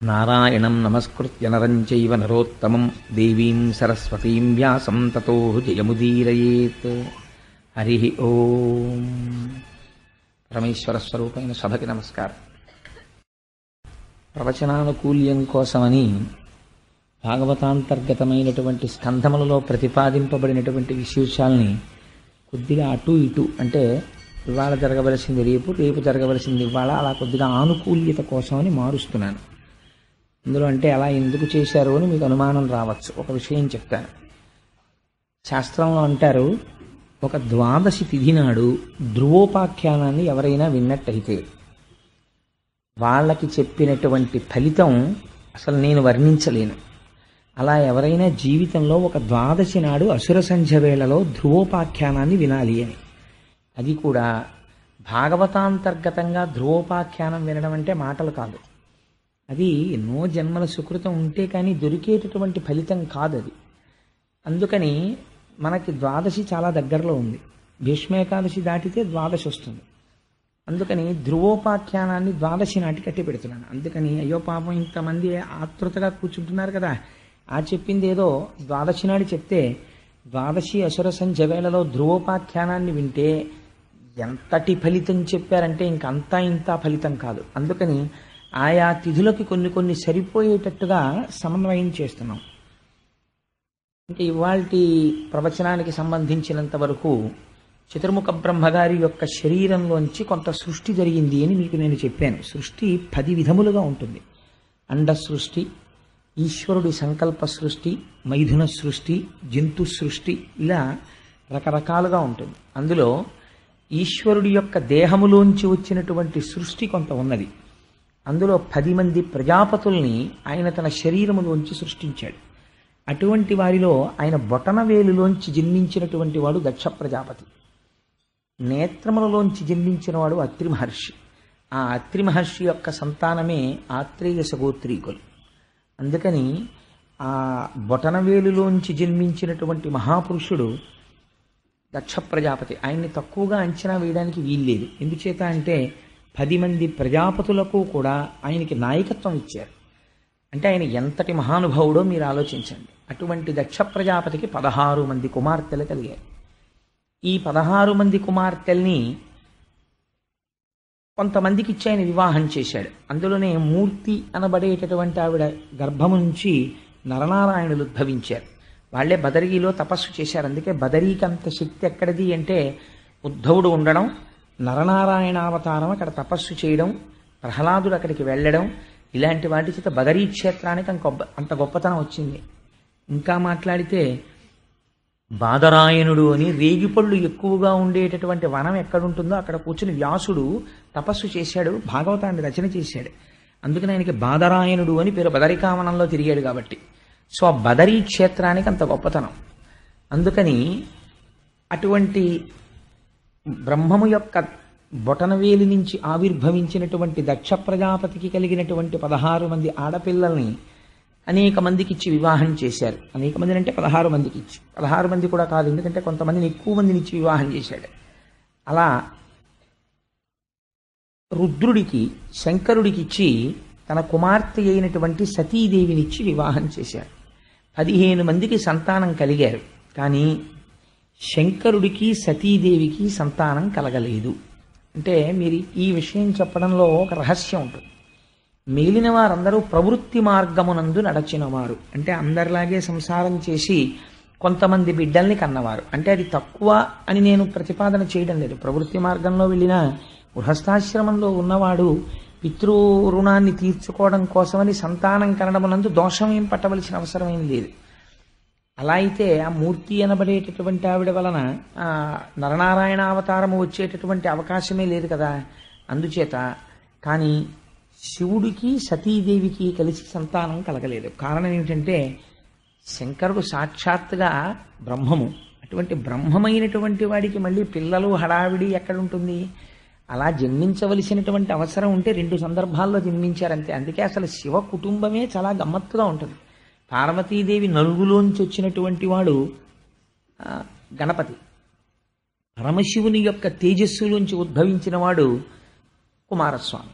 నారాయణం నమస్కృత్య నరం చైవ నరోత్తమం దేవీం సరస్వతీం వ్యాసం తతో జయముదీరయేత్. హరి ఓం. పరమేశ్వర స్వరూపమైన సభకి నమస్కారం. ప్రవచనానుకూల్యం కోసమని భాగవతాంతర్గతమైనటువంటి స్కంధములలో ప్రతిపాదింపబడినటువంటి విశేషాల్ని కొద్దిగా అటు ఇటు, అంటే ఇవాళ జరగవలసింది రేపు, రేపు జరగవలసింది ఇవాళ, అలా కొద్దిగా ఆనుకూల్యత కోసమని మారుస్తున్నాను. అందులో అంటే అలా ఎందుకు చేశారు అని మీకు అనుమానం రావచ్చు. ఒక విషయం చెప్తాను. శాస్త్రంలో అంటారు, ఒక ద్వాదశి తిథి నాడు ధ్రువోపాఖ్యానాన్ని ఎవరైనా విన్నట్టయితే వాళ్ళకి చెప్పినటువంటి ఫలితం అసలు నేను వర్ణించలేను. అలా ఎవరైనా జీవితంలో ఒక ద్వాదశి నాడు అసుర సంధ్య వేళలో ధ్రువోపాఖ్యానాన్ని వినాలి అని. అది కూడా భాగవతాంతర్గతంగా ధ్రువోపాఖ్యానం వినడం అంటే మాటలు కాదు. అది ఎన్నో జన్మల సుకృతం ఉంటే కానీ దొరికేటటువంటి ఫలితం కాదు అది. అందుకని మనకి ద్వాదశి చాలా దగ్గరలో ఉంది. భీష్మేకాదశి దాటితే ద్వాదశి వస్తుంది. అందుకని ధ్రువోపాఖ్యానాన్ని ద్వాదశి నాటి కట్టి పెడుతున్నాను. అందుకని అయ్యో పాపం ఇంతమంది ఆతృతగా కూర్చుంటున్నారు కదా, ఆ చెప్పింది ఏదో ద్వాదశి నాడు చెప్తే ద్వాదశి అసుర సంధ్య వేళలో ధ్రువోపాఖ్యానాన్ని వింటే ఎంతటి ఫలితం చెప్పారంటే ఇంకంతా ఇంత ఫలితం కాదు. అందుకని ఆయా తిథులకి కొన్ని కొన్ని సరిపోయేటట్టుగా సమన్వయం చేస్తున్నాం. ఇంకా ఇవాల్టి ప్రవచనానికి సంబంధించినంత వరకు చతుర్ముఖ బ్రహ్మగారి యొక్క శరీరంలోంచి కొంత సృష్టి జరిగింది అని మీకు నేను చెప్పాను. సృష్టి 10 విధములుగా ఉంటుంది. అండ సృష్టి, ఈశ్వరుడి సంకల్ప సృష్టి, మైథున సృష్టి, జంతు సృష్టి, ఇలా రకరకాలుగా ఉంటుంది. అందులో ఈశ్వరుడి యొక్క దేహములోంచి వచ్చినటువంటి సృష్టి కొంత ఉన్నది. అందులో 10 మంది ప్రజాపతుల్ని ఆయన తన శరీరములోంచి సృష్టించాడు. అటువంటి వారిలో ఆయన బొటనవేలులోంచి జన్మించినటువంటి వాడు దక్ష ప్రజాపతి. నేత్రములలోంచి జన్మించిన వాడు అత్రి మహర్షి. ఆ అత్రి మహర్షి యొక్క సంతానమే ఆత్రేయ సగోత్రీకులు. అందుకని ఆ బొటనవేలులోంచి జన్మించినటువంటి మహాపురుషుడు దక్ష ప్రజాపతి. ఆయన్ని తక్కువగా అంచనా వేయడానికి వీల్లేదు. ఎందుచేత అంటే 10 మంది ప్రజాపతులకు కూడా ఆయనకి నాయకత్వం ఇచ్చారు. అంటే ఆయన ఎంతటి మహానుభావుడో మీరు ఆలోచించండి. అటువంటి దక్ష ప్రజాపతికి 16 మంది కుమార్తెలు కలిగారు. ఈ 16 మంది కుమార్తెల్ని కొంతమందికి ఇచ్చి ఆయన వివాహం చేశాడు. అందులోనే మూర్తి అనబడేటటువంటి ఆవిడ గర్భము నుంచి నరనారాయణులు ఉద్భవించారు. వాళ్లే బదరీలో తపస్సు చేశారు. అందుకే బదరీకి అంత శక్తి ఎక్కడిది అంటే ఉద్ధవుడు ఉండడం, నరనారాయణావతారం అక్కడ తపస్సు చేయడం, ప్రహ్లాదుడు అక్కడికి వెళ్ళడం, ఇలాంటి వాటి చేత బదరీ క్షేత్రానికి అంత గొప్పతనం వచ్చింది. ఇంకా మాట్లాడితే బాదరాయణుడు అని రేగిపళ్ళు ఎక్కువగా ఉండేటటువంటి వనం ఎక్కడుంటుందో అక్కడ కూర్చుని వ్యాసుడు తపస్సు చేశాడు, భాగవతాన్ని రచన చేశాడు. అందుకని ఆయనకి బాదరాయణుడు అని పేరు. బదరికావనంలో తిరిగాడు కాబట్టి. సో ఆ బదరీ క్షేత్రానికి అంత గొప్పతనం. అందుకని అటువంటి బ్రహ్మము యొక్క బొటనవేలి నుంచి ఆవిర్భవించినటువంటి దక్ష ప్రజాపతికి కలిగినటువంటి 16 మంది ఆడపిల్లల్ని అనేక మందికి ఇచ్చి వివాహం చేశారు. అనేక మందిని అంటే 16 మందికి ఇచ్చి, 16 మంది కూడా కాదు, ఎందుకంటే కొంతమందిని ఎక్కువ మందిని ఇచ్చి వివాహం చేశాడు. అలా రుద్రుడికి, శంకరుడికి ఇచ్చి తన కుమార్తె అయినటువంటి సతీదేవినిచ్చి వివాహం చేశారు. 15 మందికి సంతానం కలిగారు. కానీ శంకరుడికి సతీదేవికి సంతానం కలగలేదు. అంటే మీరు ఈ విషయం చెప్పడంలో ఒక రహస్యం ఉంటుంది. మిగిలిన వారందరూ ప్రవృత్తి మార్గమునందు నడచినవారు. అంటే అందరిలాగే సంసారం చేసి కొంతమంది బిడ్డల్ని కన్నవారు. అంటే అది తక్కువ అని నేను ప్రతిపాదన చేయడం లేదు. ప్రవృత్తి మార్గంలో వెళ్ళిన గృహస్థాశ్రమంలో ఉన్నవాడు పితృ రుణాన్ని తీర్చుకోవడం కోసమని సంతానం కనడమునందు దోషం ఏం పట్టవలసిన అవసరం ఏం లేదు. అలా అయితే ఆ మూర్తి అనబడేటటువంటి ఆవిడ వలన నరనారాయణ అవతారము వచ్చేటటువంటి అవకాశమే లేదు కదా. అందుచేత కానీ శివుడికి సతీదేవికి కలిసి సంతానం కలగలేదు. కారణం ఏమిటంటే శంకరుడు సాక్షాత్తుగా బ్రహ్మము. అటువంటి బ్రహ్మమైనటువంటి వాడికి మళ్ళీ పిల్లలు హడావిడి ఎక్కడుంటుంది? అలా జన్మించవలసినటువంటి అవసరం ఉంటే 2 సందర్భాల్లో జన్మించారంతే. అందుకే అసలు శివ కుటుంబమే చాలా గమ్మత్తుగా ఉంటుంది. పార్వతీదేవి నలుగులోంచి వచ్చినటువంటి వాడు గణపతి. పరమశివుని యొక్క తేజస్సులోంచి ఉద్భవించిన వాడు కుమారస్వామి.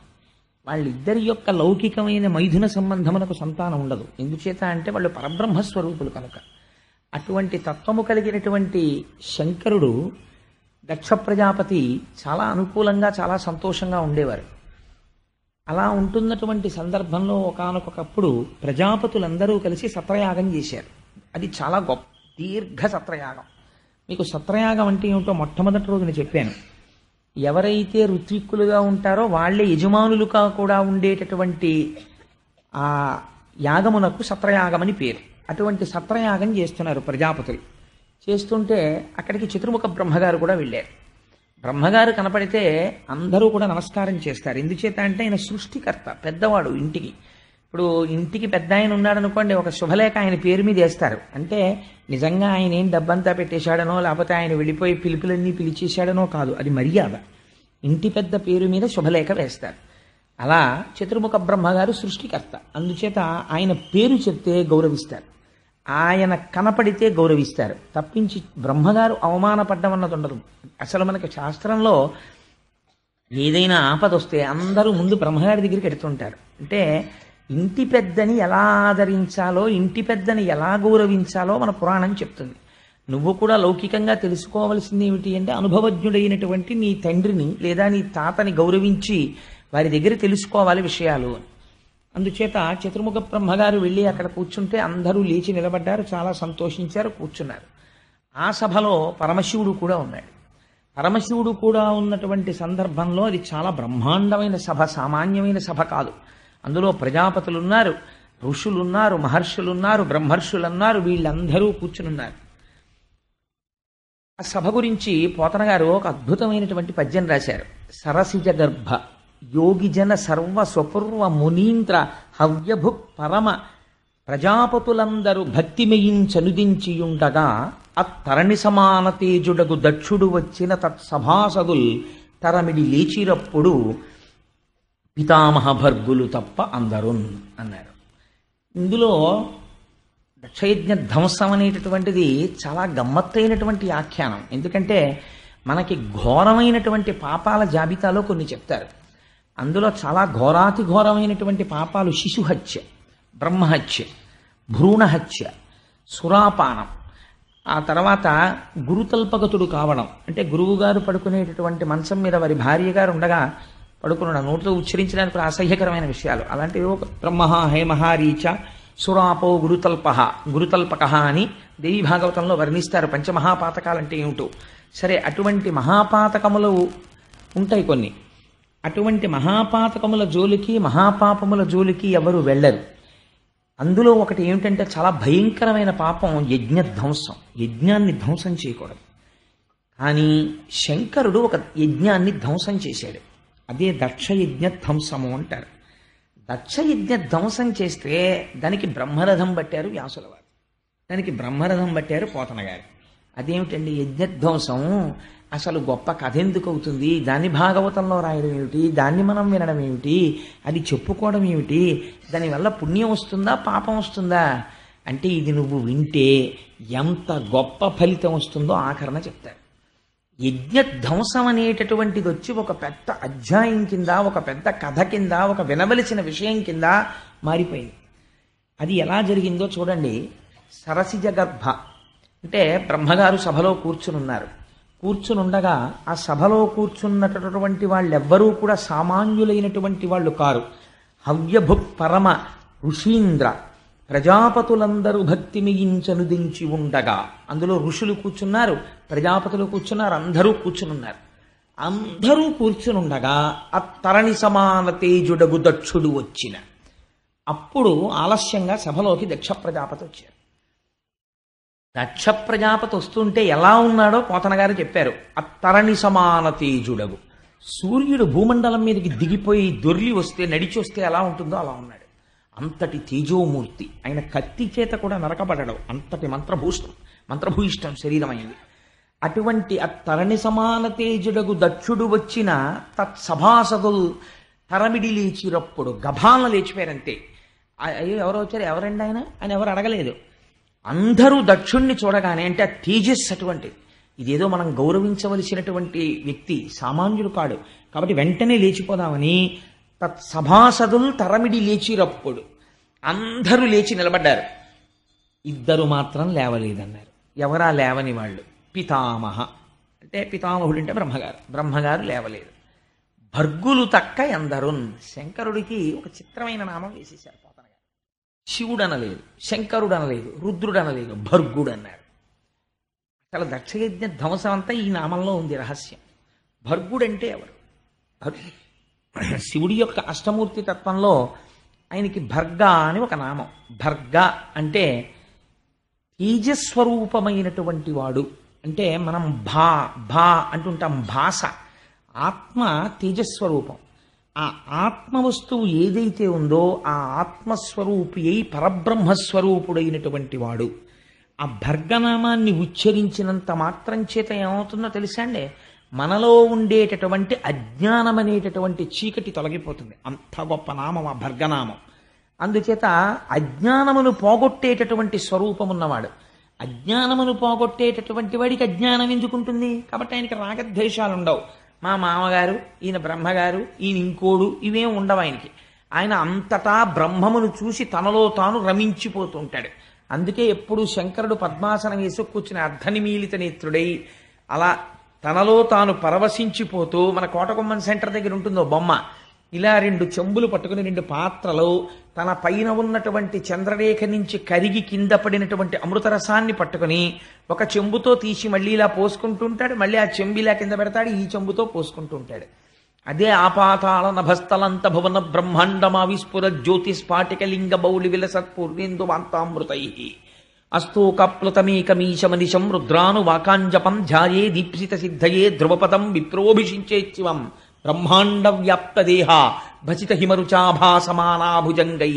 వాళ్ళిద్దరి యొక్క లౌకికమైన మైథున సంబంధమునకు సంతానం ఉండదు. ఎందుచేత అంటే వాళ్ళు పరబ్రహ్మస్వరూపులు కనుక. అటువంటి తత్వము కలిగినటువంటి శంకరుడు దక్ష ప్రజాపతి చాలా అనుకూలంగా చాలా సంతోషంగా ఉండేవారు. అలా ఉంటున్నటువంటి సందర్భంలో ఒకానొకప్పుడు ప్రజాపతులందరూ కలిసి సత్రయాగం చేశారు. అది చాలా గొప్ప దీర్ఘ సత్రయాగం. మీకు సత్రయాగం అంటే ఏమిటో మొట్టమొదటి రోజున చెప్పాను. ఎవరైతే ఋత్విక్కులుగా ఉంటారో వాళ్ళే యజమానులుగా కూడా ఉండేటటువంటి ఆ యాగమునకు సత్రయాగమని పేరు. అటువంటి సత్రయాగం చేస్తున్నారు ప్రజాపతులు. చేస్తుంటే అక్కడికి చతుర్ముఖ బ్రహ్మగారు కూడా వెళ్ళారు. బ్రహ్మగారు కనపడితే అందరూ కూడా నమస్కారం చేస్తారు. ఎందుచేత అంటే ఆయన సృష్టికర్త, పెద్దవాడు ఇంటికి. ఇప్పుడు ఇంటికి పెద్ద ఆయన ఉన్నాడు అనుకోండి, ఒక శుభలేఖ ఆయన పేరు మీద వేస్తారు. అంటే నిజంగా ఆయన ఏం డబ్బంతా పెట్టేశాడనో లేకపోతే ఆయన వెళ్ళిపోయి పిలుపులన్నీ పిలిచేశాడనో కాదు, అది మర్యాద. ఇంటి పెద్ద పేరు మీద శుభలేఖ వేస్తారు. అలా చతుర్ముఖ బ్రహ్మగారు సృష్టికర్త, అందుచేత ఆయన పేరు చెప్తే గౌరవిస్తారు, ఆయన కనపడితే గౌరవిస్తారు. తప్పించి బ్రహ్మగారు అవమానపడ్డం అన్నది ఉండదు. అసలు మనకి శాస్త్రంలో ఏదైనా ఆపద వస్తే అందరూ ముందు బ్రహ్మగారి దగ్గరికి ఎడుతుంటారు. అంటే ఇంటి పెద్దని ఎలా ఆదరించాలో, ఇంటి పెద్దని ఎలా గౌరవించాలో మన పురాణం చెప్తుంది. నువ్వు కూడా లౌకికంగా తెలుసుకోవలసింది ఏమిటి అంటే అనుభవజ్ఞుడైనటువంటి నీ తండ్రిని లేదా నీ తాతని గౌరవించి వారి దగ్గర తెలుసుకోవాలి విషయాలు. అందుచేత చతుర్ముఖ బ్రహ్మగారు వెళ్ళి అక్కడ కూర్చుంటే అందరూ లేచి నిలబడ్డారు, చాలా సంతోషించారు, కూర్చున్నారు. ఆ సభలో పరమశివుడు కూడా ఉన్నాడు. పరమశివుడు కూడా ఉన్నటువంటి సందర్భంలో అది చాలా బ్రహ్మాండమైన సభ, సామాన్యమైన సభ కాదు. అందులో ప్రజాపతులున్నారు, ఋషులున్నారు, మహర్షులున్నారు, బ్రహ్మర్షులున్నారు, వీళ్ళందరూ కూర్చునున్నారు. ఆ సభ గురించి పోతన గారు ఒక అద్భుతమైనటువంటి పద్యం రాశారు. సరసిజ గర్భ యోగిజన సర్వ స్వపూర్వ మునీంద్ర హవ్యభుక్ పరమ ప్రజాపతులందరూ భక్తిమయించనుదించియుండగా అత్తరణి సమాన తేజుడగు దక్షుడు వచ్చిన తత్సభాసదుల్ తరమిడి లేచిరప్పుడు పితామహ భర్గులు తప్ప అందరున్ అన్నారు. ఇందులో దక్షయజ్ఞ ధ్వంసం అనేటటువంటిది చాలా గమ్మత్తైనటువంటి ఆఖ్యానం. ఎందుకంటే మనకి ఘోరమైనటువంటి పాపాల జాబితాలో కొన్ని చెప్తారు. అందులో చాలా ఘోరాతి ఘోరమైనటువంటి పాపాలు శిశుహత్య, బ్రహ్మహత్య, భ్రూణహత్య, సురాపానం, ఆ తర్వాత గురుతల్పగతుడు కావడం. అంటే గురువుగారు పడుకునేటటువంటి మంచం మీద వారి భార్య గారు ఉండగా పడుకున్న నోట్లో ఉచ్చరించడానికి కూడా అసహ్యకరమైన విషయాలు. అలాంటివి బ్రహ్మ హేమహారీచ సురాపో గురుతల్పక అని దేవి భాగవతంలో వర్ణిస్తారు. పంచమహాపాతకాలంటే ఏమిటో. సరే, అటువంటి మహాపాతకములు ఉంటాయి కొన్ని. అటువంటి మహాపాతకముల జోలికి, మహాపాపముల జోలికి ఎవరు వెళ్ళరు. అందులో ఒకటి ఏమిటంటే చాలా భయంకరమైన పాపం యజ్ఞ ధ్వంసం. యజ్ఞాన్ని ధ్వంసం చేయకూడదు. కానీ శంకరుడు ఒక యజ్ఞాన్ని ధ్వంసం చేశాడు. అదే దక్షయజ్ఞ ధ్వంసము అంటారు. దక్షయజ్ఞ ధ్వంసం చేస్తే దానికి బ్రహ్మరథం పట్టారు వ్యాసుల వారు, దానికి బ్రహ్మరథం పట్టారు పోతన గారు. అదేమిటండి యజ్ఞధ్వంసం? అసలు గొప్ప కథ ఎందుకు అవుతుంది? దాన్ని భాగవతంలో రాయడం ఏమిటి? దాన్ని మనం వినడం ఏమిటి? అది చెప్పుకోవడం ఏమిటి? దానివల్ల పుణ్యం వస్తుందా, పాపం వస్తుందా? అంటే ఇది నువ్వు వింటే ఎంత గొప్ప ఫలితం వస్తుందో ఆఖరణ చెప్తారు. యజ్ఞధ్వంసం అనేటటువంటిది వచ్చి ఒక పెద్ద అధ్యాయం కింద, ఒక పెద్ద కథ కింద, ఒక వినవలసిన విషయం కింద మారిపోయింది. అది ఎలా జరిగిందో చూడండి. సరసిజ గర్భ అంటే బ్రహ్మగారు సభలో కూర్చునున్నారు. కూర్చునుండగా ఆ సభలో కూర్చున్నటువంటి వాళ్ళెవ్వరూ కూడా సామాన్యులైనటువంటి వాళ్ళు కారు. హవ్యభుక్ పరమ ఋషీంద్ర ప్రజాపతులందరూ భక్తి మిగించనుదించి ఉండగా, అందులో ఋషులు కూర్చున్నారు, ప్రజాపతులు కూర్చున్నారు, అందరూ కూర్చునున్నారు. అందరూ కూర్చునుండగా అత్తరణి సమాన తేజుడగు దక్షుడు వచ్చిన. అప్పుడు ఆలస్యంగా సభలోకి దక్ష ప్రజాపతి వచ్చారు. దక్ష ప్రజాపతి వస్తుంటే ఎలా ఉన్నాడో పోతన గారు చెప్పారు. అత్తరణి సమాన తేజుడగు, సూర్యుడు భూమండలం మీదకి దిగిపోయి దొర్లి వస్తే, నడిచి వస్తే ఎలా ఉంటుందో అలా ఉన్నాడు. అంతటి తేజోమూర్తి. ఆయన కత్తి చేత కూడా నరకబడడం, అంతటి మంత్రభూయిష్టం శరీరం అయింది. అటువంటి అత్తరణి సమాన తేజుడగు దక్షుడు వచ్చిన తత్సభాసదులు తరమిడి లేచిరప్పుడు గభాలను లేచిపోయారంతే. అయ్యో ఎవరో వచ్చారు, ఎవరండి ఆయన అని ఎవరు అడగలేదు. అందరూ దక్షుణ్ణి చూడగానే, అంటే ఆ తేజస్సు అటువంటిది. ఇదేదో మనం గౌరవించవలసినటువంటి వ్యక్తి, సామాన్యుడు కాడు. కాబట్టి వెంటనే లేచిపోదామని సభాసదులు తరమిడి లేచిరప్పుడు అందరూ లేచి నిలబడ్డారు. ఇద్దరు మాత్రం లేవలేదన్నారు. ఎవరా లేవని వాళ్ళు? పితామహ అంటే పితామహుడు అంటే బ్రహ్మగారు లేవలేదు. భర్గులు తక్క ఎందరున్. శంకరుడికి ఒక చిత్రమైన నామం వేసేశారు పోతన గారు. శివుడు అనలేదు, శంకరుడు అనలేదు, రుద్రుడు అనలేదు, భర్గుడు అన్నారు. అసలు దక్షయజ్ఞ ధ్వంసం అంతా ఈ నామంలో ఉంది రహస్యం. భర్గుడంటే ఎవరు? శివుడి యొక్క అష్టమూర్తి తత్వంలో ఆయనకి భర్గ అని ఒక నామం. భర్గ అంటే తేజస్వరూపమైనటువంటి వాడు. అంటే మనం భా అంటుంటాం భాష. ఆత్మ తేజస్వరూపం. ఆ ఆత్మ వస్తువు ఏదైతే ఉందో ఆ ఆత్మస్వరూపి అయి పరబ్రహ్మస్వరూపుడైనటువంటి వాడు. ఆ భర్గనామాన్ని ఉచ్చరించినంత మాత్రం చేత ఏమవుతుందో తెలుసా అండి? మనలో ఉండేటటువంటి అజ్ఞానం అనేటటువంటి చీకటి తొలగిపోతుంది. అంత గొప్ప నామం ఆ భర్గనామం. అందుచేత అజ్ఞానమును పోగొట్టేటటువంటి స్వరూపం ఉన్నవాడు. అజ్ఞానమును పోగొట్టేటటువంటి వాడికి అజ్ఞానం ఎందుకుంటుంది? కాబట్టి ఆయనకి రాగద్వేషాలు ఉండవు. మా మామగారు, ఈయన బ్రహ్మగారు, ఈయన ఇంకోడు, ఇవేం ఉండవు ఆయనకి. ఆయన అంతటా బ్రహ్మమును చూసి తనలో తాను రమించిపోతూ ఉంటాడు. అందుకే ఎప్పుడు శంకరుడు పద్మాసనం వేసి కూర్చుని అర్ధనిమీలిత నేత్రుడై అలా తనలో తాను పరవశించిపోతూ, మన కోటకొమ్మన్ సెంటర్ దగ్గర ఉంటుందో బొమ్మ, ఇలా రెండు చెంబులు పట్టుకుని రెండు పాత్రలు తన పైన ఉన్నటువంటి చంద్రరేఖ నుంచి కరిగి కింద పడినటువంటి అమృతరసాన్ని పట్టుకుని ఒక చెంబుతో తీసి మళ్ళీ ఇలా పోసుకుంటూ ఉంటాడు. మళ్ళీ ఆ చెంబు ఇలా కింద పెడతాడు, ఈ చెంబుతో పోసుకుంటూ ఉంటాడు. అదే ఆపాతాళ నభస్థలంత భువన బ్రహ్మాండమావిస్ఫుర జ్యోతిస్ఫాటికలింగ బౌలి విలసత్పూర్ణేందు వాంతామృతై అస్తోకప్లుతమేకమీశమనిశం రుద్రాను వాకాంజపం ధ్యాయే దీప్సిత సిద్ధయే ధ్రువపదం విప్రోభిషించేత్సివం బ్రహ్మాండ వ్యాప్తదేహ భసిత హిమరుచాభాసమానాభుజంగై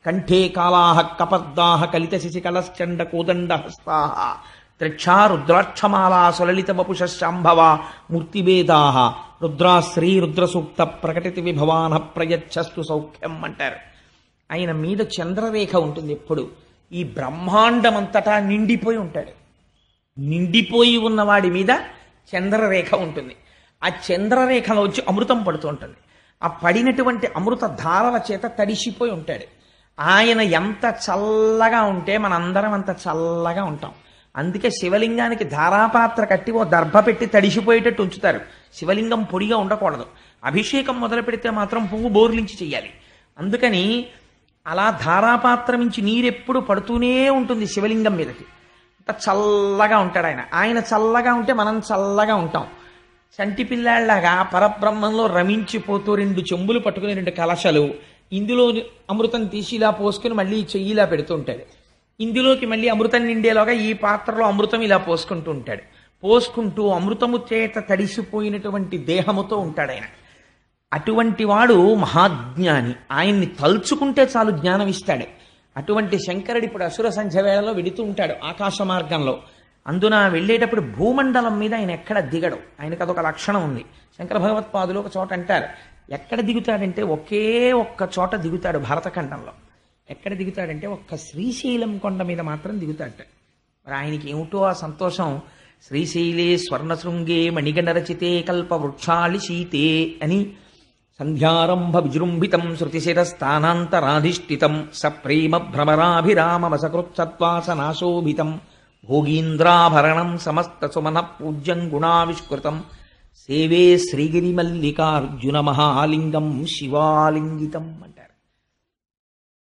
కంఠే కాళాః కపర్దాః కలిత శశికళశ్చండ కోదండ హస్తాః త్రిక్షా రుద్రాక్షమాలా సులలిత వపుషశాంభవ మూర్తిభేదాః రుద్రాశ్రీ రుద్రసూక్త ప్రకటిత విభవాన ప్రయచ్చస్తు సౌఖ్యం అంటారు. ఆయన మీద చంద్రరేఖ ఉంటుంది ఎప్పుడు. ఈ బ్రహ్మాండమంతటా నిండిపోయి ఉంటాడు. నిండిపోయి ఉన్నవాడి మీద చంద్రరేఖ ఉంటుంది. ఆ చంద్రరేఖలో వచ్చి అమృతం పడుతూ ఉంటుంది. ఆ పడినటువంటి అమృత ధారల చేత తడిసిపోయి ఉంటాడు. ఆయన ఎంత చల్లగా ఉంటే మనందరం అంత చల్లగా ఉంటాం. అందుకే శివలింగానికి ధారాపాత్ర కట్టి ఓ దర్భ పెట్టి తడిసిపోయేటట్టు ఉంచుతారు. శివలింగం పొడిగా ఉండకూడదు. అభిషేకం మొదలు పెడితే మాత్రం పువ్వు బోర్లించి చెయ్యాలి. అందుకని అలా ధారాపాత్ర నుంచి నీరెప్పుడు పడుతూనే ఉంటుంది శివలింగం మీదకి. అంత చల్లగా ఉంటాడు ఆయన. ఆయన చల్లగా ఉంటే మనం చల్లగా ఉంటాం. చంటి పిల్లాళ్లాగా పరబ్రహ్మంలో రమించిపోతూ రెండు చెంబులు పట్టుకుని రెండు కలశలు, ఇందులో అమృతం తీసి ఇలా పోసుకుని మళ్ళీ చెయ్యిలా పెడుతూ ఉంటాడు. ఇందులోకి మళ్ళీ అమృతం నిండేలోగా ఈ పాత్రలో అమృతం ఇలా పోసుకుంటూ ఉంటాడు. పోసుకుంటూ అమృతము చేత తడిసిపోయినటువంటి దేహముతో ఉంటాడు ఆయన. అటువంటి వాడు మహాజ్ఞాని. ఆయన్ని తలుచుకుంటే చాలు జ్ఞానం ఇస్తాడు. అటువంటి శంకరుడు ఇప్పుడు అసుర సంధ్య వేళలో వెడుతూ ఉంటాడు ఆకాశ మార్గంలో. అందున వెళ్ళేటప్పుడు భూమండలం మీద ఆయన ఎక్కడ దిగడు. ఆయనకు అదొక లక్షణం ఉంది. శంకర భగవత్పాదులు ఒక చోట అంటారు, ఎక్కడ దిగుతాడంటే ఒకే ఒక్క చోట దిగుతాడు భారతఖండంలో. ఎక్కడ దిగుతాడంటే ఒక్క శ్రీశైలం కొండ మీద మాత్రం దిగుతాడట. మరి ఆయనకి ఏమిటో ఆ సంతోషం. శ్రీశైలే స్వర్ణశృంగే మణిగణరచితే కల్పవృక్షాళి శీతే అని సంధ్యారంభ విజృంభితం శృతిశిరస్థానాంతరాధిష్ఠితం సప్రేమ భ్రమరాభిరామమసకృత్సత్వాసనాశోభితం భోగీంద్రాభరణం సమస్త సుమన పూజ్యం గుణావిష్కృతం సేవే శ్రీగిరిమల్లికార్జున మహాలింగం శివాలింగితం అంటారు.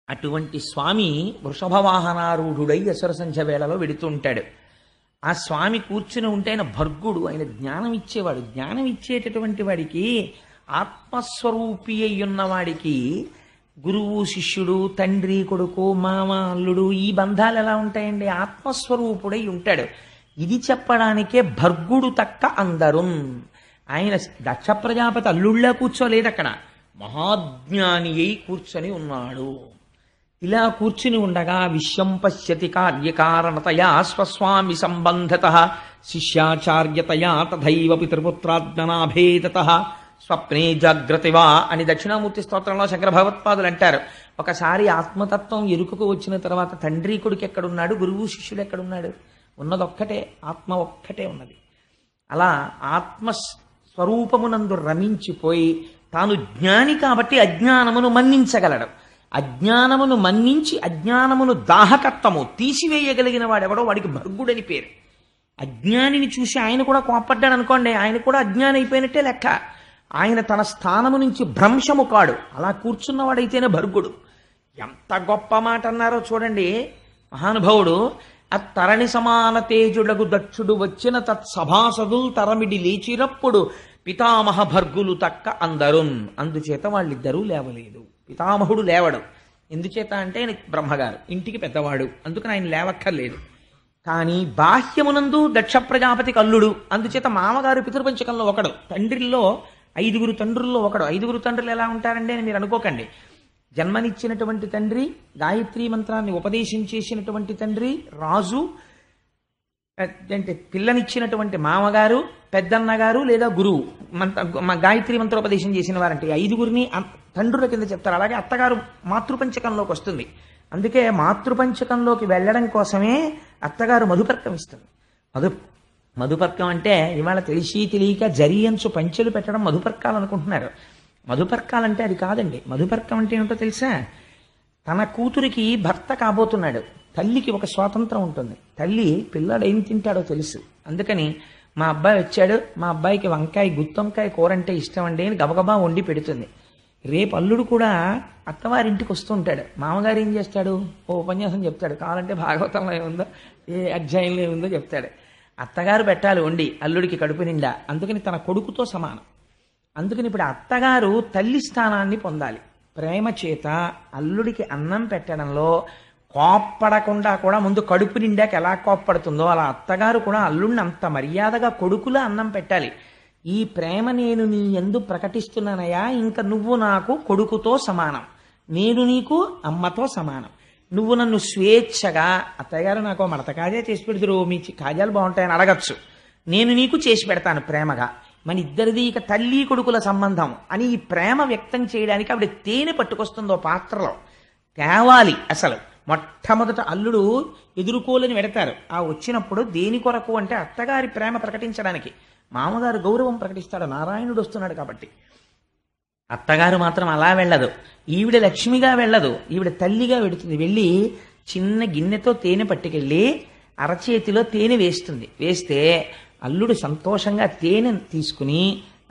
అటువంటి స్వామి వృషభవాహనారూఢుడై అసుర సంధ్య వేళలో వెడుతూ ఉంటాడు. ఆ స్వామి కూర్చుని ఉంటే ఆయన భర్గుడు, ఆయన జ్ఞానం ఇచ్చేవాడు. జ్ఞానం ఇచ్చేటటువంటి వాడికి, ఆత్మస్వరూపి అయ్యున్నవాడికి గురువు శిష్యుడు, తండ్రి కొడుకు, మామ అల్లుడు, ఈ బంధాలు ఎలా ఉంటాయండి? ఆత్మస్వరూపుడై ఉంటాడు. ఇది చెప్పడానికే భర్గుడు తక్క అందరు. ఆయన దక్ష ప్రజాపతి అల్లుళ్ళ కూర్చోలేదు, అక్కడ మహాజ్ఞాని అయి కూర్చొని ఉన్నాడు. ఇలా కూర్చుని ఉండగా విశ్వం పశ్యతి కార్యకారణతయా స్వస్వామి సంబంధత శిష్యాచార్యతయా తథైవ పితృపుత్రాజ్ఞనాభేదత స్వప్నే జాగ్రతివా అని దక్షిణామూర్తి స్తోత్రంలో శంకర భగవత్పాదులు అంటారు. ఒకసారి ఆత్మతత్వం ఎరుకకు వచ్చిన తర్వాత తండ్రి కొడుకు ఎక్కడున్నాడు, గురువు శిష్యుడు ఎక్కడున్నాడు? ఉన్నదొక్కటే, ఆత్మ ఒక్కటే ఉన్నది. అలా ఆత్మస్వరూపమునందు రమించిపోయి తాను జ్ఞాని కాబట్టి అజ్ఞానమును మన్నించగలడు. అజ్ఞానమును మన్నించి అజ్ఞానమును దాహకత్వము తీసివేయగలిగిన వాడెవడో వాడికి భర్గుడని పేరు. అజ్ఞానిని చూసి ఆయన కూడా కోప్పడ్డాడు అనుకోండి, ఆయన కూడా అజ్ఞాని అయిపోయినట్టే లెక్క. ఆయన తన స్థానము నుంచి భ్రంశము కాడు, అలా కూర్చున్నవాడైతేనే భర్గుడు. ఎంత గొప్ప మాట అన్నారో చూడండి మహానుభావుడు. అత్తరణి సమాన తేజుడగు దక్షుడు వచ్చిన తత్సభాసదుల్ తరమిడి లేచినప్పుడు పితామహ భర్గులు తక్క అందరున్. అందుచేత వాళ్ళిద్దరూ లేవలేదు. పితామహుడు లేవడు. ఎందుచేత అంటే ఆయన బ్రహ్మగారు, ఇంటికి పెద్దవాడు, అందుకని ఆయన లేవక్కర్లేదు. కానీ బాహ్యమునందు దక్ష ప్రజాపతికి అల్లుడు, అందుచేత మామగారు పితృపంచకంలో ఒకడు, తండ్రిలో 5 తండ్రుల్లో ఒకడు. 5 తండ్రులు ఎలా ఉంటారండి అని మీరు అనుకోకండి. జన్మనిచ్చినటువంటి తండ్రి, గాయత్రీ మంత్రాన్ని ఉపదేశం చేసినటువంటి తండ్రి, రాజు, అంటే పిల్లనిచ్చినటువంటి మామగారు, పెద్దన్నగారు లేదా గురువు, గాయత్రీ మంత్రోపదేశం చేసిన వారంటే 5 తండ్రుల కింద చెప్తారు. అలాగే అత్తగారు మాతృపంచకంలోకి వస్తుంది. అందుకే మాతృపంచకంలోకి వెళ్ళడం కోసమే అత్తగారు మధుపర్కం ఇస్తుంది. మధుపర్కం అంటే ఇవాళ తెలిసి తెలియక జరియంచు పంచెలు పెట్టడం మధుపర్కాలు అనుకుంటున్నారు. మధుపర్కాలంటే అది కాదండి. మధుపర్కం అంటే ఏమిటో తెలుసా? తన కూతురికి భర్త కాబోతున్నాడు. తల్లికి ఒక స్వాతంత్రం ఉంటుంది. తల్లి పిల్లాడు ఏం తింటాడో తెలుసు. అందుకని మా అబ్బాయి వచ్చాడు, మా అబ్బాయికి వంకాయ గుత్తొంకాయ కూర అంటే ఇష్టం అండి అని గబగబా వండి పెడుతుంది. రేపు అల్లుడు కూడా అత్తవారింటికి వస్తూ ఉంటాడు. మామగారు ఏం చేస్తాడు? ఓ ఉపన్యాసం చెప్తాడు, కావాలంటే భాగవతంలో ఏముందో ఏ అధ్యాయంలో ఏముందో చెప్తాడు. అత్తగారు పెట్టాలి వండి అల్లుడికి కడుపు నిండా. అందుకని తన కొడుకుతో సమానం. అందుకని ఇప్పుడు అత్తగారు తల్లి స్థానాన్ని పొందాలి. ప్రేమ చేత అల్లుడికి అన్నం పెట్టడంలో కోప్పడకుండా కూడా ముందు కడుపు నిండాక ఎలా కోప్పడుతుందో అలా అత్తగారు కూడా అల్లుడిని అంత మర్యాదగా కొడుకులా అన్నం పెట్టాలి. ఈ ప్రేమ నేను నీ యందు ప్రకటిస్తున్నానయ్యా, ఇంకా నువ్వు నాకు కొడుకుతో సమానం, నేను నీకు అమ్మతో సమానం. నువ్వు నన్ను స్వేచ్ఛగా, అత్తయ్యగారు నాకు మడత కాజా చేసి పెడుతురు, మీ కాజాలు బాగుంటాయని అడగచ్చు, నేను నీకు చేసి పెడతాను ప్రేమగా. మన ఇద్దరిది ఇక తల్లి కొడుకుల సంబంధం అని ఈ ప్రేమ వ్యక్తం చేయడానికి ఆవిడ తేనె పట్టుకొస్తుందో పాత్రలో తేవాలి. అసలు మొట్టమొదట అల్లుడు ఎదుర్కోలేని పెడతారు. ఆ వచ్చినప్పుడు దేని కొరకు అంటే అత్తగారి ప్రేమ ప్రకటించడానికి. మామగారు గౌరవం ప్రకటిస్తాడు, నారాయణుడు వస్తున్నాడు కాబట్టి. అత్తగారు మాత్రం అలా వెళ్ళదు. ఈవిడ లక్ష్మిగా వెళ్ళదు, ఈవిడ తల్లిగా వెడుతుంది. వెళ్ళి చిన్న గిన్నెతో తేనె పట్టుకెళ్ళి అరచేతిలో తేనె వేస్తుంది. వేస్తే అల్లుడు సంతోషంగా తేనె తీసుకుని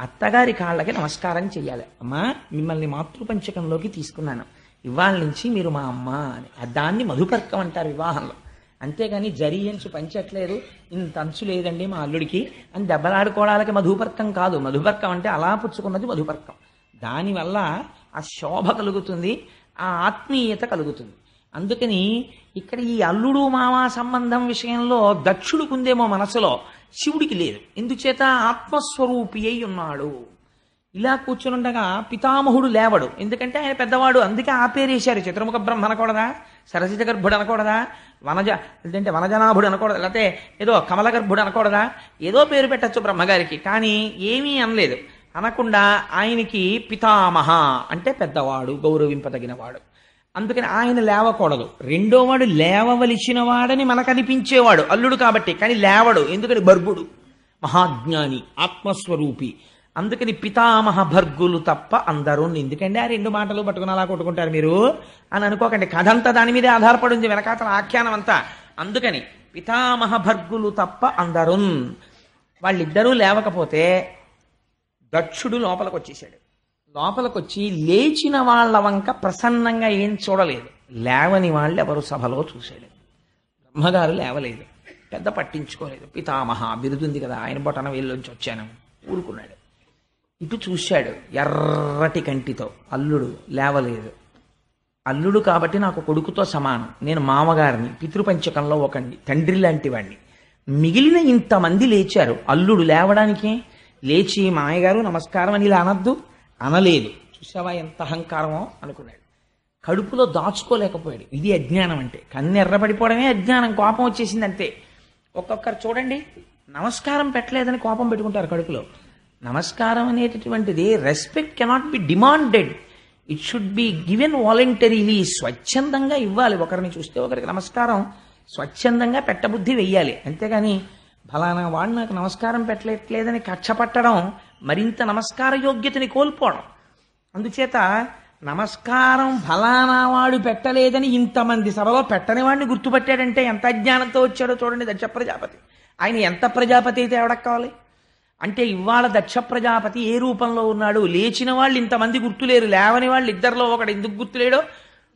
అత్తగారి కాళ్ళకి నమస్కారం చెయ్యాలి. అమ్మా, మిమ్మల్ని మాతృపంచకంలోకి తీసుకున్నాను, ఇవాళ నుంచి మీరు మా అమ్మ అని. దాన్ని మధుపర్కం అంటారు వివాహంలో. అంతేగాని జరియంచు పంచట్లేదు, ఇంత అంచు లేదండి మా అల్లుడికి అని దెబ్బలాడుకోవడానికి మధుపర్కం కాదు. మధుపర్కం అంటే అలా పుచ్చుకున్నది మధుపర్కం. దానివల్ల ఆ శోభ కలుగుతుంది, ఆ ఆత్మీయత కలుగుతుంది. అందుకని ఇక్కడ ఈ అల్లుడు మామ సంబంధం విషయంలో దక్షుడికుందేమో మనసులో, శివుడికి లేదు. ఎందుచేత ఆత్మస్వరూపి అయి ఉన్నాడు. ఇలా కూర్చునుండగా పితామహుడు లేవడు, ఎందుకంటే ఆయన పెద్దవాడు. అందుకే ఆ పేరేశారు. చతుర్ముఖ బ్రహ్మ అనకూడదా, సరసిజ గర్భుడు అనకూడదా, అంటే వనజనాభుడు అనకూడదా, లేకపోతే ఏదో కమల గర్భుడు అనకూడదా, ఏదో పేరు పెట్టచ్చు బ్రహ్మగారికి. కానీ ఏమీ అనలేదు. అనకుండా ఆయనకి పితామహ అంటే పెద్దవాడు, గౌరవింపదగినవాడు. అందుకని ఆయన లేవకూడదు. రెండోవాడు లేవవలసిన వాడని మనకు అనిపించేవాడు అల్లుడు కాబట్టి, కానీ లేవడు. ఎందుకని? భర్గుడు, మహాజ్ఞాని, ఆత్మస్వరూపి. అందుకని పితామహ భర్గులు తప్ప అందరూ. ఎందుకంటే ఆ 2 మాటలు పట్టుకుని అలా కొట్టుకుంటారు మీరు అని అనుకోకండి. కథ అంతా దాని మీదే ఆధారపడి ఉంది, వెనకాతల ఆఖ్యానం అంతా. అందుకని పితామహ భర్గులు తప్ప అందరూ. వాళ్ళిద్దరూ లేవకపోతే దక్షుడు లోపలికి వచ్చేసాడు. లోపలికొచ్చి లేచిన వాళ్ళ వంక ప్రసన్నంగా ఏం చూడలేదు. లేవని వాళ్ళు ఎవరు సభలో చూశాడు. బ్రహ్మగారు లేవలేదు, పెద్ద పట్టించుకోలేదు. పితామహ బిరుదుంది కదా, ఆయన బొటన వేలులోంచి వచ్చాను ఊరుకున్నాడు. ఇటు చూశాడు ఎర్రటి కంటితో. అల్లుడు లేవలేదు. అల్లుడు కాబట్టి నాకు కొడుకుతో సమానం, నేను మామగారిని, పితృపంచకంలో ఒకండి, తండ్రి లాంటి వాడిని. మిగిలిన ఇంతమంది లేచారు, అల్లుడు లేవడానికి లేచి మామయ్యగారు నమస్కారం అని ఇలా అనద్దు, అనలేదు. చూసావా ఎంత అహంకారమో అనుకున్నాడు. కడుపులో దాచుకోలేకపోయాడు. ఇది అజ్ఞానం అంటే. కన్ను ఎర్రపడిపోవడమే అజ్ఞానం. కోపం వచ్చేసింది అంతే. ఒక్కొక్కరు చూడండి, నమస్కారం పెట్టలేదని కోపం పెట్టుకుంటారు కడుపులో. నమస్కారం అనేటటువంటిది respect cannot be demanded, it should be given voluntarily. స్వచ్ఛందంగా ఇవ్వాలి. ఒకరిని చూస్తే ఒకరికి నమస్కారం స్వచ్ఛందంగా పెట్టబుద్ధి వెయ్యాలి. అంతేగాని ఫలానా వాడు నాకు నమస్కారం పెట్టలేదని కక్ష పట్టడం, మరింత నమస్కార యోగ్యతని కోల్పోవడం. అందుచేత నమస్కారం ఫలానా వాడు పెట్టలేదని ఇంతమంది సభలో పెట్టని వాడిని గుర్తుపట్టాడంటే ఎంత అజ్ఞానంతో వచ్చాడో చూడండి దక్ష ప్రజాపతి. ఆయన ఎంత ప్రజాపతి అయితే ఎవడకు కావాలి అంటే ఇవాళ దక్ష ప్రజాపతి ఏ రూపంలో ఉన్నాడు? లేచిన వాళ్ళు ఇంతమంది గుర్తులేరు, లేవని వాళ్ళు ఇద్దరిలో ఒకడు ఎందుకు గుర్తులేడో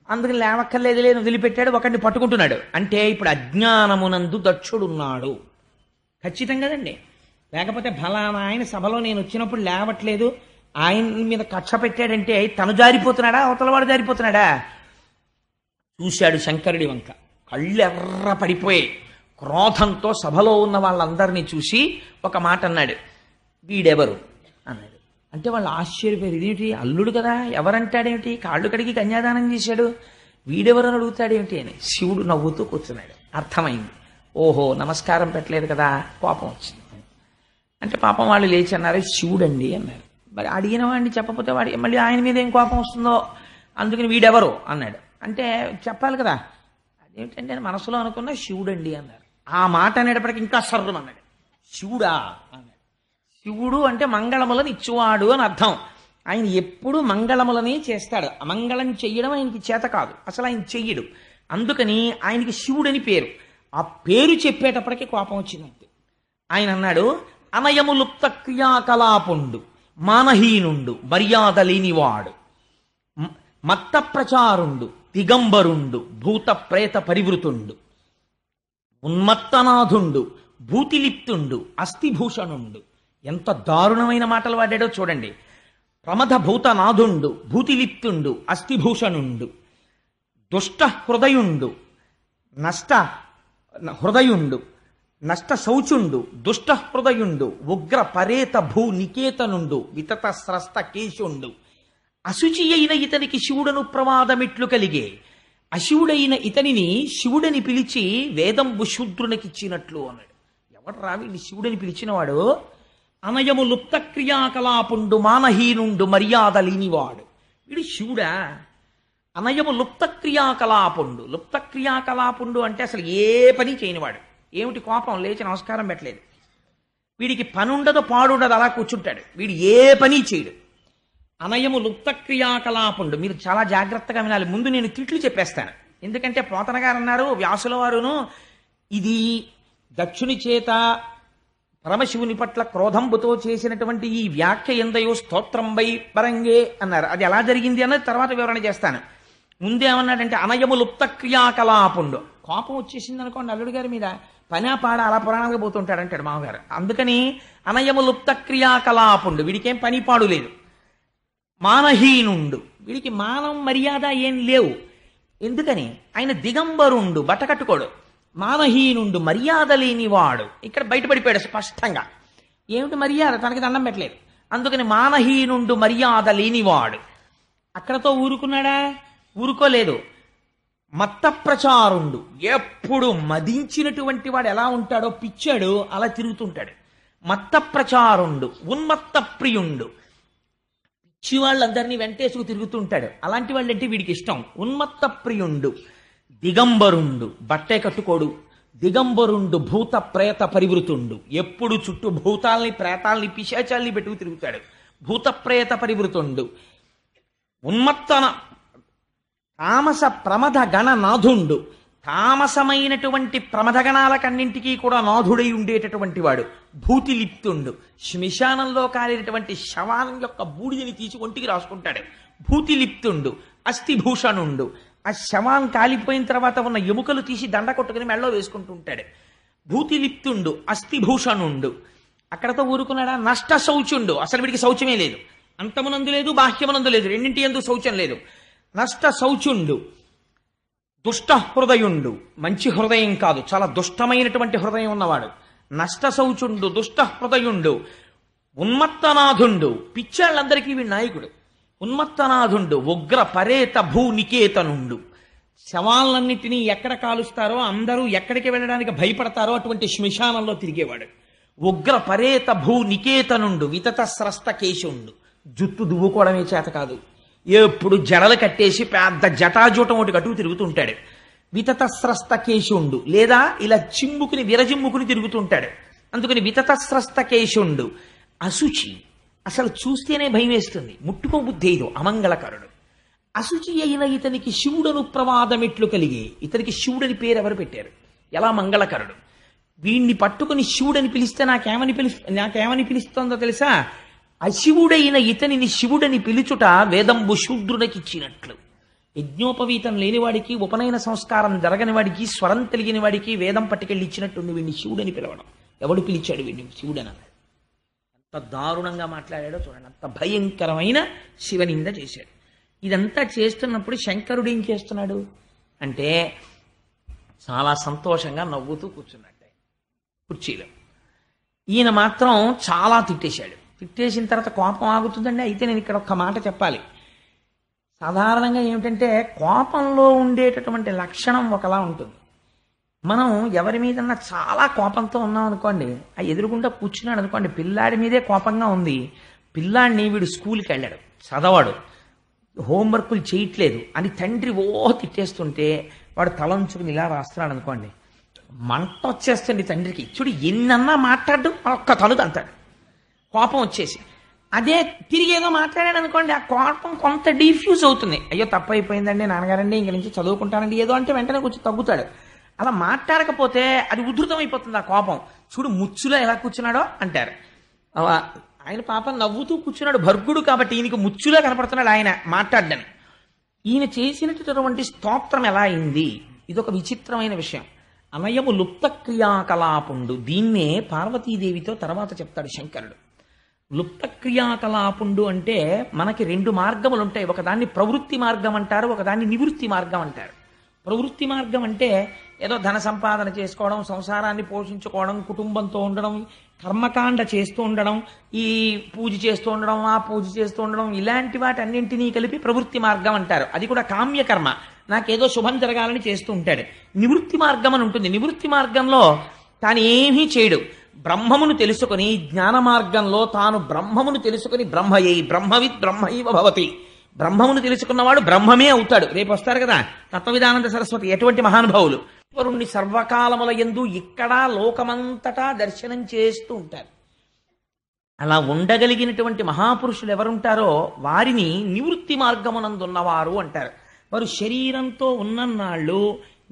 అందుకని లేవక్కర్లేదు లేని వదిలిపెట్టాడు, ఒకడిని పట్టుకుంటున్నాడు. అంటే ఇప్పుడు అజ్ఞానమునందు దక్షుడున్నాడు ఖచ్చితంగా కదండి. లేకపోతే ఫలానా ఆయన సభలో నేను వచ్చినప్పుడు లేవట్లేదు ఆయన మీద కక్ష పెట్టాడంటే తను జారిపోతున్నాడా అవతలవాడు జారిపోతున్నాడా? చూశాడు శంకరుడి వంక, కళ్ళు ఎర్ర పడిపోయాయి. క్రోధంతో సభలో ఉన్న వాళ్ళందరినీ చూసి ఒక మాట అన్నాడు, వీడెవరు అన్నాడు. అంటే వాళ్ళు ఆశ్చర్యపోయారు, ఇదేమిటి అల్లుడు కదా ఎవరంటాడేమిటి, కాళ్ళు కడిగి కన్యాదానం చేశాడు, వీడెవరు అని అడుగుతాడేమిటి అని. శివుడు నవ్వుతూ కూర్చున్నాడు. అర్థమైంది, ఓహో నమస్కారం పెట్టలేదు కదా, కోపం వచ్చింది. అంటే పాపం వాళ్ళు లేచి అన్నారు, శివుడండి అన్నారు. మరి అడిగిన వాడిని చెప్పకపోతే వాడి మళ్ళీ ఆయన మీద ఏం కోపం వస్తుందో, అందుకని వీడెవరు అన్నాడు. అంటే చెప్పాలి కదా, అదేమిటంటే మనసులో అనుకున్న శివుడండి అన్నారు. ఆ మాట అనేటప్పటికి ఇంకా సర్రం అన్నాడు, శివుడా అన్నాడు. శివుడు అంటే మంగళములను ఇచ్చువాడు అని అర్థం. ఆయన ఎప్పుడు మంగళములని చేస్తాడు, అమంగళం చెయ్యడం ఆయనకి చేత కాదు, అసలు ఆయన చెయ్యడు. అందుకని ఆయనకి శివుడని పేరు. ఆ పేరు చెప్పేటప్పటికి కోపం వచ్చిందంతే. ఆయన అన్నాడు, అనయములుప్త క్రియాకలాపుండు మానహీనుండు మర్యాద లేనివాడు మత్త ప్రచారుండు దిగంబరుండు భూత ప్రేత పరివృతుండు ఉన్మత్తనాథుండు భూతిలిప్తుండు అస్థిభూషణుండు. ఎంత దారుణమైన మాటలు వాడాడో చూడండి. ప్రమథ భూతనాథుండు భూతిలిప్తుండు అస్థిభూషణుండు దుష్ట హృదయుండు నష్ట హృదయుండు నష్ట శౌచుండు దుష్ట హృదయుండు ఉగ్ర పరేత భూ నికేతనుండు వితత స్రస్త కేశుండు. అశుచి అయిన ఇతనికి శివుడను ప్రమాదమిట్లు కలిగే, అశివుడైన ఇతనిని శివుడని పిలిచి వేదంబు శూద్రునికిచ్చినట్లు అన్నాడు. ఎవడు రావి శివుడని పిలిచినవాడు? అనయము లుప్త క్రియాకలాపుండు మానహీనుండు మర్యాద లేనివాడు. వీడు శివుడా? అనయము లుప్త క్రియాకలాపుండు. లుప్త క్రియాకలాపుండు అంటే అసలు ఏ పని చేయనివాడు. ఏమిటి కోపం, లేచి నమస్కారం పెట్టలేదు. వీడికి పని ఉండదు పాడుండదు, అలా కూర్చుంటాడు. వీడు ఏ పని చేయడు. అనయము లుప్త క్రియాకలాపుండు. మీరు చాలా జాగ్రత్తగా వినాలి. ముందు నేను తిట్లు చెప్పేస్తాను, ఎందుకంటే పోతన గారు అన్నారు, వ్యాసుల వారును, ఇది దక్షుని చేత పరమశివుని పట్ల క్రోధంబుతో చేసినటువంటి ఈ వ్యాఖ్య ఎందయో స్తోత్రంబై పరంగే అన్నారు. అది ఎలా జరిగింది అన్నది తర్వాత వివరణ చేస్తాను. ముందేమన్నాడంటే అనయము లుప్త క్రియాకలాపుండు. కోపం వచ్చేసింది అనుకోండి అల్లుడి గారి మీద, పనా పాడ అలా పురాణాలుగా పోతుంటాడు అంటాడు మామగారు. అందుకని అనయము లుప్త క్రియాకలాపుండు, వీడికేం పని పాడు లేదు. మానహీనుండు, వీడికి మానం మర్యాద ఏం లేవు. ఎందుకని? ఆయన దిగంబరుండు, బట్టకట్టుకోడు. మానహీనుండు మర్యాద లేనివాడు. ఇక్కడ బయటపడిపోయాడు స్పష్టంగా. ఏమిటి మర్యాద? తనకి దండం పెట్టలేదు. అందుకని మానహీనుండు మర్యాద లేనివాడు. అక్కడతో ఊరుకున్నాడా? ఊరుకోలేదు. మత్త ప్రచారుండు, ఎప్పుడు మదించినటువంటి వాడు ఎలా ఉంటాడో పిచ్చాడు అలా తిరుగుతుంటాడు. మత్త ప్రచారుండు ఉన్మత్త ప్రియుండు, పిచ్చి వాళ్ళందరినీ వెంటేసుకు తిరుగుతుంటాడు. అలాంటి వాళ్ళంటే వీడికి ఇష్టం. ఉన్మత్త ప్రియుండు దిగంబరుండు, బట్టే కట్టుకోడు. దిగంబరుండు భూత ప్రేత పరివృతుండు, ఎప్పుడు చుట్టూ భూతాల్ని ప్రేతాల్ని పిశాచాల్ని పెట్టుకు తిరుగుతాడు. భూత ప్రేత పరివృతుండు ఉన్మత్తన తామస ప్రమథ గణ నాథుండు, తామసమైనటువంటి ప్రమథగణాలకన్నింటికీ కూడా నాథుడై ఉండేటటువంటి వాడు. భూతిలిప్తుండు, శ్మశానంలో కాలినటువంటి శవానం యొక్క బూడిదని తీసి ఒంటికి రాసుకుంటాడు. భూతిలిప్తుండు అస్థిభూషణుండు, ఆ శవం కాలిపోయిన తర్వాత ఉన్న ఎముకలు తీసి దండ కొట్టుకుని మెళ్ళలో వేసుకుంటూ ఉంటాడు. భూతిలిప్తుండు అస్థిభూషణుండు. అక్కడతో ఊరుకున్నాడా? నష్ట శౌచుండు, అసలు వీడికి శౌచమే లేదు. అంతమునందు లేదు, బాహ్యమునందు లేదు, రెండింటి యందు శౌచం లేదు. నష్ట శౌచుండు దుష్ట హృదయుండు, మంచి హృదయం కాదు, చాలా దుష్టమైనటువంటి హృదయం ఉన్నవాడు. నష్ట శౌచుండు దుష్ట హృదయుండు ఉన్మత్తనాథుండు, పిచ్చాళ్ళందరికీ వీడి నాయకుడు. ఉన్మత్తనాథుండు ఉగ్ర పరేత భూ నికేతనుండు, శవాలన్నింటినీ ఎక్కడ కాలుస్తారో అందరూ ఎక్కడికి వెళ్ళడానికి భయపడతారో అటువంటి శ్మశానంలో తిరిగేవాడు. ఉగ్ర పరేత భూ నికేతనుండు వితత స్రస్త కేశుండు, జుట్టు దువ్వుకోవడమే చేత కాదు, ఎప్పుడు జడలు కట్టేసి పెద్ద జటాజూటం ఒకటి కట్టుకు తిరుగుతుంటాడు. వితత స్రస్త కేశుండు, లేదా ఇలా చిమ్ముకుని విరజిమ్ముకుని తిరుగుతుంటాడు. అందుకని వితత స్రస్త కేశుండు. అశుచి, అసలు చూస్తేనే భయం వేస్తుంది, ముట్టుకోబుద్ధి ఏదో అమంగళకరుడు. అశుచి అయిన ఇతనికి శివుడను ప్రమాదమెట్లు కలిగి, ఇతనికి శివుడని పేరు ఎవరు పెట్టారు? ఎలా మంగళకరుడు. వీణ్ణి పట్టుకుని శివుడని పిలిస్తే నాకేమని పిలుస్తోందో తెలుసా? అశివుడైన ఇతనిని శివుడని పిలుచుట వేదంబు శూద్రునకిచ్చినట్లు. యజ్ఞోపవీతం లేనివాడికి, ఉపనయన సంస్కారం జరగని వాడికి, స్వరం తెలియని వాడికి వేదం పట్టుకెళ్ళి ఇచ్చినట్టుంది వీడిని శివుడని పిలవడం. ఎవడు పిలిచాడు వీడిని శివుడని? ఎంత దారుణంగా మాట్లాడాడో చూడండి, అంత భయంకరమైన శివనింద చేశాడు. ఇదంతా చేస్తున్నప్పుడు శంకరుడు ఏం చేస్తున్నాడు అంటే చాలా సంతోషంగా నవ్వుతూ కూర్చున్నట్టే కుర్చీలో. ఈయన మాత్రం చాలా తిట్టేశాడు. తిట్టేసిన తర్వాత కోపం ఆగుతుందండి. అయితే నేను ఇక్కడ ఒక్క మాట చెప్పాలి. సాధారణంగా ఏమిటంటే కోపంలో ఉండేటటువంటి లక్షణం ఒకలా ఉంటుంది. మనం ఎవరి మీదన్నా చాలా కోపంతో ఉన్నాం అనుకోండి, ఆ ఎదురుగుండా కూర్చున్నాడు అనుకోండి, పిల్లాడి మీదే కోపంగా ఉంది, పిల్లాడిని వీడు స్కూల్కి వెళ్ళాడు, చదవాడు, హోంవర్కులు చేయట్లేదు అని తండ్రి తిట్టేస్తుంటే వాడు తలంచుకుని ఇలా రాస్తున్నాడు అనుకోండి, మంట వచ్చేస్తుంది తండ్రికి. చూడు ఎన్నన్నా మాట్లాడడం ఒక్క తలుగు అంటాడు కోపం వచ్చేసి. అదే తిరిగి ఏదో మాట్లాడాడు అనుకోండి, ఆ కోపం కొంత డిఫ్యూజ్ అవుతుంది. అయ్యో తప్పు అయిపోయిందండి నాన్నగారండి, ఇంక నుంచి చదువుకుంటానండి ఏదో అంటే వెంటనే కొంచెం తగ్గుతాడు. అలా మాట్లాడకపోతే అది ఉధృతం అయిపోతుంది ఆ కోపం. చూడు ముచ్చులో ఎలా కూర్చున్నాడో అంటారు. ఆయన పాపం నవ్వుతూ కూర్చున్నాడు, భర్గుడు కాబట్టి ఈయనకి ముచ్చులో కనపడుతున్నాడు ఆయన మాట్లాడడానికి. ఈయన చేసినటువంటి స్తోత్రం ఎలా అయింది? ఇదొక విచిత్రమైన విషయం. అనయము లుప్త క్రియాకలాపుండు. దీన్నే పార్వతీదేవితో తర్వాత చెప్తాడు శంకరుడు. లుప్త క్రియాకలాపుండు అంటే మనకి రెండు మార్గములు ఉంటాయి. ఒకదాన్ని ప్రవృత్తి మార్గం అంటారు, ఒకదాన్ని నివృత్తి మార్గం అంటారు. ప్రవృత్తి మార్గం అంటే ఏదో ధన సంపాదన చేసుకోవడం, సంసారాన్ని పోషించుకోవడం, కుటుంబంతో ఉండడం, కర్మకాండ చేస్తూ ఉండడం, ఈ పూజ చేస్తూ ఉండడం, ఆ పూజ చేస్తూ ఉండడం, ఇలాంటి వాటన్నింటినీ కలిపి ప్రవృత్తి మార్గం అంటారు. అది కూడా కామ్యకర్మ, నాకేదో శుభం జరగాలని చేస్తూ ఉంటాడు. నివృత్తి మార్గం అని ఉంటుంది. నివృత్తి మార్గంలో తాను ఏమీ చేయడు. బ్రహ్మమును తెలుసుకొని జ్ఞాన మార్గంలో తాను బ్రహ్మమును తెలుసుకొని బ్రహ్మయై బ్రహ్మవిత్ బ్రహ్మైవ భవతి. బ్రహ్మమును తెలుసుకున్నవాడు బ్రహ్మమే అవుతాడు. రేపు వస్తారు కదా తత్వవిధానంద సరస్వతి, ఎటువంటి మహానుభావులు వరుణ్ణి సర్వకాలముల యందు ఇక్కడ లోకమంతటా దర్శనం చేస్తూ ఉంటారు. అలా ఉండగలిగినటువంటి మహాపురుషులు ఎవరుంటారో వారిని నివృత్తి మార్గమునందున్నవారు అంటారు. వారు శరీరంతో ఉన్నన్నాళ్ళు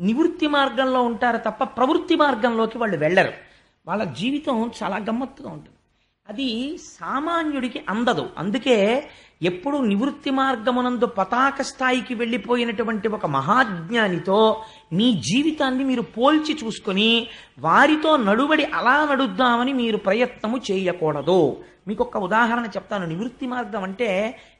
నివృత్తి మార్గంలో ఉంటారు తప్ప ప్రవృత్తి మార్గంలోకి వాళ్ళు వెళ్ళరు. వాళ్ళ జీవితం చాలా గమ్మత్తుగా ఉంటుంది. అది సామాన్యుడికి అందదు. అందుకే ఎప్పుడు నివృత్తి మార్గమునందు పతాక స్థాయికి వెళ్ళిపోయినటువంటి ఒక మహాజ్ఞానితో మీ జీవితాన్ని మీరు పోల్చి చూసుకొని వారితో నడువడి అలా నడుద్దామని మీరు ప్రయత్నము చేయకూడదు. మీకు ఒక ఉదాహరణ చెప్తాను. నివృత్తి మార్గం అంటే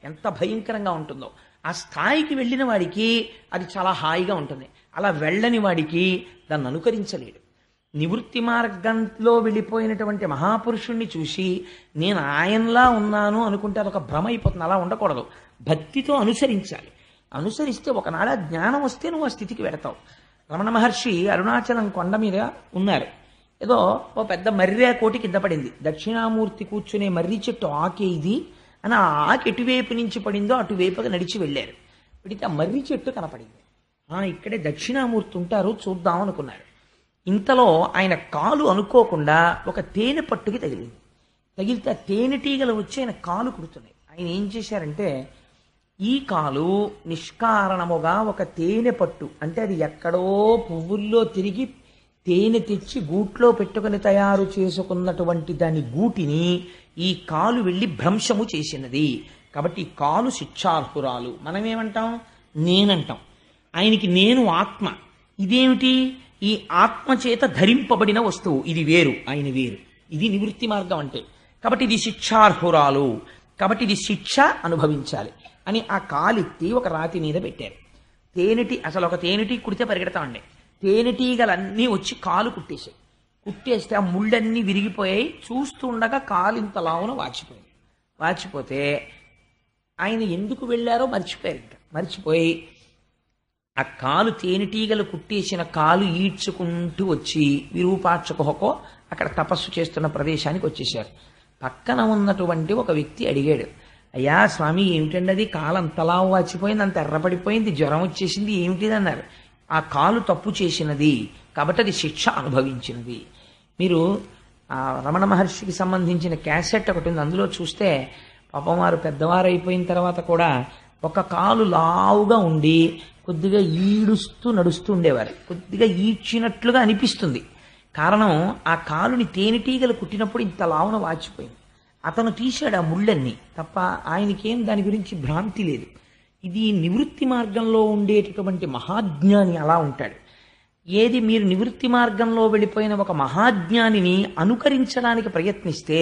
ఎంత భయంకరంగా ఉంటుందో. ఆ స్థాయికి వెళ్ళిన వాడికి అది చాలా హాయిగా ఉంటుంది. అలా వెళ్ళని వాడికి దాన్ని అనుకరించలేడు. నివృత్తి మార్గంలో వెళ్ళిపోయినటువంటి మహాపురుషుణ్ణి చూసి నేను ఆయనలా ఉన్నాను అనుకుంటే అదొక భ్రమ అయిపోతుంది. అలా ఉండకూడదు. భక్తితో అనుసరించాలి. అనుసరిస్తే ఒకనాడ జ్ఞానం వస్తే నువ్వు ఆ స్థితికి వెడతావు. రమణ మహర్షి అరుణాచలం కొండ మీద ఉన్నారు. ఏదో ఓ పెద్ద మర్రి కోటి కింద పడింది. దక్షిణామూర్తి కూర్చునే మర్రి చెట్టు ఆకే ఇది అని ఆ ఆకు ఎటువైపు నుంచి పడిందో అటువైపుగా నడిచి వెళ్ళారు. పెడితే ఆ మర్రి చెట్టు కనపడింది. ఇక్కడే దక్షిణామూర్తి ఉంటారు, చూద్దాం అనుకున్నారు. ఇంతలో ఆయన కాలు అనుకోకుండా ఒక తేనె పట్టుకి తగిలింది. తగిలితే ఆ తేనెటీగలు వచ్చి ఆయన కాలు కుడుతున్నాయి. ఆయన ఏం చేశారంటే ఈ కాలు నిష్కారణముగా ఒక తేనె పట్టు, అంటే అది ఎక్కడో పువ్వుల్లో తిరిగి తేనె తెచ్చి గూట్లో పెట్టుకుని తయారు చేసుకున్నటువంటి దాని గూటిని ఈ కాలు వెళ్ళి భ్రంశము చేసినది. కాబట్టి ఈ కాలు శిక్షార్హురాలు. మనమేమంటాం? నేనంటాం. ఆయనకి నేను ఆత్మ. ఇదేమిటి? ఈ ఆత్మ చేత ధరింపబడిన వస్తువు. ఇది వేరు, ఆయన వేరు. ఇది నివృత్తి మార్గం అంటే. కాబట్టి ఇది శిక్షార్హురాలు, కాబట్టి ఇది శిక్ష అనుభవించాలి అని ఆ కాలెత్తి ఒక రాతి మీద పెట్టారు. అసలు ఒక తేనెటీ కుడితే పరిగెడతామండి. తేనెటీగలన్నీ వచ్చి కాలు కుట్టేశాయి. కుట్టేస్తే ఆ ముళ్ళన్నీ విరిగిపోయాయి. చూస్తుండగా కాలు ఇంత లావున వాచిపోతే ఆయన ఎందుకు వెళ్ళారో మర్చిపోయారు. మర్చిపోయి ఆ కాలు తేనెటీగలు కుట్టేసిన కాలు ఈడ్చుకుంటూ వచ్చి విరూపాక్షకుహకో అక్కడ తపస్సు చేస్తున్న ప్రదేశానికి వచ్చేసారు. పక్కన ఉన్నటువంటి ఒక వ్యక్తి అడిగాడు, అయ్యా స్వామి ఏమిటండి అది? కాలు అంతలా వాచిపోయింది, అంత ఎర్రపడిపోయింది, జ్వరం వచ్చేసింది, ఏమిటిది అన్నారు. ఆ కాలు తప్పు చేసినది కాబట్టి అది శిక్ష అనుభవించినది. మీరు ఆ రమణ మహర్షికి సంబంధించిన క్యాసెట్ ఒకటి ఉంది. అందులో చూస్తే పాపం వారు పెద్దవారు అయిపోయిన తర్వాత కూడా ఒక కాలు లావుగా ఉండి కొద్దిగా ఈడుస్తూ నడుస్తూ ఉండేవారు. కొద్దిగా ఈడ్చినట్లుగా అనిపిస్తుంది. కారణం ఆ కాలుని తేనెటీగలు కుట్టినప్పుడు ఇంత లావున వాచిపోయింది. అతను తీశాడు ఆ ముళ్ళన్నీ తప్ప ఆయనకేం దాని గురించి భ్రాంతి లేదు. ఇది నివృత్తి మార్గంలో ఉండేటటువంటి మహాజ్ఞాని అలా ఉంటాడు. ఏది మీరు నివృత్తి మార్గంలో వెళ్ళిపోయిన ఒక మహాజ్ఞానిని అనుకరించడానికి ప్రయత్నిస్తే,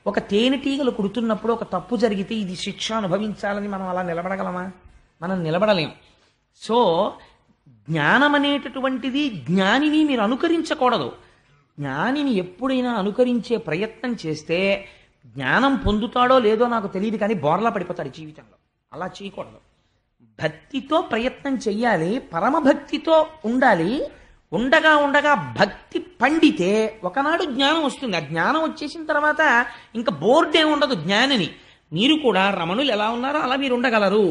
ఒక తేనెటీగలు కుడుతున్నప్పుడు ఒక తప్పు జరిగితే ఇది శిక్ష అనుభవించాలని మనం అలా నిలబడగలమా? మనం నిలబడలేం. సో జ్ఞానం అనేటటువంటిది జ్ఞానిని మీరు అనుకరించకూడదు. జ్ఞానిని ఎప్పుడైనా అనుకరించే ప్రయత్నం చేస్తే జ్ఞానం పొందుతాడో లేదో నాకు తెలియదు, కానీ బోర్లా పడిపోతాడు జీవితంలో. అలా చేయకూడదు. భక్తితో ప్రయత్నం చెయ్యాలి, పరమభక్తితో ఉండాలి. ఉండగా ఉండగా భక్తి పండితే ఒకనాడు జ్ఞానం వస్తుంది. ఆ జ్ఞానం వచ్చేసిన తర్వాత ఇంకా బోర్డే ఉండదు జ్ఞానిని. మీరు కూడా రమణులు ఎలా ఉన్నారో అలా మీరు ఉండగలరు,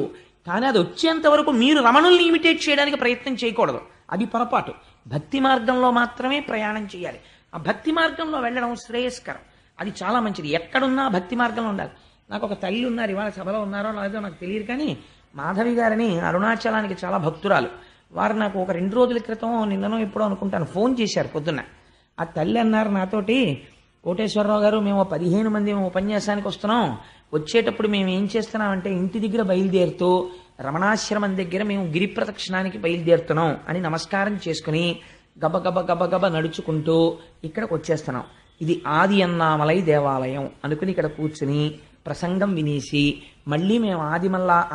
కానీ అది వచ్చేంత వరకు మీరు రమణుల్ని ఇమిటేట్ చేయడానికి ప్రయత్నం చేయకూడదు. అది పొరపాటు. భక్తి మార్గంలో మాత్రమే ప్రయాణం చేయాలి. ఆ భక్తి మార్గంలో వెళ్ళడం శ్రేయస్కరం. అది చాలా మంచిది. ఎక్కడున్నా భక్తి మార్గంలో ఉండాలి. నాకు ఒక తల్లి ఉన్నారు, ఇవాళ సభలో ఉన్నారో లేదో నాకు తెలియదు, కానీ మాధవి గారిని అరుణాచలానికి చాలా భక్తురాలు. వారు నాకు ఒక 2 రోజుల క్రితం, నిన్ననో ఎప్పుడో అనుకుంటాను, ఫోన్ చేశారు పొద్దున్న. ఆ తల్లి అన్నారు నాతోటి, కోటేశ్వరరావు గారు, మేము 15 మంది ఉపన్యాసానికి వస్తున్నాం, వచ్చేటప్పుడు మేము ఏం చేస్తున్నామంటే ఇంటి దగ్గర బయలుదేరుతూ రమణాశ్రమం దగ్గర మేము గిరి ప్రదక్షిణానికి బయలుదేరుతున్నాం అని నమస్కారం చేసుకుని గబగబ గబగబ నడుచుకుంటూ ఇక్కడికి వచ్చేస్తున్నాం. ఇది ఆది అన్నామలై దేవాలయం అనుకుని ఇక్కడ కూర్చుని ప్రసంగం వినేసి మళ్ళీ మేము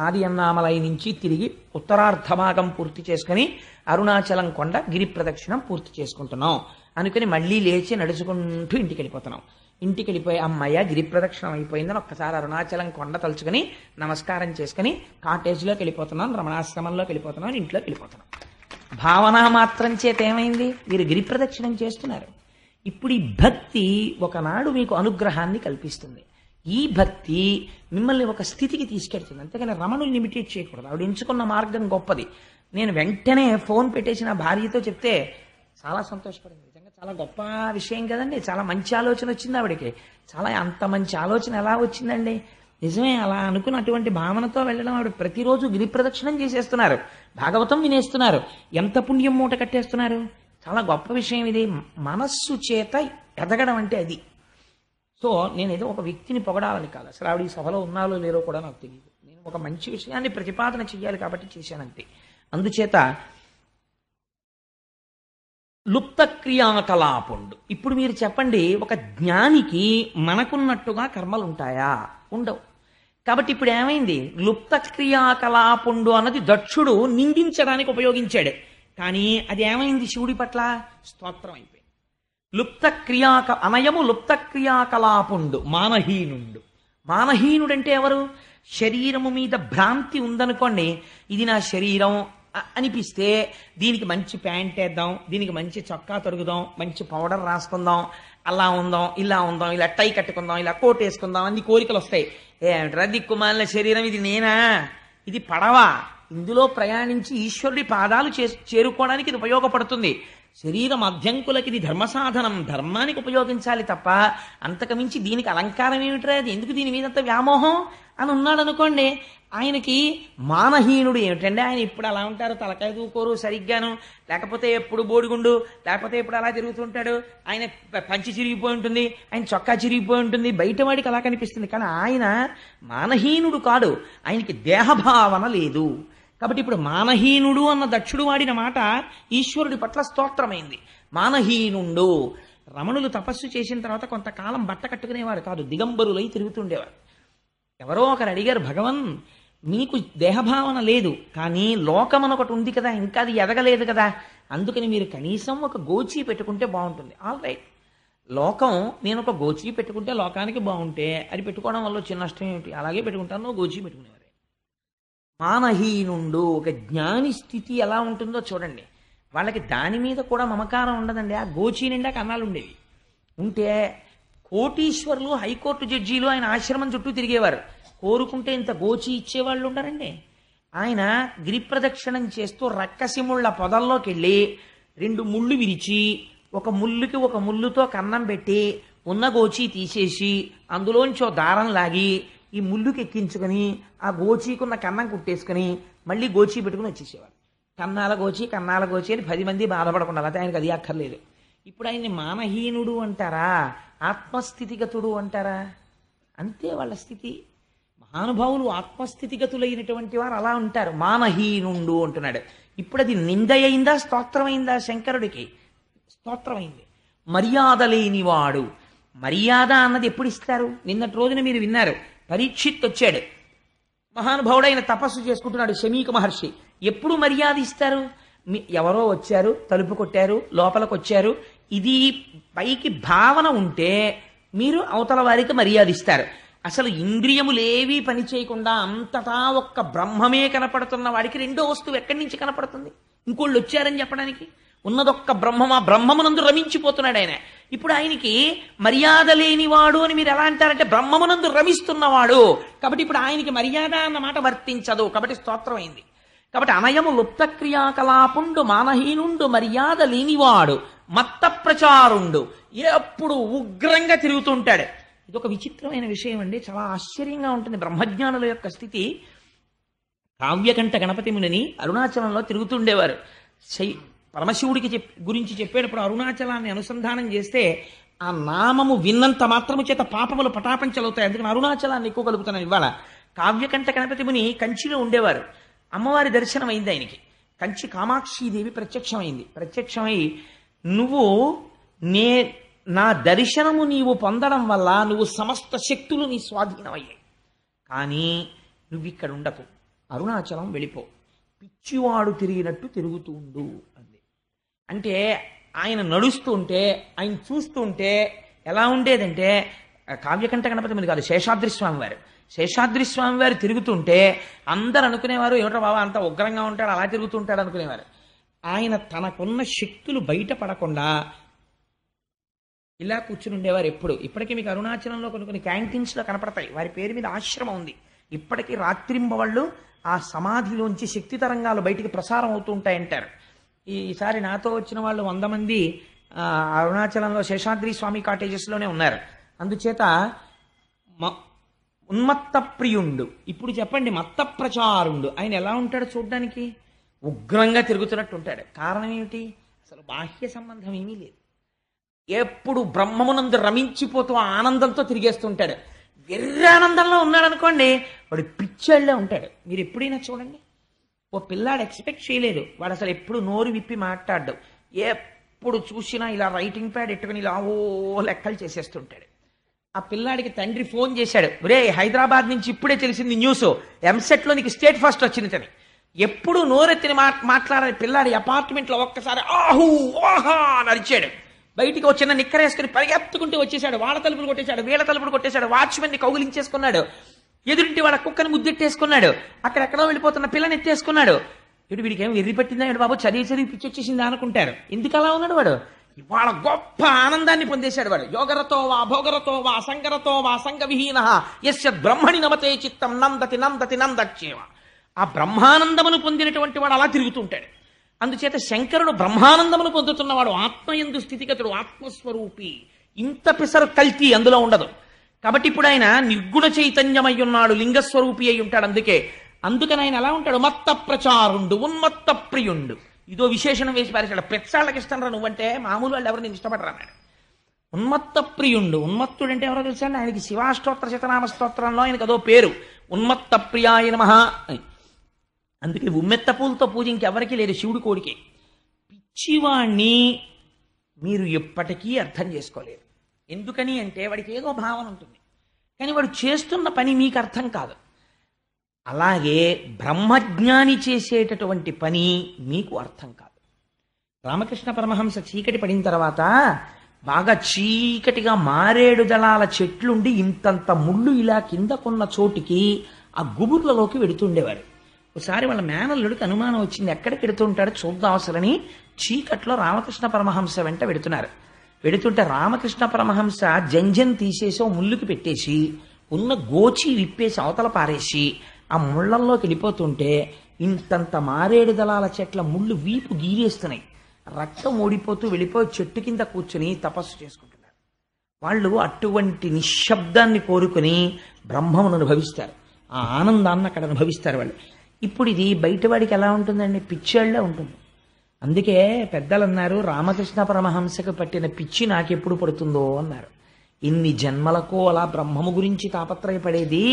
ఆది అన్నామలై నుంచి తిరిగి ఉత్తరార్ధ భాగం పూర్తి చేసుకుని అరుణాచలం కొండ గిరి ప్రదక్షిణం పూర్తి చేసుకుంటున్నాం అనుకుని మళ్ళీ లేచి నడుచుకుంటూ ఇంటికి వెళ్ళిపోతున్నాం. ఇంటికి వెళ్ళిపోయి అమ్మయ్య గిరి ప్రదక్షిణం అయిపోయిందని ఒక్కసారి అరుణాచలం కొండ తలుచుకుని నమస్కారం చేసుకుని కాటేజ్లోకి వెళ్ళిపోతున్నాం, రమణాశ్రమంలోకి వెళ్ళిపోతున్నాం, ఇంట్లోకి వెళ్ళిపోతున్నాం. భావన మాత్రం చేత ఏమైంది? మీరు గిరి ప్రదక్షిణం చేస్తున్నారు. ఇప్పుడు ఈ భక్తి ఒకనాడు మీకు అనుగ్రహాన్ని కల్పిస్తుంది. ఈ భక్తి మిమ్మల్ని ఒక స్థితికి తీసుకెళ్తుంది. అంతేగాని రమణుల్ని ఇమిటేట్ చేయకూడదు. ఆవిడ ఎంచుకున్న మార్గం గొప్పది. నేను వెంటనే ఫోన్ పెట్టేసి నా భార్యతో చెప్తే చాలా సంతోషపడింది. నిజంగా చాలా గొప్ప విషయం కదండి. చాలా మంచి ఆలోచన వచ్చింది ఆవిడకి. చాలా అంత మంచి ఆలోచన ఎలా వచ్చిందండి? నిజమే, అలా అనుకున్నటువంటి భావనతో వెళ్ళడం. ఆవిడ ప్రతిరోజు గిరి ప్రదక్షిణం చేసేస్తున్నారు, భాగవతం వినేస్తున్నారు, ఎంత పుణ్యం మూట కట్టేస్తున్నారు. చాలా గొప్ప విషయం ఇది. మనస్సు చేత ఎదగడం అంటే అది. సో నేను ఏదో ఒక వ్యక్తిని పొగడాలని కాదు, అసలు ఆవిడ ఈ సభలో ఉన్నారో లేరో కూడా నాకు తెలియదు. నేను ఒక మంచి విషయాన్ని ప్రతిపాదన చెయ్యాలి కాబట్టి చేశానంతే. అందుచేత లుప్త క్రియాకలాపుండు. ఇప్పుడు మీరు చెప్పండి, ఒక జ్ఞానికి మనకున్నట్టుగా కర్మలు ఉంటాయా? ఉండవు. కాబట్టి ఇప్పుడు ఏమైంది? లుప్త క్రియాకలాపుండు అన్నది దక్షుడు నిందించడానికి ఉపయోగించాడు, కానీ అది ఏమైంది? శివుడి పట్ల స్తోత్రం అయిపోయింది. అనయము లుప్త క్రియాకలాపుండు మానహీనుండు. మానహీనుడంటే ఎవరు? శరీరము మీద భ్రాంతి ఉందనుకోండి, ఇది నా శరీరం అనిపిస్తే దీనికి మంచి ప్యాంట్ వేద్దాం, దీనికి మంచి చొక్కా తొడుగుదాం, మంచి పౌడర్ రాసుకుందాం, అలా ఉందాం, ఇలా టై కట్టుకుందాం, ఇలా కోట్ వేసుకుందాం, అన్ని కోరికలు వస్తాయి. ఏమిట్రా దిక్కుమాలిన శరీరం, ఇది నేనా? ఇది పడవా? ఇందులో ప్రయాణించి ఈశ్వరుడి పాదాలు చేరుకోవడానికి ఇది ఉపయోగపడుతుంది. శరీరం అధ్యంకులకి ఇది ధర్మ సాధనం, ధర్మానికి ఉపయోగించాలి తప్ప అంతకుమించి దీనికి అలంకారం ఏమిట్రా, అది ఎందుకు దీని మీదంత వ్యామోహం అని ఉన్నాడు అనుకోండి. ఆయనకి మానహీనుడు ఏమిటండి? ఆయన ఇప్పుడు అలా ఉంటారు, తలకాయ దూకోరు సరిగ్గాను, లేకపోతే ఎప్పుడు బోడిగుండు, లేకపోతే ఎప్పుడు అలా తిరుగుతుంటాడు, ఆయన పంచి చిరిగిపోయి ఉంటుంది, ఆయన చొక్కా చిరిగిపోయి ఉంటుంది, బయటవాడికి అలా కనిపిస్తుంది. కానీ ఆయన మానహీనుడు కాడు, ఆయనకి దేహభావన లేదు. కాబట్టి ఇప్పుడు మానహీనుడు అన్న దక్షుడు వాడిన మాట ఈశ్వరుడి పట్ల స్తోత్రమైంది. మానహీనుండు. రమణులు తపస్సు చేసిన తర్వాత కొంతకాలం బట్ట కట్టుకునేవారు కాదు, దిగంబరులై తిరుగుతుండేవారు. ఎవరో ఒకరు అడిగారు, భగవన్ మీకు దేహభావన లేదు, కానీ లోకం ఒకటి ఉంది కదా, ఇంకా అది ఎదగలేదు కదా, అందుకని మీరు కనీసం ఒక గోచీ పెట్టుకుంటే బాగుంటుంది. ఆల్ రైట్, లోకం, నేను ఒక గోచీ పెట్టుకుంటే లోకానికి బాగుంటే అది పెట్టుకోవడం వల్ల చిన్న నష్టం ఏమిటి? అలాగే పెట్టుకుంటాను, గోచీ పెట్టుకునేవారు. మానహీనుండు. ఒక జ్ఞాని స్థితి ఎలా ఉంటుందో చూడండి. వాళ్ళకి దాని మీద కూడా మమకారం ఉండదండి. ఆ గోచీ నిండా కన్నాలు ఉండేవి. ఉంటే కోటీశ్వరులు, హైకోర్టు జడ్జీలు ఆయన ఆశ్రమం చుట్టూ తిరిగేవారు. కోరుకుంటే ఇంత గోచి ఇచ్చేవాళ్ళు ఉండరండి. ఆయన గిరి ప్రదక్షిణం చేస్తూ రక్కసిముళ్ళ పొదల్లోకి వెళ్ళి 2 ముళ్ళు విరిచి, ఒక ముళ్ళుకి ఒక ముళ్ళుతో కన్నం పెట్టి ఉన్న గోచి తీసేసి అందులోంచి దారం లాగి ఈ ముళ్ళుకి ఎక్కించుకొని ఆ గోచీకున్న కన్నం కుట్టేసుకుని మళ్ళీ గోచి పెట్టుకుని వచ్చేసేవారు. కన్నాల గోచి అని 10 మంది బాధపడకుండా, లేకపోతే ఆయనకు అది అక్కర్లేదు. ఇప్పుడు ఆయన్ని మానహీనుడు అంటారా, ఆత్మస్థితిగతుడు అంటారా? అంతే వాళ్ళ స్థితి. మహానుభావులు ఆత్మస్థితిగతులైనటువంటి వారు అలా ఉంటారు. మానహీనుండు అంటున్నాడు. ఇప్పుడు అది నింద అయిందా స్తోత్రమైందా? శంకరుడికి స్తోత్రమైంది. మర్యాద లేనివాడు. మర్యాద అన్నది ఎప్పుడు ఇస్తారు? నిన్నటి రోజున మీరు విన్నారు, పరీక్షిత్ వచ్చాడు, మహానుభావుడైన తపస్సు చేసుకుంటున్నాడు శమీక మహర్షి. ఎప్పుడు మర్యాద ఇస్తారు? ఎవరో వచ్చారు, తలుపు కొట్టారు, లోపలికి వచ్చారు, ఇది పైకి భావన ఉంటే మీరు అవతల వారికి మర్యాద ఇస్తారు. అసలు ఇంద్రియములేవీ పని చేయకుండా అంతటా ఒక్క బ్రహ్మమే కనపడుతున్న వాడికి రెండో వస్తువు ఎక్కడి నుంచి కనపడుతుంది? ఇంకోళ్ళు వచ్చారని చెప్పడానికి. ఉన్నదొక్క బ్రహ్మం, ఆ బ్రహ్మమునందు రమించిపోతున్నాడు ఆయన. ఇప్పుడు ఆయనకి మర్యాద లేనివాడు అని మీరు ఎలా అంటారంటే బ్రహ్మమునందు రమిస్తున్నవాడు. కాబట్టి ఇప్పుడు ఆయనకి మర్యాద అన్న మాట వర్తించదు. కాబట్టి స్తోత్రం అయింది. కాబట్టి అనయము లుప్త క్రియాకలాపుండు మానహీనుండు మర్యాద లేనివాడు మత్త ప్రచారుండు. ఎప్పుడు ఉగ్రంగా తిరుగుతుంటాడు. ఇది ఒక విచిత్రమైన విషయం అండి. చాలా ఆశ్చర్యంగా ఉంటుంది బ్రహ్మజ్ఞానుల యొక్క స్థితి. కావ్యకంఠ గణపతి మునిని అరుణాచలంలో తిరుగుతుండేవారు. పరమశివుడికి గురించి చెప్పేటప్పుడు అరుణాచలాన్ని అనుసంధానం చేస్తే ఆ నామము విన్నంత మాత్రము చేత పాపములు పటాపంచలవుతాయి. అందుకని అరుణాచలాన్ని ఎక్కువ కలుపుతున్నాను ఇవాళ. కావ్యకంఠ గణపతి ముని కంచిలో ఉండేవారు. అమ్మవారి దర్శనం అయింది ఆయనకి. కంచి కామాక్షీదేవి ప్రత్యక్షమై నువ్వు నా దర్శనము నీవు పొందడం వల్ల నువ్వు సమస్త శక్తులు నీ స్వాధీనమయ్యాయి. కానీ నువ్వు ఇక్కడ ఉండకు, అరుణాచలం వెళ్ళిపో, పిచ్చివాడు తిరిగినట్టు తిరుగుతూ ఉండు అంది. అంటే ఆయన నడుస్తుంటే, ఆయన చూస్తుంటే ఎలా ఉండేదంటే, కావ్యకంఠ గణపతి మీద కాదు, శేషాద్రి స్వామి వారు తిరుగుతుంటే అందరు అనుకునేవారు, ఏమిటో బాబా అంత ఉగ్రంగా ఉంటాడు, అలా తిరుగుతుంటాడు అనుకునేవారు. ఆయన తనకున్న శక్తులు బయటపడకుండా ఇలా కూర్చుని ఉండేవారు ఎప్పుడు. ఇప్పటికీ మీకు అరుణాచలంలో కొన్ని క్యాంటీన్స్లో కనపడతాయి, వారి పేరు మీద ఆశ్రమం ఉంది. ఇప్పటికీ రాత్రింబవళ్ళు ఆ సమాధిలోంచి శక్తి తరంగాలు బయటికి ప్రసారం అవుతూ ఉంటాయంటారు. ఈసారి నాతో వచ్చిన వాళ్ళు 100 మంది అరుణాచలంలో శేషాద్రి స్వామి కాటేజెస్లోనే ఉన్నారు. అందుచేత ఉన్మత్త ప్రియుండు. ఇప్పుడు చెప్పండి, మత్త ప్రచారుండు. ఆయన ఎలా ఉంటాడు చూడ్డానికి? ఉగ్రంగా తిరుగుతున్నట్టు ఉంటాడు. కారణం ఏమిటి? అసలు బాహ్య సంబంధం ఏమీ లేదు. ఎప్పుడు బ్రహ్మమునందు రమించిపోతూ ఆనందంతో తిరిగేస్తుంటాడు. వెర్రి ఆనందంలో ఉన్నాడు అనుకోండి, వాడు పిచ్చాళ్ళే ఉంటాడు. మీరు ఎప్పుడైనా చూడండి, ఓ పిల్లాడు ఎక్స్పెక్ట్ చేయలేదు, వాడు అసలు ఎప్పుడు నోరు విప్పి మాట్లాడ్డు. ఎప్పుడు చూసినా ఇలా రైటింగ్ ప్యాడ్ ఎట్టుకుని ఇలా లెక్కలు చేసేస్తుంటాడు. ఆ పిల్లాడికి తండ్రి ఫోన్ చేశాడు, రే హైదరాబాద్ నుంచి ఇప్పుడే తెలిసింది న్యూస్, ఎంసెట్లో నీకు స్టేట్ ఫస్ట్ వచ్చిందని. ఎప్పుడు నోరెత్తిని మాట్లాడే పిల్లాడి అపార్ట్మెంట్లో ఒక్కసారి ఆహూ ఆహా అని అరిచాడు. బయటికి వచ్చిన నిక్కరేసుకుని పరిగెత్తుకుంటూ వచ్చేసాడు. వాళ్ళ తలుపులు కొట్టేశాడు, వీళ్ళ తలుపులు కొట్టేశాడు, వాచ్మెన్ని కౌగిలించేసుకున్నాడు, ఎదురింటి వాళ్ళ కుక్కని ముద్దెట్టేసుకున్నాడు, అక్కడెక్కడో వెళ్ళిపోతున్న పిల్లని ఎత్తేసుకున్నాడు. ఇటు వీడికి ఏం వెర్రి పట్టిందా ఇటు బాబు, చదివి పిచ్చొచ్చేసిందా అనుకుంటారు. ఎందుకు అలా ఉన్నాడు వాడు? ఇవాళ గొప్ప ఆనందాన్ని పొందేశాడు వాడు. యోగరతో వా భోగరతో వా సంగరతో వా సంగవిహీన యస్య బ్రహ్మణి నమతే చిత్తం నందతి నందతి నందక్షేమ. ఆ బ్రహ్మానందమును పొందినటువంటి వాడు అలా తిరుగుతుంటాడు. అందుచేత శంకరుడు బ్రహ్మానందమును పొందుతున్నవాడు, ఆత్మయందు స్థితిగతుడు, ఆత్మస్వరూపి. ఇంత పిసరు కల్తీ అందులో ఉండదు. కాబట్టి ఇప్పుడు ఆయన నిర్గుణ చైతన్యమై ఉన్నాడు, లింగస్వరూపి అయి ఉంటాడు. అందుకని ఆయన ఎలా ఉంటాడు? మత్త ప్రచారుండు, ఉన్మత్త ప్రియుండు. ఇదో విశేషణం వేసి పారేశాడు. పెచ్చాళ్ళకి ఇష్టం రా నువ్వంటే, మామూలు వాళ్ళు ఎవరు నేను ఇష్టపడరా అన్నాడు. ఉన్మత్త ప్రియుండు. ఉన్మత్తుడు అంటే ఎవరో తెలుసా అండి? ఆయనకి శివాష్టోత్తర శతనామ స్తోత్రంలో ఆయనకు అదో పేరు, ఉన్మత్త ప్రియాయ నమః అని. అందుకే ఉమ్మెత్త పూలతో పూజ ఇంకెవరికి లేదు, శివుడి కోడికే. పిచ్చివాణ్ణి మీరు ఎప్పటికీ అర్థం చేసుకోలేరు. ఎందుకని అంటే వాడికి ఏదో భావన ఉంటుంది, కానీ వాడు చేస్తున్న పని మీకు అర్థం కాదు. అలాగే బ్రహ్మజ్ఞాని చేసేటటువంటి పని మీకు అర్థం కాదు. రామకృష్ణ పరమహంస చీకటి పడిన తర్వాత బాగా చీకటిగా మారేడు దళాల చెట్లుండి ఇంతంత ముళ్ళు ఇలా కిందకున్న చోటికి ఆ గుబుర్లలోకి వెడుతుండేవారు. ఒకసారి వాళ్ళ మేనల్లుడికి అనుమానం వచ్చింది, ఎక్కడికి వెడుతుంటాడో చూద్దాం అసలని చీకట్లో రామకృష్ణ పరమహంస వెంట వెడుతుంటే రామకృష్ణ పరమహంస జంజం తీసేసి ఓ ముళ్ళుకి పెట్టేసి ఉన్న గోచి విప్పేసి అవతల పారేసి ఆ ముళ్ళల్లోకి వెళ్ళిపోతుంటే ఇంతంత మారేడు దళాల చెట్ల ముళ్ళు వీపు గీరేస్తున్నాయి. రక్తం ఓడిపోతూ వెళ్ళిపోయి చెట్టు కింద కూర్చుని తపస్సు చేసుకుంటున్నారు. వాళ్ళు అటువంటి నిశ్శబ్దాన్ని కోరుకుని బ్రహ్మమును అనుభవిస్తారు, ఆ ఆనందాన్ని అక్కడ అనుభవిస్తారు వాళ్ళు. ఇప్పుడు ఇది బయటవాడికి ఎలా ఉంటుందండి? పిచ్చేళ్లే ఉంటుంది. అందుకే పెద్దలు అన్నారు, రామకృష్ణ పరమహంసకు పట్టిన పిచ్చి నాకెప్పుడు పడుతుందో అన్నారు. ఇన్ని జన్మలకు అలా బ్రహ్మము గురించి తాపత్రయపడేది.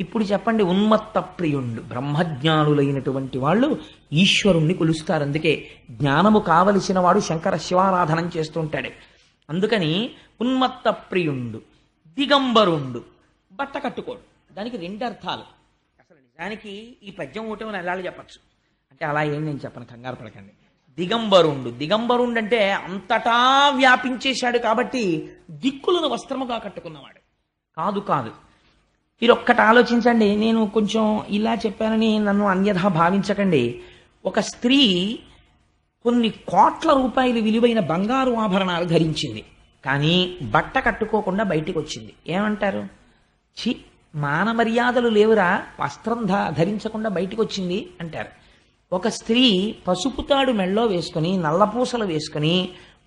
ఇప్పుడు చెప్పండి, ఉన్మత్త ప్రియుండు బ్రహ్మజ్ఞానులైనటువంటి వాళ్ళు ఈశ్వరుణ్ణి కొలుస్తారు. అందుకే జ్ఞానము కావలసిన వాడు శంకర శివారాధనం చేస్తుంటాడు. అందుకని ఉన్మత్త ప్రియుండు, దిగంబరుండు, బట్ట కట్టుకోడు. దానికి రెండు అర్థాలు. అసలు నిజానికి ఈ పద్యం ఒకటి నెలలు చెప్పచ్చు, అంటే అలా ఏం నేను చెప్పను, కంగారు పడకండి. దిగంబరుండు, దిగంబరుండు అంటే అంతటా వ్యాపించేశాడు కాబట్టి దిక్కులను వస్త్రముగా కట్టుకున్నవాడు కాదు. కాదు, మీరు ఒక్కటి ఆలోచించండి. నేను కొంచెం ఇలా చెప్పానని నన్ను అన్యథా భావించకండి. ఒక స్త్రీ కొన్ని కోట్ల రూపాయలు విలువైన బంగారు ఆభరణాలు ధరించింది, కానీ బట్ట కట్టుకోకుండా బయటికి వచ్చింది. ఏమంటారు? చి, మానమర్యాదలు లేవురా, వస్త్రం ధరించకుండా బయటికి వచ్చింది అంటారు. ఒక స్త్రీ పసుపు తాడు మెళ్ళో వేసుకుని నల్లపూసలు వేసుకుని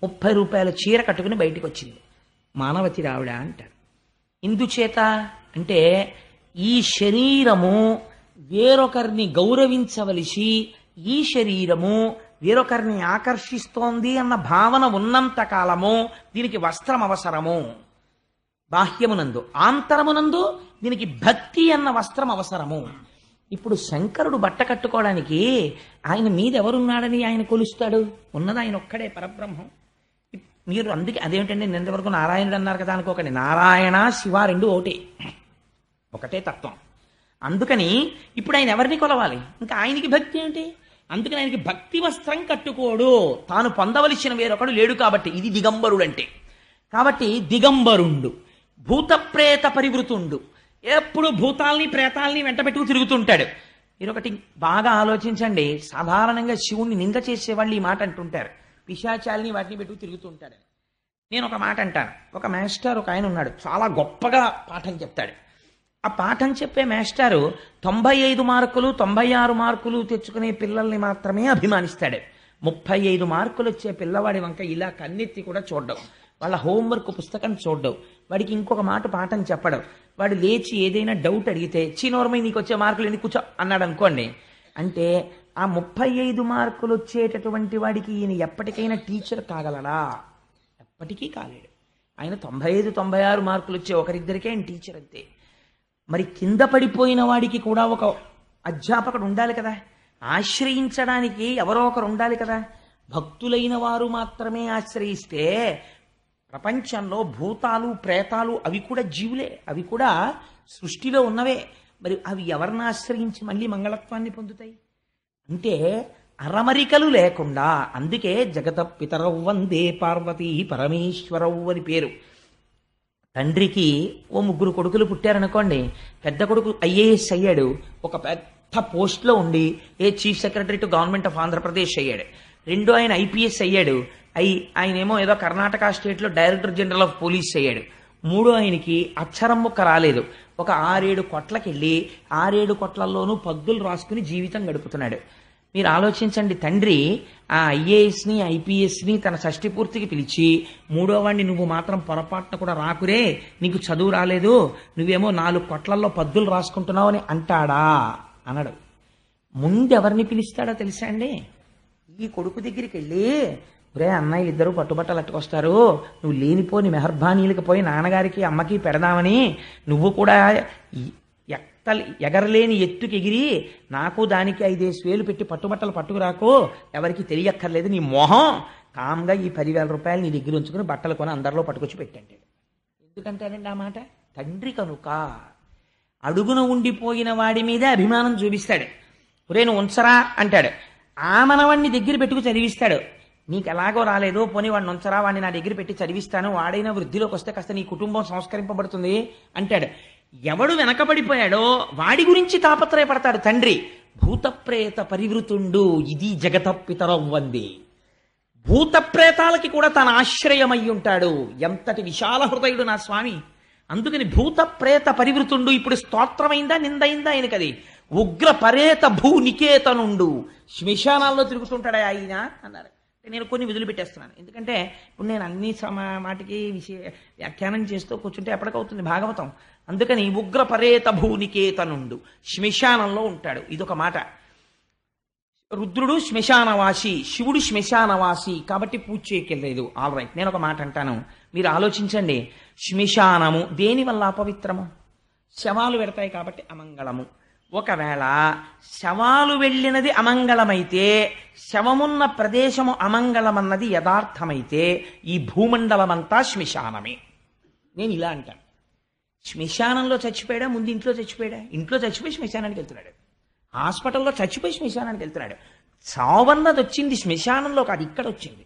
30 రూపాయల చీర కట్టుకుని బయటికి వచ్చింది, మానవతి రావిడ అంటారు. ఎందుచేత అంటే ఈ శరీరము వేరొకరిని గౌరవించవలసి, ఈ శరీరము వేరొకరిని ఆకర్షిస్తోంది అన్న భావన ఉన్నంత కాలము దీనికి వస్త్రం అవసరము. బాహ్యమునందు, ఆంతరమునందు దీనికి భక్తి అన్న వస్త్రం అవసరము. ఇప్పుడు శంకరుడు బట్ట కట్టుకోవడానికి ఆయన మీద ఎవరున్నాడని ఆయన కొలుస్తాడు? ఉన్నది ఆయన ఒక్కడే, పరబ్రహ్మం. మీరు అందుకే అదేమిటండి నిన్నవరకు నారాయణుడు అన్నారు కదా అనుకోకండి. నారాయణ శివ రెండు ఒకటే తత్వం. అందుకని ఇప్పుడు ఆయన ఎవరిని కొలవాలి? ఇంకా ఆయనకి భక్తి ఏంటి? అందుకని ఆయనకి భక్తి వస్త్రం కట్టుకోడు, తాను పొందవలసిన వేరొకడు లేడు కాబట్టి. ఇది దిగంబరుడు అంటే. కాబట్టి దిగంబరుండు, భూతప్రేత పరివృతుండు, ఎప్పుడు భూతాల్ని ప్రేతాల్ని వెంట పెట్టుకు తిరుగుతుంటాడు. మీరు ఒకటి బాగా ఆలోచించండి. సాధారణంగా శివుణ్ణి నింద చేసేవాళ్ళు ఈ మాట అంటుంటారు, పిశాచాల్ని వాటిని పెట్టుకు తిరుగుతుంటాడని. నేను ఒక మాట అంటాను. ఒక మాస్టర్ ఒక ఆయన ఉన్నాడు, చాలా గొప్పగా పాఠం చెప్తాడు. ఆ పాఠం చెప్పే మాస్టారు 95 మార్కులు 96 మార్కులు తెచ్చుకునే పిల్లల్ని మాత్రమే అభిమానిస్తాడు. 35 మార్కులు వచ్చే పిల్లవాడి వంక ఇలా కన్నెత్తి కూడా చూడడం, వాళ్ళ హోంవర్క్ పుస్తకం చూడడం, వాడికి ఇంకొక మాట పాఠం చెప్పడం. వాడు లేచి ఏదైనా డౌట్ అడిగితే చిన్నోరమై నీకు వచ్చే మార్కులు ఎన్ని కూర్చో అన్నాడు అనుకోండి, అంటే ఆ 35 మార్కులు వచ్చేటటువంటి వాడికి ఈయన ఎప్పటికైనా టీచర్ కాగలడా? ఎప్పటికీ కాలేడు. ఆయన 95 96 మార్కులు వచ్చే ఒకరిద్దరికే ఆయన టీచర్ అంతే. మరి కింద పడిపోయిన వాడికి కూడా ఒక అధ్యాపకుడు ఉండాలి కదా, ఆశ్రయించడానికి ఎవరో ఒకరు ఉండాలి కదా. భక్తులైన వారు మాత్రమే ఆశ్రయిస్తే ప్రపంచంలో భూతాలు ప్రేతాలు అవి కూడా జీవులే, అవి కూడా సృష్టిలో ఉన్నవే. మరి అవి ఎవరిని ఆశ్రయించి మళ్ళీ మంగళత్వాన్ని పొందుతాయి? అంటే అరమరికలు లేకుండా. అందుకే జగత పితరౌ వందే పార్వతీ పరమేశ్వరౌ అని పేరు. తండ్రికి ఓ 3 కొడుకులు పుట్టారనుకోండి, పెద్ద కొడుకు ఐఏఎస్ అయ్యాడు, ఒక పెద్ద పోస్ట్లో ఉండి chief secretary to government of Andhra Pradesh అయ్యాడు. రెండో ఆయన ఐపీఎస్ అయ్యాడు, ఆయనేమో ఏదో కర్ణాటక స్టేట్లో డైరెక్టర్ జనరల్ ఆఫ్ పోలీస్ అయ్యాడు. మూడో ఆయనకి అక్షరం ముక్క రాలేదు, ఒక 6-7 కొట్లకెళ్ళి 6-7 కొట్లల్లోనూ పద్దులు రాసుకుని జీవితం గడుపుతున్నాడు. మీరు ఆలోచించండి, తండ్రి ఆ ఐఏఎస్ని ఐపీఎస్ని తన షష్ఠి పూర్తికి పిలిచి, మూడో వాడిని నువ్వు మాత్రం పొరపాటున కూడా రాకురే, నీకు చదువు రాలేదు, నువ్వేమో 4 కొట్లల్లో పద్దులు రాసుకుంటున్నావు అని అంటాడా? అనడు. ముందెవరిని పిలుస్తాడో తెలుసా అండి? ఈ కొడుకు దగ్గరికి వెళ్ళి, రే అన్నయ్య ఇద్దరు పట్టుబట్టలు అట్టుకొస్తారు, నువ్వు లేనిపోని మెహర్బానీలకు పోయి నాన్నగారికి అమ్మకి పెడదామని నువ్వు కూడా ఎగరలేని ఎత్తుకి ఎగిరి నాకు దానికి 5 వేలు పెట్టి పట్టుబట్టలు పట్టుకురాకు, ఎవరికి తెలియక్కర్లేదు, నీ మొహం కామ్గా ఈ 10,000 రూపాయలు నీ దగ్గర ఉంచుకుని బట్టలు కొని అందరిలో పట్టుకొచ్చి పెట్టండి. ఎందుకంటారండి ఆ మాట? తండ్రి కనుక. అడుగున ఉండిపోయిన వాడి మీదే అభిమానం చూపిస్తాడు. ఒరే నువ్వు ఉంచరా అంటాడు, ఆ మనవాణ్ణి దగ్గర పెట్టుకు చదివిస్తాడు. నీకు ఎలాగో రాలేదు, పోనీ వాడిని ఉంచరా, వాడిని నా దగ్గర పెట్టి చదివిస్తాను, వాడైనా వృద్ధిలోకి వస్తే కాస్త నీ కుటుంబం సంస్కరింపబడుతుంది అంటాడు. ఎవడు వెనకబడిపోయాడో వాడి గురించి తాపత్రయపడతాడు తండ్రి. భూతప్రేత పరివృతుండు, ఇది జగత పితరౌ వందే. భూతప్రేతాలకి కూడా తన ఆశ్రయమై ఉంటాడు. ఎంతటి విశాల హృదయుడు నా స్వామి. అందుకని భూతప్రేత పరివృతుండు. ఇప్పుడు స్తోత్రమైందా నిందైందా ఆయనకది? ఉగ్ర పరేత భూ నికేతనుండు, శ్మశానాల్లో తిరుగుతుంటాడా ఆయన అన్నారు. నేను కొన్ని విధులు పెట్టేస్తున్నాను. ఎందుకంటే ఇప్పుడు నేను అన్ని మాటికి వ్యాఖ్యానం చేస్తూ కూర్చుంటే ఎప్పటికవుతుంది భాగవతం. అందుకని ఉగ్ర పరేత భూనికేతనుండు, శ్మశానంలో ఉంటాడు. ఇదొక మాట. రుద్రుడు శ్మశానవాసి, శివుడు శ్మశానవాసి, కాబట్టి పూజ చేయకెళ్ళలేదు. ఆల్ రైట్, నేను ఒక మాట అంటాను, మీరు ఆలోచించండి. శ్మశానము దేనివల్ల అపవిత్రము? శవాలు పెడతాయి కాబట్టి అమంగళము. ఒకవేళ శవాలు వెళ్ళినది అమంగళమైతే, శవమున్న ప్రదేశము అమంగళమన్నది యథార్థమైతే, ఈ భూమండలమంతా శ్మశానమే. నేను ఇలా అంటాను. శ్మశానంలో చచ్చిపోయాడా, ముందు ఇంట్లో చచ్చిపోయాడా? ఇంట్లో చచ్చిపోయి శ్మశానానికి వెళ్తున్నాడు. హాస్పిటల్లో చచ్చిపోయి శ్మశానానికి వెళ్తున్నాడు. చావన్నది వచ్చింది శ్మశానంలో కాదు, ఇక్కడ వచ్చింది.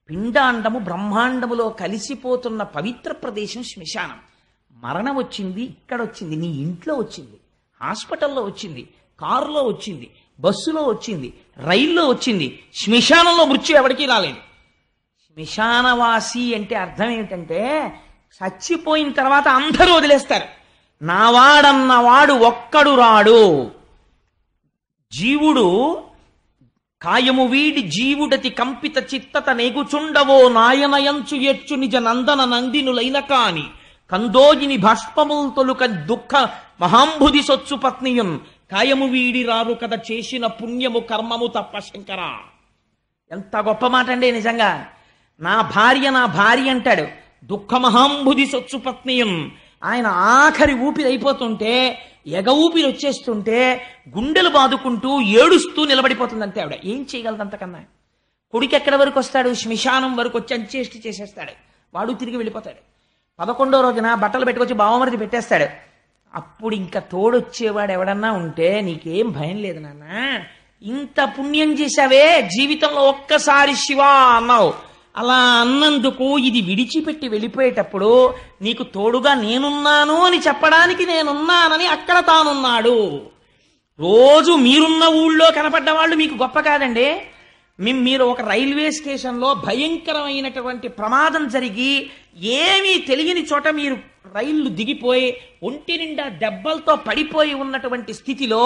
పిండాండము బ్రహ్మాండములో కలిసిపోతున్న పవిత్ర ప్రదేశం శ్మశానం. మరణం వచ్చింది ఇక్కడ వచ్చింది, నీ ఇంట్లో వచ్చింది, హాస్పిటల్లో వచ్చింది, కారులో వచ్చింది, బస్సులో వచ్చింది, రైల్లో వచ్చింది. శ్మశానంలో మృత్యు ఎవరికీ రాలేదు. శ్మశానవాసి అంటే అర్థం ఏమిటంటే, చచ్చిపోయిన తర్వాత అందరూ వదిలేస్తారు. నావాడన్నవాడు ఒక్కడు రాడు. జీవుడు కాయము వీడి జీవుడతి కంపిత చిత్తత నెగుచుండవో నాయనయంచు ఎచ్చు నిజ నందన నందినులైన కాని కందోజిని భస్మముల్ తొలుక దుఃఖ మహాంబుది సొచ్చు పత్నియున్ కాయము వీడి రారు కథ చేసిన పుణ్యము కర్మము తప్ప శంకర. ఎంత గొప్ప మాట అండి నిజంగా. నా భార్య అంటాడు. దుఃఖ మహాంబుది సొచ్చు పత్నియున్, ఆయన ఆఖరి ఊపిరి అయిపోతుంటే, ఎగ ఊపిరి వచ్చేస్తుంటే గుండెలు బాదుకుంటూ ఏడుస్తూ నిలబడిపోతుందంతే ఆవిడ. ఏం చేయగలదు అంతకన్నా? కొడుకు ఎక్కడి వరకు వస్తాడు? శ్మశానం వరకు వచ్చి అంచేష్టి చేసేస్తాడు. వాడు తిరిగి వెళ్ళిపోతాడు. 11వ రోజున బట్టలు పెట్టుకొచ్చి బావమరిది పెట్టేస్తాడు. అప్పుడు ఇంకా తోడొచ్చేవాడు ఎవడన్నా ఉంటే, నీకేం భయం లేదు నాన్న, ఇంత పుణ్యం చేశావే, జీవితంలో ఒక్కసారి శివా అన్నావు, అలా అన్నందుకు ఇది విడిచిపెట్టి వెళ్ళిపోయేటప్పుడు నీకు తోడుగా నేనున్నాను అని చెప్పడానికి నేనున్నానని అక్కడ తానున్నాడు. రోజు మీరున్న ఊళ్ళో కనపడ్డ వాళ్ళు మీకు గొప్ప కాదండి. మీరు ఒక రైల్వే స్టేషన్లో భయంకరమైనటువంటి ప్రమాదం జరిగి ఏమీ తెలియని చోట మీరు రైళ్లు దిగిపోయి ఒంటి నిండా దెబ్బలతో పడిపోయి ఉన్నటువంటి స్థితిలో,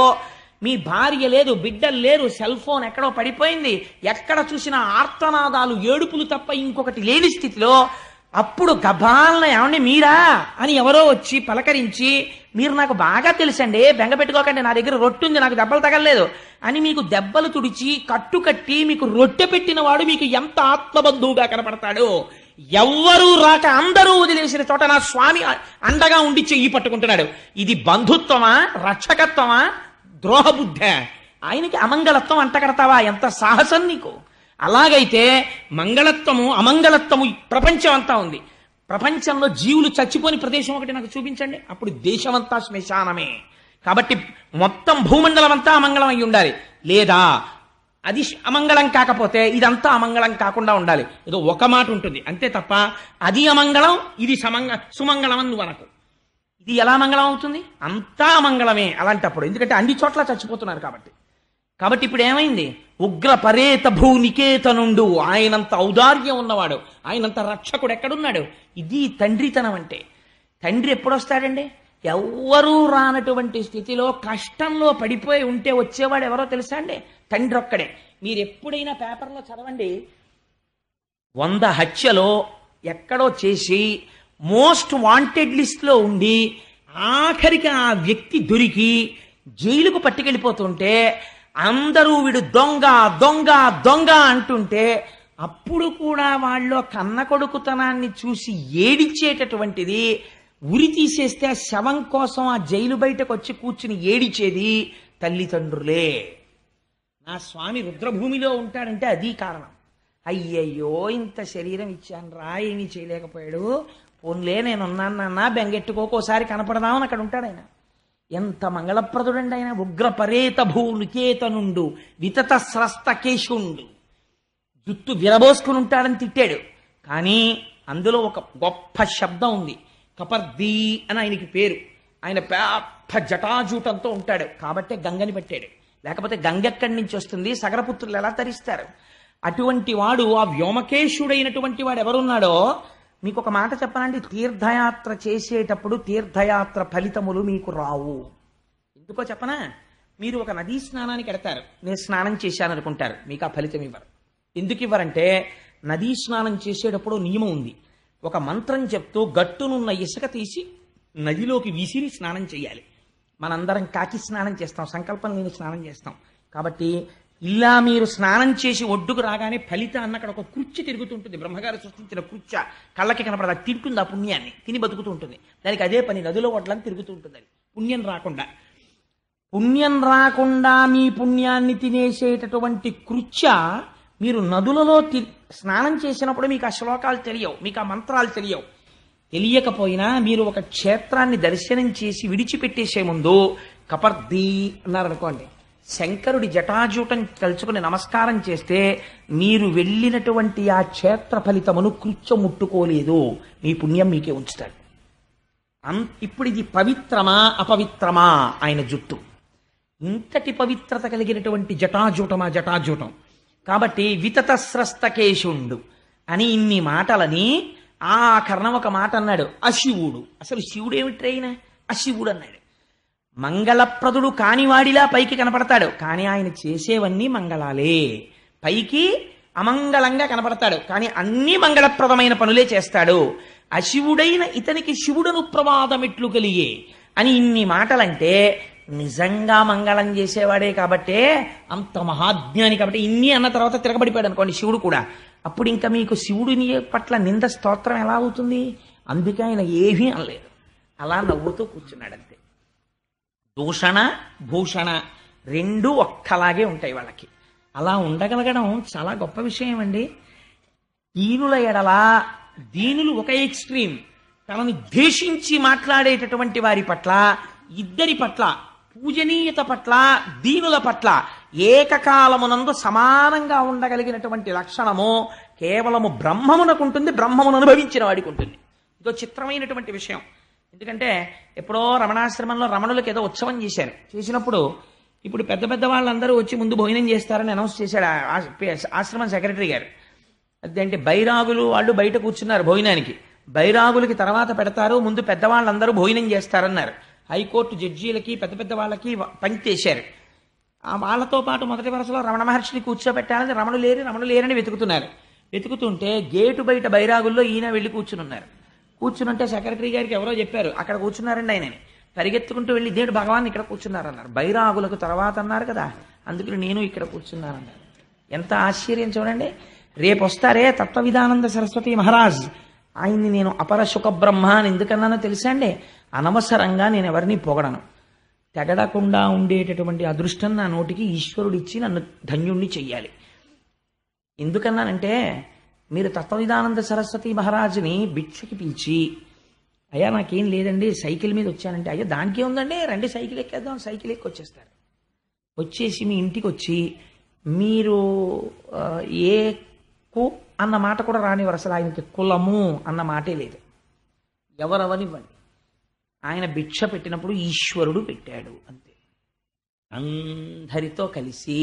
మీ భార్య లేదు, బిడ్డలు లేరు, సెల్ ఫోన్ ఎక్కడో పడిపోయింది, ఎక్కడ చూసినా ఆర్తనాదాలు, ఏడుపులు తప్ప ఇంకొకటి లేని స్థితిలో, అప్పుడు గబాలన ఏమండి మీరా అని ఎవరో వచ్చి పలకరించి, మీరు నాకు బాగా తెలుసండి, బెంగ పెట్టుకోకండి, నా దగ్గర రొట్టె ఉంది, నాకు దెబ్బలు తగలలేదు అని మీకు దెబ్బలు తుడిచి కట్టుకట్టి మీకు రొట్టె పెట్టిన వాడు మీకు ఎంత ఆత్మబంధువుగా కనపడతాడు. ఎవ్వరూ రాక అందరూ వదిలేసిన చోట నా స్వామి అండగా ఉండి చెయ్యి పట్టుకుంటున్నాడు. ఇది బంధుత్వమా, రక్షకత్వమా, ద్రోహబుద్ధ? ఆయనకి అమంగళత్వం అంటగడతావా? ఎంత సాహసం నీకు! అలాగైతే మంగళత్వము అమంగళత్వము ప్రపంచం అంతా ఉంది. ప్రపంచంలో జీవులు చచ్చిపోని ప్రదేశం ఒకటి నాకు చూపించండి, అప్పుడు దేశమంతా శ్మశానమే. కాబట్టి మొత్తం భూమండలం అంతా అమంగళం అయి ఉండాలి. లేదా అది అమంగళం కాకపోతే ఇదంతా అమంగళం కాకుండా ఉండాలి. ఏదో ఒక మాట ఉంటుంది అంతే తప్ప అది అమంగళం ఇది సుమంగళం అని నువ్వు అనకు. ఇది ఎలా మంగళం అవుతుంది? అంతా అమంగళమే అలాంటప్పుడు. ఎందుకంటే అన్ని చోట్ల చచ్చిపోతున్నారు కాబట్టి ఇప్పుడు ఏమైంది? ఉగ్ర పరేత భూనికేతనుండు, ఆయనంత ఔదార్యం ఉన్నవాడు, ఆయనంత రక్షకుడు ఎక్కడున్నాడు? ఇది తండ్రితనం అంటే. తండ్రి ఎప్పుడొస్తాడండి? ఎవ్వరూ రానటువంటి స్థితిలో కష్టంలో పడిపోయి ఉంటే వచ్చేవాడు ఎవరో తెలుసా అండి? తండ్రి ఒక్కడే. మీరు ఎప్పుడైనా పేపర్లో చదవండి, 100 హత్యలో ఎక్కడో చేసి మోస్ట్ వాంటెడ్ లిస్ట్లో ఉండి ఆఖరికి ఆ వ్యక్తి దొరికి జైలుకు పట్టుకెళ్ళిపోతుంటే అందరూ వీడు దొంగ దొంగ దొంగ అంటుంటే అప్పుడు కూడా వాళ్ళు కన్న కొడుకుతనాన్ని చూసి ఏడిచేటటువంటిది, ఉరి తీసేస్తే ఆ శవం కోసం ఆ జైలు బయటకు వచ్చి కూర్చుని ఏడిచేది తల్లిదండ్రులే. నా స్వామి రుద్రభూమిలో ఉంటాడంటే అది కారణం. అయ్యయ్యో ఇంత శరీరం ఇచ్చాను రా, ఏమీ చేయలేకపోయాడు, పోన్లే నేనున్నాను నాన్న, బెంగెట్టుకోకోసారి కనపడదామని అక్కడ ఉంటాడు ఆయన. ఎంత మంగళప్రదుడండి ఆయన. ఉగ్ర పరేత భూనికేతనుండు వితత స్రస్త కేశుండు. జుట్టు విరబోసుకుని ఉంటాడని తిట్టాడు, కానీ అందులో ఒక గొప్ప శబ్దం ఉంది. కపర్దీ అని ఆయనకి పేరు. ఆయన పెద్ద జటాజూటంతో ఉంటాడు కాబట్టే గంగని పెట్టాడు. లేకపోతే గంగ ఎక్కడి నుంచి వస్తుంది? సగరపుత్రులు ఎలా తరిస్తారు? అటువంటి వాడు, ఆ వ్యోమకేశుడైనటువంటి వాడు ఎవరున్నాడో మీకు ఒక మాట చెప్పనండి. తీర్థయాత్ర చేసేటప్పుడు తీర్థయాత్ర ఫలితములు మీకు రావు. ఎందుకో చెప్పనా? మీరు ఒక నదీ స్నానానికి ఎడతారు, నేను స్నానం చేశాను అనుకుంటారు, మీకు ఆ ఫలితం ఇవ్వరు. ఎందుకు ఇవ్వరంటే నదీ స్నానం చేసేటప్పుడు నియమం ఉంది. ఒక మంత్రం చెప్తూ గట్టునున్న ఇసుక తీసి నదిలోకి విసిరి స్నానం చేయాలి. మనందరం కాకి స్నానం చేస్తాం, సంకల్పం లేని స్నానం చేస్తాం. కాబట్టి ఇలా మీరు స్నానం చేసి ఒడ్డుకు రాగానే ఫలిత అన్న అక్కడ ఒక కుర్చీ తిరుగుతుంటుంది. బ్రహ్మగారు సృష్టించిన కుర్చీ కళ్ళకి కనపడదు, అది తింటుంది ఆ పుణ్యాన్ని, తిని బతుకుతూ ఉంటుంది. దానికి అదే పని, నదిలో ఒడ్లని తిరుగుతూ ఉంటుంది. అది పుణ్యం రాకుండా మీ పుణ్యాన్ని తినేసేటటువంటి కృత్య మీరు నదులలో స్నానం చేసినప్పుడు మీకు ఆ శ్లోకాలు తెలియవు, మీకు ఆ మంత్రాలు తెలియవు. తెలియకపోయినా మీరు ఒక క్షేత్రాన్ని దర్శనం చేసి విడిచిపెట్టేసే ముందు కపర్ది అన్నారనుకోండి, శంకరుడి జటాజూటం తలుచుకుని నమస్కారం చేస్తే మీరు వెళ్ళినటువంటి ఆ క్షేత్ర ఫలితమును కృత్య ముట్టుకోలేదు, మీ పుణ్యం మీకే ఉంచుతాడు. ఇప్పుడు ఇది పవిత్రమా అపవిత్రమా? ఆయన జుట్టు ఇంతటి పవిత్రత కలిగినటువంటి జటాజూటం. కాబట్టి వితతస్రస్తకేశుండు అని ఇన్ని మాటలని ఆ కర్ణం ఒక మాట అన్నాడు, అశివుడు. అసలు శివుడు ఏమిట్రైన అశివుడు అన్నాడు. మంగళప్రదుడు కానివాడిలా పైకి కనపడతాడు, కానీ ఆయన చేసేవన్నీ మంగళాలే. పైకి అమంగళంగా కనపడతాడు, కానీ అన్ని మంగళప్రదమైన పనులే చేస్తాడు. అశివుడైన ఇతనికి శివుడను ప్రమాదమెట్లు కలిగే అని ఇన్ని మాటలంటే నిజంగా మంగళం చేసేవాడే కాబట్టే, అంత మహాజ్ఞాని కాబట్టి ఇన్ని అన్న తర్వాత తిరగబడిపోయాడు అనుకోండి శివుడు కూడా. అప్పుడు ఇంకా మీకు శివుడిని పట్ల నింద స్తోత్రం ఎలా అవుతుంది? అందుకే ఆయన ఏమీ అనలేదు, అలా నవ్వుతూ కూర్చున్నాడు అంతే. దూషణ భూషణ రెండూ ఒక్కలాగే ఉంటాయి వాళ్ళకి. అలా ఉండగలగడం చాలా గొప్ప విషయం అండి. దీనుల ఎడల దీనులు ఒక ఎక్స్ట్రీమ్, తనని ద్వేషించి మాట్లాడేటటువంటి వారి పట్ల, ఇద్దరి పట్ల, పూజనీయత పట్ల, దీనుల పట్ల ఏకకాలమునందు సమానంగా ఉండగలిగినటువంటి లక్షణము కేవలము బ్రహ్మమునకుంటుంది, బ్రహ్మమును అనుభవించిన వాడికి ఉంటుంది. ఇదో చిత్రమైనటువంటి విషయం. ఎందుకంటే ఎప్పుడో రమణాశ్రమంలో రమణులకు ఏదో ఉత్సవం చేసినప్పుడు ఇప్పుడు పెద్ద పెద్ద వాళ్ళందరూ వచ్చి ముందు భోజనం చేస్తారని అనౌన్స్ చేశాడు ఆశ్రమం సెక్రటరీ గారు. అదేంటి బైరాగులు వాళ్ళు బయట కూర్చున్నారు భోజనానికి, బైరాగులకి తర్వాత పెడతారు, ముందు పెద్దవాళ్ళందరూ భోజనం చేస్తారన్నారు. హైకోర్టు జడ్జీలకి పెద్ద పెద్ద వాళ్ళకి పంక్తేశారు. వాళ్ళతో పాటు మొదటి వరుసలో రమణ మహర్షిని కూర్చోబెట్టాలని రమణు లేరని వెతుకుతుంటే గేటు బయట బైరాగుల్లో ఈయన వెళ్ళి కూర్చునుంటే సెక్రటరీ గారికి ఎవరో చెప్పారు అక్కడ కూర్చున్నారండి ఆయనని. పరిగెత్తుకుంటూ వెళ్ళి దేవుడు భగవాన్ ఇక్కడ కూర్చున్నారన్నారు. బైరాగులకు తర్వాత అన్నారు కదా, అందుకని నేను ఇక్కడ కూర్చున్నానన్నారు. ఎంత ఆశ్చర్యం చూడండి. రేపు వస్తారే తత్వవిధానంద సరస్వతి మహారాజ్, ఆయన్ని నేను అపర సుఖ బ్రహ్మ అని ఎందుకన్నానో తెలుసా అండి? అనవసరంగా నేను ఎవరిని పొగడను. తెగడకుండా ఉండేటటువంటి అదృష్టం నా నోటికి ఈశ్వరుడిచ్చి నన్ను ధన్యుణ్ణి చెయ్యాలి. ఎందుకన్నానంటే, మీరు తత్వవిధానంద సరస్వతి మహారాజుని భిక్షకి పిలిచి, అయ్యా నాకేం లేదండి సైకిల్ మీద వచ్చానంటే, అయ్యో దానికే ఉందండి రండి సైకిల్ ఎక్కేద్దాం, సైకిల్ ఎక్కి వచ్చేస్తారు. వచ్చేసి మీ ఇంటికి వచ్చి మీరు ఏ కు అన్న మాట కూడా రానివారు. అసలు ఆయనకి కులము అన్న మాటే లేదు. ఎవరెవరివ్వండి, ఆయన భిక్ష పెట్టినప్పుడు ఈశ్వరుడు పెట్టాడు అంతే. అందరితో కలిసి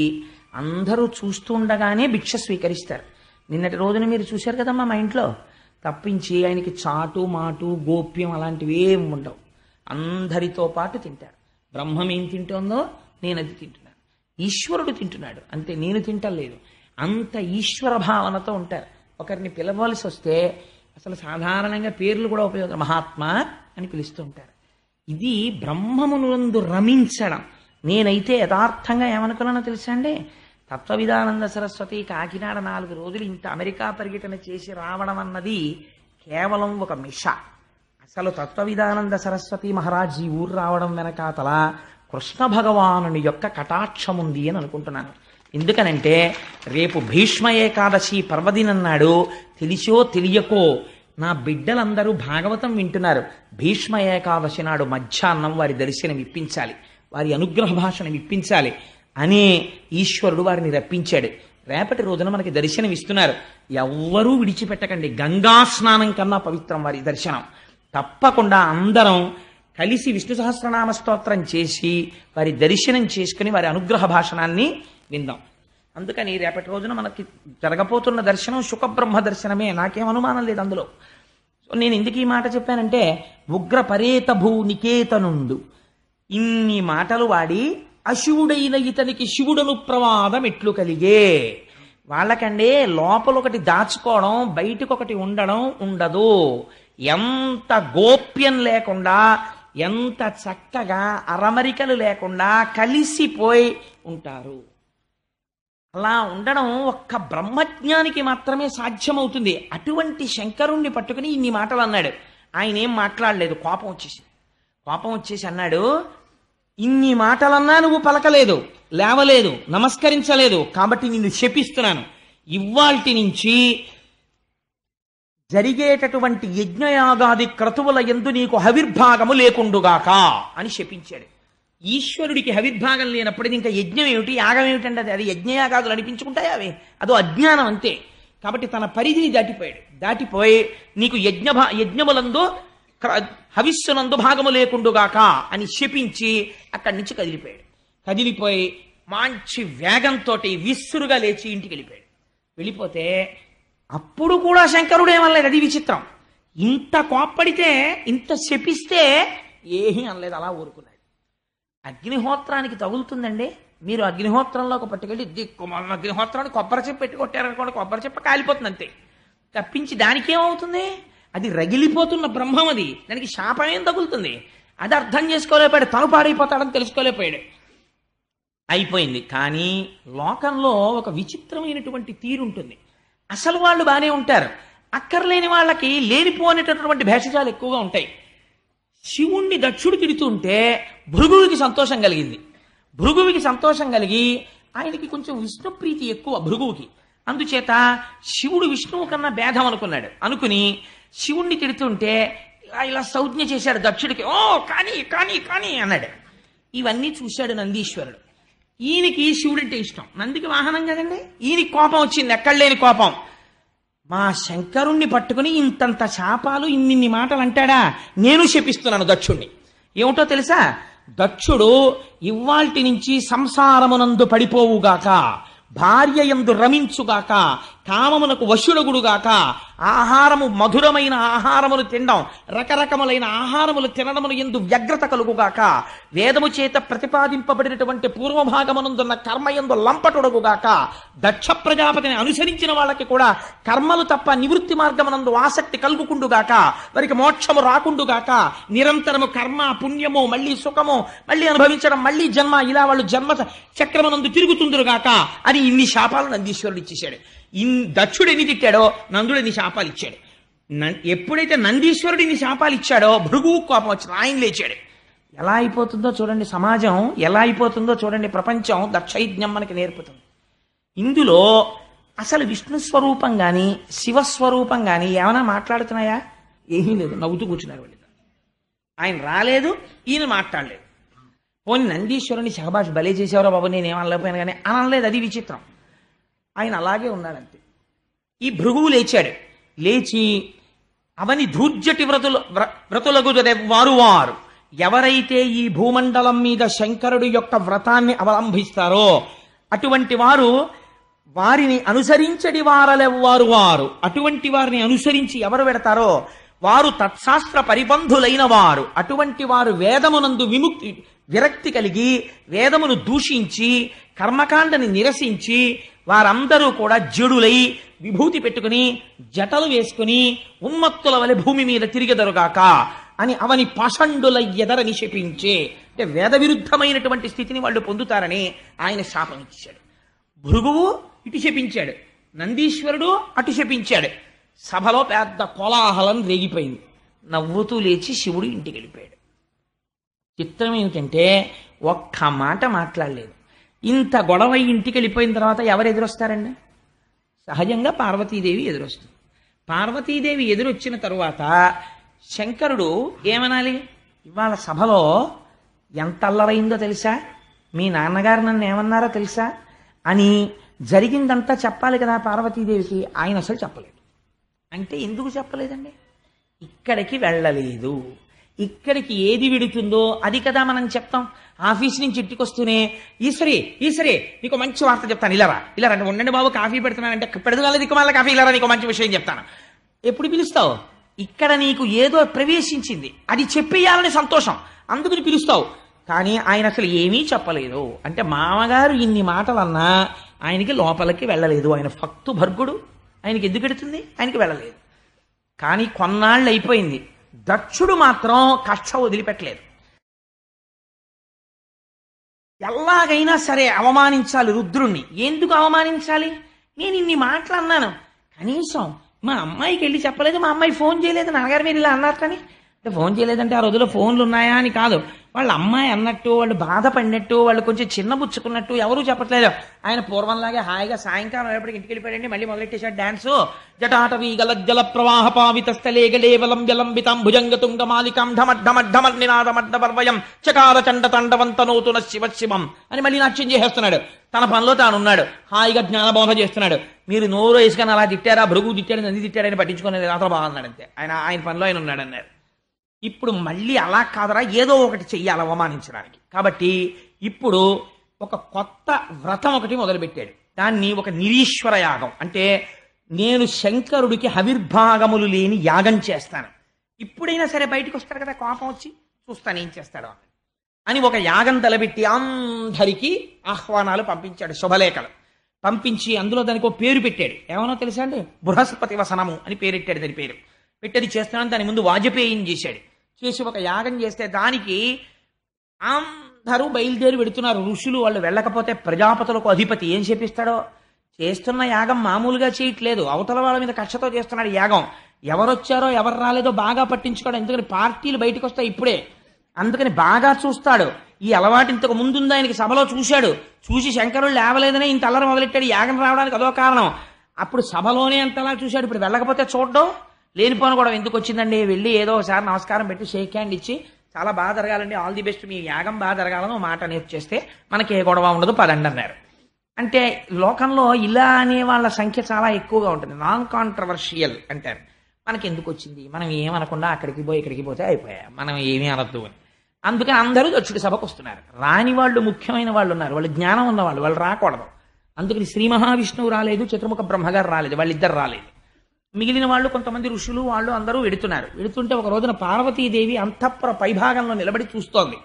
అందరూ చూస్తుండగానే భిక్ష స్వీకరిస్తారు. నిన్నటి రోజున మీరు చూశారు కదమ్మా మా ఇంట్లో. తప్పించి ఆయనకి చాటు మాటు గోప్యం అలాంటివి ఏం ఉండవు. అందరితో పాటు తింటారు. బ్రహ్మం ఏం తింటోందో నేను అది తింటున్నాను, ఈశ్వరుడు తింటున్నాడు అంతే, నేను తింటలేదు. అంత ఈశ్వర భావనతో ఉంటారు. ఒకరిని పిలవలసి వస్తే అసలు సాధారణంగా పేర్లు కూడా ఉపయోగం, మహాత్మా అని పిలుస్తూ ఉంటారు. ఇది బ్రహ్మమునందు రమించడం. నేనైతే యథార్థంగా ఏమనుకున్నానో తెలుసా అండి? తత్వవిధానంద సరస్వతి కాకినాడ 4 రోజులు ఇంత అమెరికా పర్యటన చేసి రావడం అన్నది కేవలం ఒక మిష. అసలు తత్వవిధానంద సరస్వతి మహారాజ్ ఈ ఊరు రావడం వెనకాతల కృష్ణ భగవానుని యొక్క కటాక్షం ఉంది అని అనుకుంటున్నాను. ఎందుకనంటే రేపు భీష్మ ఏకాదశి పర్వదినం నాడు తెలిసో తెలియకో నా బిడ్డలందరూ భాగవతం వింటున్నారు. భీష్మ ఏకాదశి నాడు మధ్యాహ్నం వారి దర్శనం ఇప్పించాలి, వారి అనుగ్రహ భాషను ఇప్పించాలి అనే ఈశ్వరుడు వారిని రప్పించాడు. రేపటి రోజున మనకి దర్శనం ఇస్తున్నారు. ఎవ్వరూ విడిచిపెట్టకండి. గంగా స్నానం కన్నా పవిత్రం వారి దర్శనం. తప్పకుండా అందరం కలిసి విష్ణు సహస్రనామ స్తోత్రం చేసి వారి దర్శనం చేసుకుని వారి అనుగ్రహ భాషణాన్ని విందాం. అందుకని రేపటి రోజున మనకి జరగబోతున్న దర్శనం శుకబ్రహ్మ దర్శనమే, నాకేం అనుమానం లేదు అందులో. సో నేను ఎందుకు ఈ మాట చెప్పానంటే, ఉగ్ర పరేత భూ నికేతనుండు ఇన్ని మాటలు వాడి అశివుడైన ఇతనికి శివుడను ప్రమాదం ఎట్లు కలిగే. వాళ్ళకండి లోపల ఒకటి దాచుకోవడం బయటకు ఒకటి ఉండడం ఉండదు. ఎంత గోప్యం లేకుండా, ఎంత చక్కగా అరమరికలు లేకుండా కలిసిపోయి ఉంటారు. అలా ఉండడం ఒక్క బ్రహ్మజ్ఞానికి మాత్రమే సాధ్యమవుతుంది. అటువంటి శంకరుణ్ణి పట్టుకుని ఇన్ని మాటలు అన్నాడు. ఆయన ఏం మాట్లాడలేదు, కోపం వచ్చేసి అన్నాడు, ఇన్ని మాటలన్నా నువ్వు పలకలేదు, లేవలేదు, నమస్కరించలేదు, కాబట్టి నిన్ను శపిస్తున్నాను. ఇవ్వాల్టి నుంచి జరిగేటటువంటి యజ్ఞయాగాది క్రతువుల యందు నీకు హవిర్భాగము లేకుండుగాక అని శపించాడు. ఈశ్వరుడికి హవిర్భాగం లేనప్పుడు ఇంకా యజ్ఞం ఏమిటి, యాగం ఏమిటంటే అది యజ్ఞయాగాదులు అనిపించుకుంటాయి, అవి అదో అజ్ఞానం అంతే. కాబట్టి తన పరిధిని దాటిపోయి నీకు యజ్ఞములందు హవిస్సునందు భాగము లేకుండుగాక అని శపించి అక్కడి నుంచి కదిలిపోయి మంచి వేగంతో విస్సురుగా లేచి ఇంటికి వెళ్ళిపోతే అప్పుడు కూడా శంకరుడు ఏమనలేదు. అది విచిత్రం. ఇంత కోప్పడితే, ఇంత శపిస్తే ఏమీ అనలేదు, అలా ఊరుకున్నాడు. అగ్నిహోత్రానికి తగులుతుందండి. మీరు అగ్నిహోత్రంలోకి పట్టుకెళ్ళి అగ్నిహోత్రాన్ని కొబ్బరి చెప్పు పెట్టి కొట్టారనుకోండి, కొబ్బరి చెప్ప కాలిపోతుంది అంతే తప్పించి దానికి ఏమవుతుంది? అది రగిలిపోతున్న బ్రహ్మం, అది దానికి శాపం ఏం తగులుతుంది? అది అర్థం చేసుకోలేకపోయాడు, తను పాడైపోతాడని తెలుసుకోలేకపోయాడు. అయిపోయింది. కానీ లోకంలో ఒక విచిత్రమైనటువంటి తీరుంటుంది. అసలు వాళ్ళు బాగానే ఉంటారు, అక్కర్లేని వాళ్ళకి లేనిపోనేటటువంటి భేషజాలు ఎక్కువగా ఉంటాయి. శివుణ్ణి దక్షుడు తిడుతుంటే భృగువుకి సంతోషం కలిగింది. భృగువుకి సంతోషం కలిగి ఆయనకి కొంచెం విష్ణుప్రీతి ఎక్కువ భృగువుకి. అందుచేత శివుడు విష్ణువు కన్నా భేదం అనుకుని శివుణ్ణి తిడుతుంటే ఇలా సంజ్ఞ చేశాడు దక్షుడికి. ఓ కానీ కానీ కానీ అన్నాడు. ఇవన్నీ చూశాడు నందీశ్వరుడు. ఈయనకి శివుడంటే ఇష్టం, నందికి వాహనం కదండి. ఈయనకి కోపం వచ్చింది, ఎక్కడ లేని కోపం. మా శంకరుణ్ణి పట్టుకుని ఇంతంత శాపాలు, ఇన్నిన్ని మాటలు అంటాడా, నేను శపిస్తున్నాను దక్షుణ్ణి. ఏమిటో తెలుసా? దక్షుడు ఇవ్వాల్టి నుంచి సంసారమునందు పడిపోవుగాక, భార్య యందు రమించుగాక, కామమునకు వశుడగుడుగాక, ఆహారము మధురమైన ఆహారములు తినడం, రకరకములైన ఆహారములు తినడమును యందు వ్యగ్రత కలుగుగాక, వేదము చేత ప్రతిపాదింపబడినటువంటి పూర్వభాగమునందున్న కర్మయందు లంపటొడగుగాక, దక్ష ప్రజాపతిని అనుసరించిన వాళ్ళకి కూడా కర్మలు తప్ప నివృత్తి మార్గమునందు ఆసక్తి కలుగుకుండుగాక, వారికి మోక్షము రాకుండుగాక, నిరంతరము కర్మ పుణ్యము, మళ్ళీ సుఖము, మళ్ళీ అనుభవించడం, మళ్ళీ జన్మ, ఇలా వాళ్ళు జన్మ చక్రమునందు తిరుగుతుందురుగాక అని ఇన్ని శాపాలు నందీశ్వరుడు ఇచ్చేశాడు. దక్షుడు ఎన్ని తిట్టాడో నందుడు ఎన్ని శాపాలు ఇచ్చాడు. ఎప్పుడైతే నందీశ్వరుడు ఇన్ని శాపాలు ఇచ్చాడో భృగువు కోపం వచ్చింది, ఆయన లేచాడు. ఎలా అయిపోతుందో చూడండి సమాజం, ఎలా అయిపోతుందో చూడండి ప్రపంచం. దక్షయజ్ఞం మనకి నేర్పుతుంది. ఇందులో అసలు విష్ణు స్వరూపం కానీ శివస్వరూపం కానీ ఏమైనా మాట్లాడుతున్నాయా? ఏమీ లేదు, నవ్వుతూ కూర్చున్నారు వాళ్ళు. ఆయన రాలేదు, ఈయన మాట్లాడలేదు. పోనీ నందీశ్వరుని శహబాష్ భలే చేసేవారో బాబు, నేనేం అనలేకపోయాను కానీ అనలేదు. అది విచిత్రం. ఆయన అలాగే ఉన్నాడంతే. ఈ భృగువు లేచి అవని ధూర్జటి వ్రతులకు వారు ఎవరైతే ఈ భూమండలం మీద శంకరుడు యొక్క వ్రతాన్ని అవలంబిస్తారో అటువంటి వారు, వారిని అనుసరించడి వారు అటువంటి వారిని అనుసరించి ఎవరు పెడతారో వారు తత్శాస్త్ర పరిబంధులైన వారు. అటువంటి వారు వేదమునందు విరక్తి కలిగి వేదమును దూషించి కర్మకాండని నిరసించి వారందరూ కూడా జడులై విభూతి పెట్టుకుని జటలు వేసుకుని ఉన్మత్తుల వలె భూమి మీద తిరిగెదరుగాక అని అవని పాషండుల ఎదరని శపించే, అంటే వేద విరుద్ధమైనటువంటి స్థితిని వాళ్ళు పొందుతారని ఆయన శాపం ఇచ్చాడు. భృగువు ఇటు శపించాడు, నందీశ్వరుడు అటు శపించాడు. సభలో పెద్ద కోలాహలం రేగిపోయింది. నవ్వుతూ లేచి శివుడు ఇంటికి వెళ్ళిపోయాడు. చిత్రం ఏమిటంటే ఒక్క మాట మాట్లాడలేదు. ఇంత గొడవ ఇంటికి వెళ్ళిపోయిన తర్వాత ఎవరు ఎదురొస్తారండి? సహజంగా పార్వతీదేవి ఎదురొస్తుంది. పార్వతీదేవి ఎదురొచ్చిన తరువాత శంకరుడు ఏమనాలి? ఇవాళ సభలో ఎంత అల్లరైందో తెలుసా, మీ నాన్నగారు నన్ను ఏమన్నారో తెలుసా అని జరిగిందంతా చెప్పాలి కదా పార్వతీదేవికి. ఆయన అసలు చెప్పలేదు. అంటే ఎందుకు చెప్పలేదండి? ఇక్కడికి వెళ్ళలేదు. ఇక్కడికి ఏది విడుతుందో అది కదా మనం చెప్తాం. ఆఫీస్ నుంచి ఇంటికి వస్తూనే ఈశ్వరి నీకు మంచి వార్త చెప్తాను, ఇలా రండి, ఉండండి బాబు కాఫీ పెడుతున్నానంటే పెడదు నీకు మళ్ళీ కాఫీ, ఇలా నీకు మంచి విషయం చెప్తాను. ఎప్పుడు పిలుస్తావు? ఇక్కడ నీకు ఏదో ప్రవేశించింది, అది చెప్పేయాలని సంతోషం, అందుకని పిలుస్తావు. కానీ ఆయన అసలు ఏమీ చెప్పలేదు. అంటే మామగారు ఇన్ని మాటలన్నా ఆయనకి లోపలికి వెళ్ళలేదు. ఆయన భక్తు భర్గుడు, ఆయనకి ఎందుకు ఎడుతుంది? ఆయనకి వెళ్ళలేదు. కానీ కొన్నాళ్ళు అయిపోయింది. దక్షుడు మాత్రం కక్ష వదిలిపెట్టలేదు. ఎలాగైనా సరే అవమానించాలి రుద్రుణ్ణి. ఎందుకు అవమానించాలి? నేను ఇన్ని మాటలు అన్నాను, కనీసం మా అమ్మాయికి వెళ్ళి చెప్పలేదు, మా అమ్మాయి ఫోన్ చేయలేదు, నాన్నగారు మీరు ఇలా అన్నారని. అంటే ఫోన్ చేయలేదంటే ఆ రోజుల్లో ఫోన్లు ఉన్నాయా అని కాదు, వాళ్ళ అమ్మాయి అన్నట్టు, వాళ్ళు బాధపడినట్టు, వాళ్ళు కొంచెం చిన్నబుచ్చుకున్నట్టు ఎవరూ చెప్పట్లేదు. ఆయన పూర్వంలాగే హాయిగా సాయంకాలం ఎప్పటికి ఇంటికి వెళ్ళిపోయాడండి, మళ్ళీ మొదలెట్టేశాడు డాన్సు. జటాటవీ గలజ్జల ప్రవాహ పావిత స్థలే గలేవలం జలంబితాం భుజంగతుంగ మాలికాం ఢమడ్ఢమడ్ఢమడ్ఢమర్నినాదమడ్డవర్వయం చకార చండ తండవంతనోతున శివ శివం అని మళ్ళీ నాట్యం చేసేస్తున్నాడు. తన పనిలో తానున్నాడు, హాయిగా జ్ఞానబోధ చేస్తున్నాడు. మీరు నోరు వేసుకొని అలా తిట్టారా, భృగు తిట్టాడు, నంది తిట్టాడని పట్టించుకునేది, రాత్రి బాగున్నాడు అంతే. ఆయన పనిలో ఆయన ఉన్నాడు అన్నారు. ఇప్పుడు మళ్ళీ అలా కాదరా, ఏదో ఒకటి చెయ్యాలి అవమానించడానికి. కాబట్టి ఇప్పుడు ఒక కొత్త వ్రతం ఒకటి మొదలుపెట్టాడు. దాన్ని ఒక నిరీశ్వర యాగం, అంటే నేను శంకరుడికి హవిర్భాగములు లేని యాగం చేస్తాను. ఇప్పుడైనా సరే బయటకు వస్తాడు కదా, కోపం వచ్చి చూస్తాను ఏం చేస్తాడో అని ఒక యాగం తలబెట్టి అందరికీ ఆహ్వానాలు పంపించాడు, శుభలేఖలు పంపించి అందులో దానికి ఒక పేరు పెట్టాడు. ఏమనో తెలుసా అండి? బృహస్పతి వసనము అని పేరెట్టాడు. దాని పేరు పెట్టేది చేస్తున్నాను. దాని ముందు వాజపేయం చేశాడు. చేసి ఒక యాగం చేస్తే దానికి అందరూ బయలుదేరి పెడుతున్నారు. ఋషులు వాళ్ళు వెళ్ళకపోతే ప్రజాపతులకు అధిపతి ఏం చేపిస్తాడో. చేస్తున్న యాగం మామూలుగా చేయట్లేదు, అవతల వాళ్ళ మీద కక్షతో చేస్తున్నాడు యాగం. ఎవరొచ్చారో ఎవరు రాలేదో బాగా పట్టించుకోవడం, ఎందుకని పార్టీలు బయటకు వస్తాయి ఇప్పుడే, అందుకని బాగా చూస్తాడు. ఈ అలవాటు ఇంతకు ముందుంది ఆయనకి, సభలో చూశాడు. చూసి శంకరుడు లేవలేదనే ఇంత అల్లరి మొదలెట్టాడు. యాగం రావడానికి అదో కారణం. అప్పుడు సభలోనే అంతలా చూశాడు. ఇప్పుడు వెళ్ళకపోతే చూడడం, లేనిపోను కూడా ఎందుకు వచ్చిందండి, వెళ్ళి ఏదో ఒకసారి నమస్కారం పెట్టి షేక్ హ్యాండ్ ఇచ్చి చాలా బాగా జరగాలండి, ఆల్ ది బెస్ట్, మీ యాగం బాగా జరగాలని ఒక మాట నేర్చేస్తే మనకి ఏ గొడవ ఉండదు, పదండి అన్నారు. అంటే లోకంలో ఇలా అనే వాళ్ళ సంఖ్య చాలా ఎక్కువగా ఉంటుంది. నాన్ కాంట్రవర్షియల్ అంటారు. మనకి ఎందుకు వచ్చింది, మనం ఏమనకుండా అక్కడికి పోయి ఇక్కడికి పోతే అయిపోయా, మనం ఏమీ అనద్దు అని. అందుకని అందరూ దక్షుడి సభకు వస్తున్నారు. రాని వాళ్ళు ముఖ్యమైన వాళ్ళు ఉన్నారు, వాళ్ళు జ్ఞానం ఉన్నవాళ్ళు, వాళ్ళు రాకూడదు. అందుకని శ్రీ మహావిష్ణువు రాలేదు, చతుర్ముఖ బ్రహ్మగారు రాలేదు, వాళ్ళిద్దరు రాలేదు. మిగిలిన వాళ్ళు కొంతమంది ఋషులు వాళ్ళు అందరూ వెడుతున్నారు. వెడుతుంటే ఒక రోజున పార్వతీదేవి అంతఃపుర పైభాగంలో నిలబడి చూస్తోంది.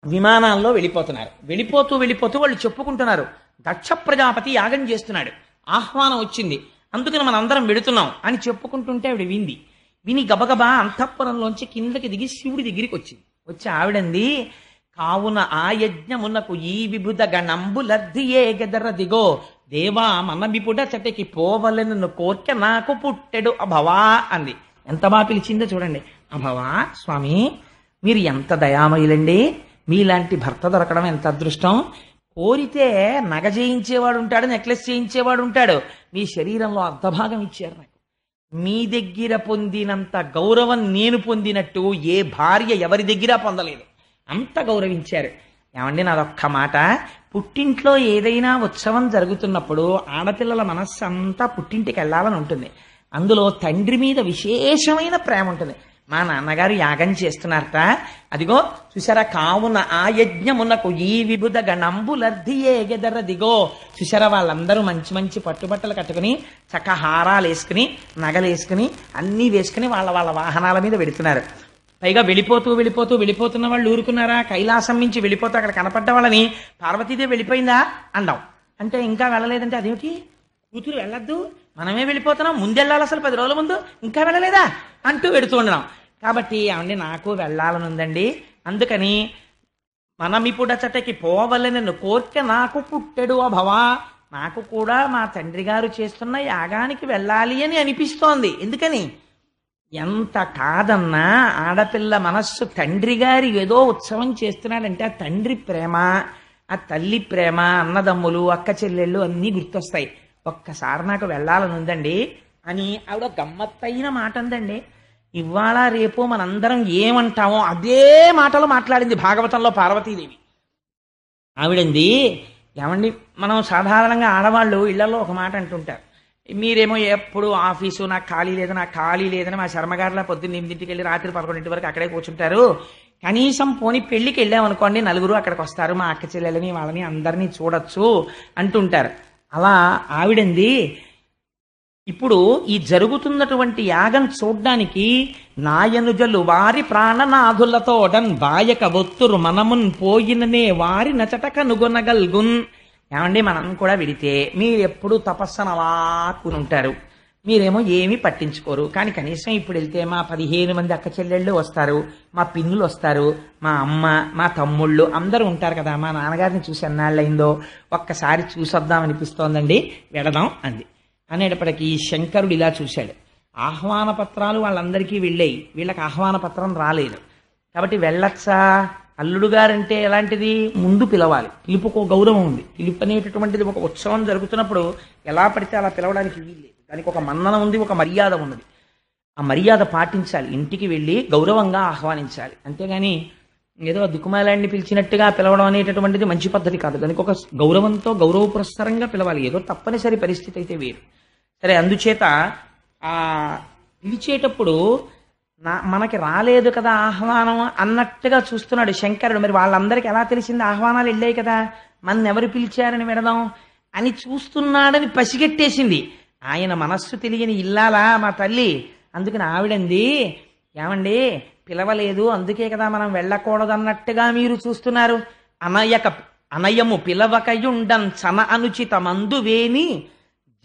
విమానాల్లో వెళ్ళిపోతున్నారు. వెళ్ళిపోతూ వాళ్ళు చెప్పుకుంటున్నారు, దక్ష ప్రజాపతి యాగం చేస్తున్నాడు, ఆహ్వానం వచ్చింది, అందుకని మనం అందరం వెడుతున్నాం అని చెప్పుకుంటుంటే ఆవిడ విని గబగబా అంతఃపురంలోంచి కిందకి దిగి శివుడి దగ్గరికి వచ్చింది. వచ్చి ఆవిడంది, కావున ఆ యజ్ఞమునకు ఈ విభుద గణంబులర్ధియే గెదర దిగో దేవా మన విపుడ చటకి పోవలెను కోర్కె నాకు పుట్టెడు అభవా అంది. ఎంత బాగా పిలిచిందో చూడండి. అభవా, స్వామి మీరు ఎంత దయామయులండి, మీలాంటి భర్త దొరకడం ఎంత అదృష్టం. కోరితే నగ చేయించేవాడు ఉంటాడు, నెక్లెస్ చేయించేవాడు ఉంటాడు, మీ శరీరంలో అర్ధభాగం ఇచ్చారు నాకు. మీ దగ్గర పొందినంత గౌరవం నేను పొందినట్టు ఏ భార్య ఎవరి దగ్గర పొందలేదు, అంత గౌరవించారు. ఏమండి నాదొక్క మాట, పుట్టింట్లో ఏదైనా ఉత్సవం జరుగుతున్నప్పుడు ఆడపిల్లల మనస్సు అంతా పుట్టింటికి వెళ్ళాలని ఉంటుంది. అందులో తండ్రి మీద విశేషమైన ప్రేమ ఉంటుంది. మా నాన్నగారు యాగం చేస్తున్నారట, అదిగో చూసారా, కావున ఆ యజ్ఞమునకు ఈ విభుద గణంబులర్ధియే గెదర దిగో. చూసారా, వాళ్ళందరూ మంచి మంచి పట్టుబట్టలు కట్టుకుని చక్క హారాలు వేసుకుని నగలు వేసుకుని అన్నీ వేసుకుని వాళ్ళ వాళ్ళ వాహనాల మీద వెడుతున్నారు. పైగా వెళ్ళిపోతున్న వాళ్ళు ఊరుకున్నారా? కైలాసం నుంచి వెళ్ళిపోతూ అక్కడ కనపడ్డ వాళ్ళని పార్వతీదేవి వెళ్ళిపోయిందా అందాం అంటే, ఇంకా వెళ్ళలేదంటే అదేమిటి, కూతురు వెళ్ళొద్దు, మనమే వెళ్ళిపోతున్నాం, ముందెళ్ళాలి, అసలు 10 రోజుల ముందు ఇంకా వెళ్ళలేదా అంటూ వెడుతూ ఉండడం. కాబట్టి ఏమండి నాకు వెళ్ళాలని ఉందండి, అందుకని మనమిపుడ చటకి పోవలెనను కోర్కె నాకు పుట్టెడు అభవా, నాకు కూడా మా తండ్రి గారు చేస్తున్న యాగానికి వెళ్ళాలి అని అనిపిస్తోంది. ఎందుకని, ఎంత కాదన్నా ఆడపిల్ల మనస్సు తండ్రి గారి ఏదో ఉత్సవం చేస్తున్నాడంటే ఆ తండ్రి ప్రేమ, ఆ తల్లి ప్రేమ, అన్నదమ్ములు, అక్క చెల్లెళ్ళు అన్నీ గుర్తొస్తాయి. ఒక్కసారి నాకు వెళ్ళాలని ఉందండి అని ఆవిడ గమ్మత్తైన మాట ఉందండి. ఇవాళ రేపు మనందరం ఏమంటామో అదే మాటలు మాట్లాడింది భాగవతంలో పార్వతీదేవి. ఆవిడంది, ఏమండి మనం సాధారణంగా ఆడవాళ్ళు ఇళ్లలో ఒక మాట అంటుంటారు, మీరేమో ఎప్పుడు ఆఫీసు నాకు ఖాళీ లేదని మా శర్మగారిలా పొద్దున్న 8ంటికి వెళ్ళి రాత్రి 11 వరకు అక్కడే కూర్చుంటారు, కనీసం పోని పెళ్లికి వెళ్ళామనుకోండి నలుగురు అక్కడికి వస్తారు, మా అక్క చెల్లెలని వాళ్ళని అందరినీ చూడొచ్చు అంటుంటారు. అలా ఆవిడంది, ఇప్పుడు ఈ జరుగుతున్నటువంటి యాగం చూడ్డానికి నాయనుజలు వారి ప్రాణనాథులతోడన్ బాయక ఒత్తురు మనమున్ పోయిననే వారి నచటక నుగొనగల్గున్. ఏమండి మనం కూడా విడితే మీరు ఎప్పుడు తపస్సును అలా కూని ఉంటారు, మీరేమో ఏమీ పట్టించుకోరు. కానీ కనీసం ఇప్పుడు వెళ్తే మా 15 మంది అక్క చెల్లెళ్ళు వస్తారు, మా పిన్నులు వస్తారు, మా అమ్మ మా తమ్ముళ్ళు అందరూ ఉంటారు కదా, మా నాన్నగారిని చూసి ఎన్నాళ్ళయిందో ఒక్కసారి చూసొద్దాం అనిపిస్తోందండి, వెళదాం అంది. అనేటప్పటికీ శంకరుడు ఇలా చూశాడు. ఆహ్వాన పత్రాలు వాళ్ళందరికీ వెళ్ళాయి, వీళ్ళకి ఆహ్వాన పత్రం రాలేదు. కాబట్టి వెళ్ళొచ్చా? అల్లుడు గారంటే ఎలాంటిది? ముందు పిలవాలి, పిలుపుకు గౌరవం ఉంది. పిలుపు అనేటటువంటిది ఒక ఉత్సవం జరుగుతున్నప్పుడు ఎలా పడితే అలా పిలవడానికి వీల్లేదు. దానికి ఒక మన్నన ఉంది, ఒక మర్యాద ఉన్నది. ఆ మర్యాద పాటించాలి, ఇంటికి వెళ్ళి గౌరవంగా ఆహ్వానించాలి. అంతేగాని ఏదో దిక్కుమాలాన్ని పిలిచినట్టుగా పిలవడం అనేటటువంటిది మంచి పద్ధతి కాదు. దానికి ఒక గౌరవంతో గౌరవ పురస్సరంగా పిలవాలి. ఏదో తప్పనిసరి పరిస్థితి అయితే వేరు. సరే, అందుచేత ఆ పిలిచేటప్పుడు మనకి రాలేదు కదా ఆహ్వానం అన్నట్టుగా చూస్తున్నాడు శంకరుడు. మరి వాళ్ళందరికీ ఎలా తెలిసింది ఆహ్వానాలు వెళ్ళాయి కదా, మన ఎవరు పిలిచారని విడదాం అని చూస్తున్నాడని పసిగట్టేసింది. ఆయన మనస్సు తెలియని ఇల్లాలా మా తల్లి. అందుకని ఆవిడంది, ఏమండి పిలవలేదు అందుకే కదా మనం వెళ్ళకూడదు అన్నట్టుగా మీరు చూస్తున్నారు. అనయము పిలవకయుండం చన అనుచిత మందువేని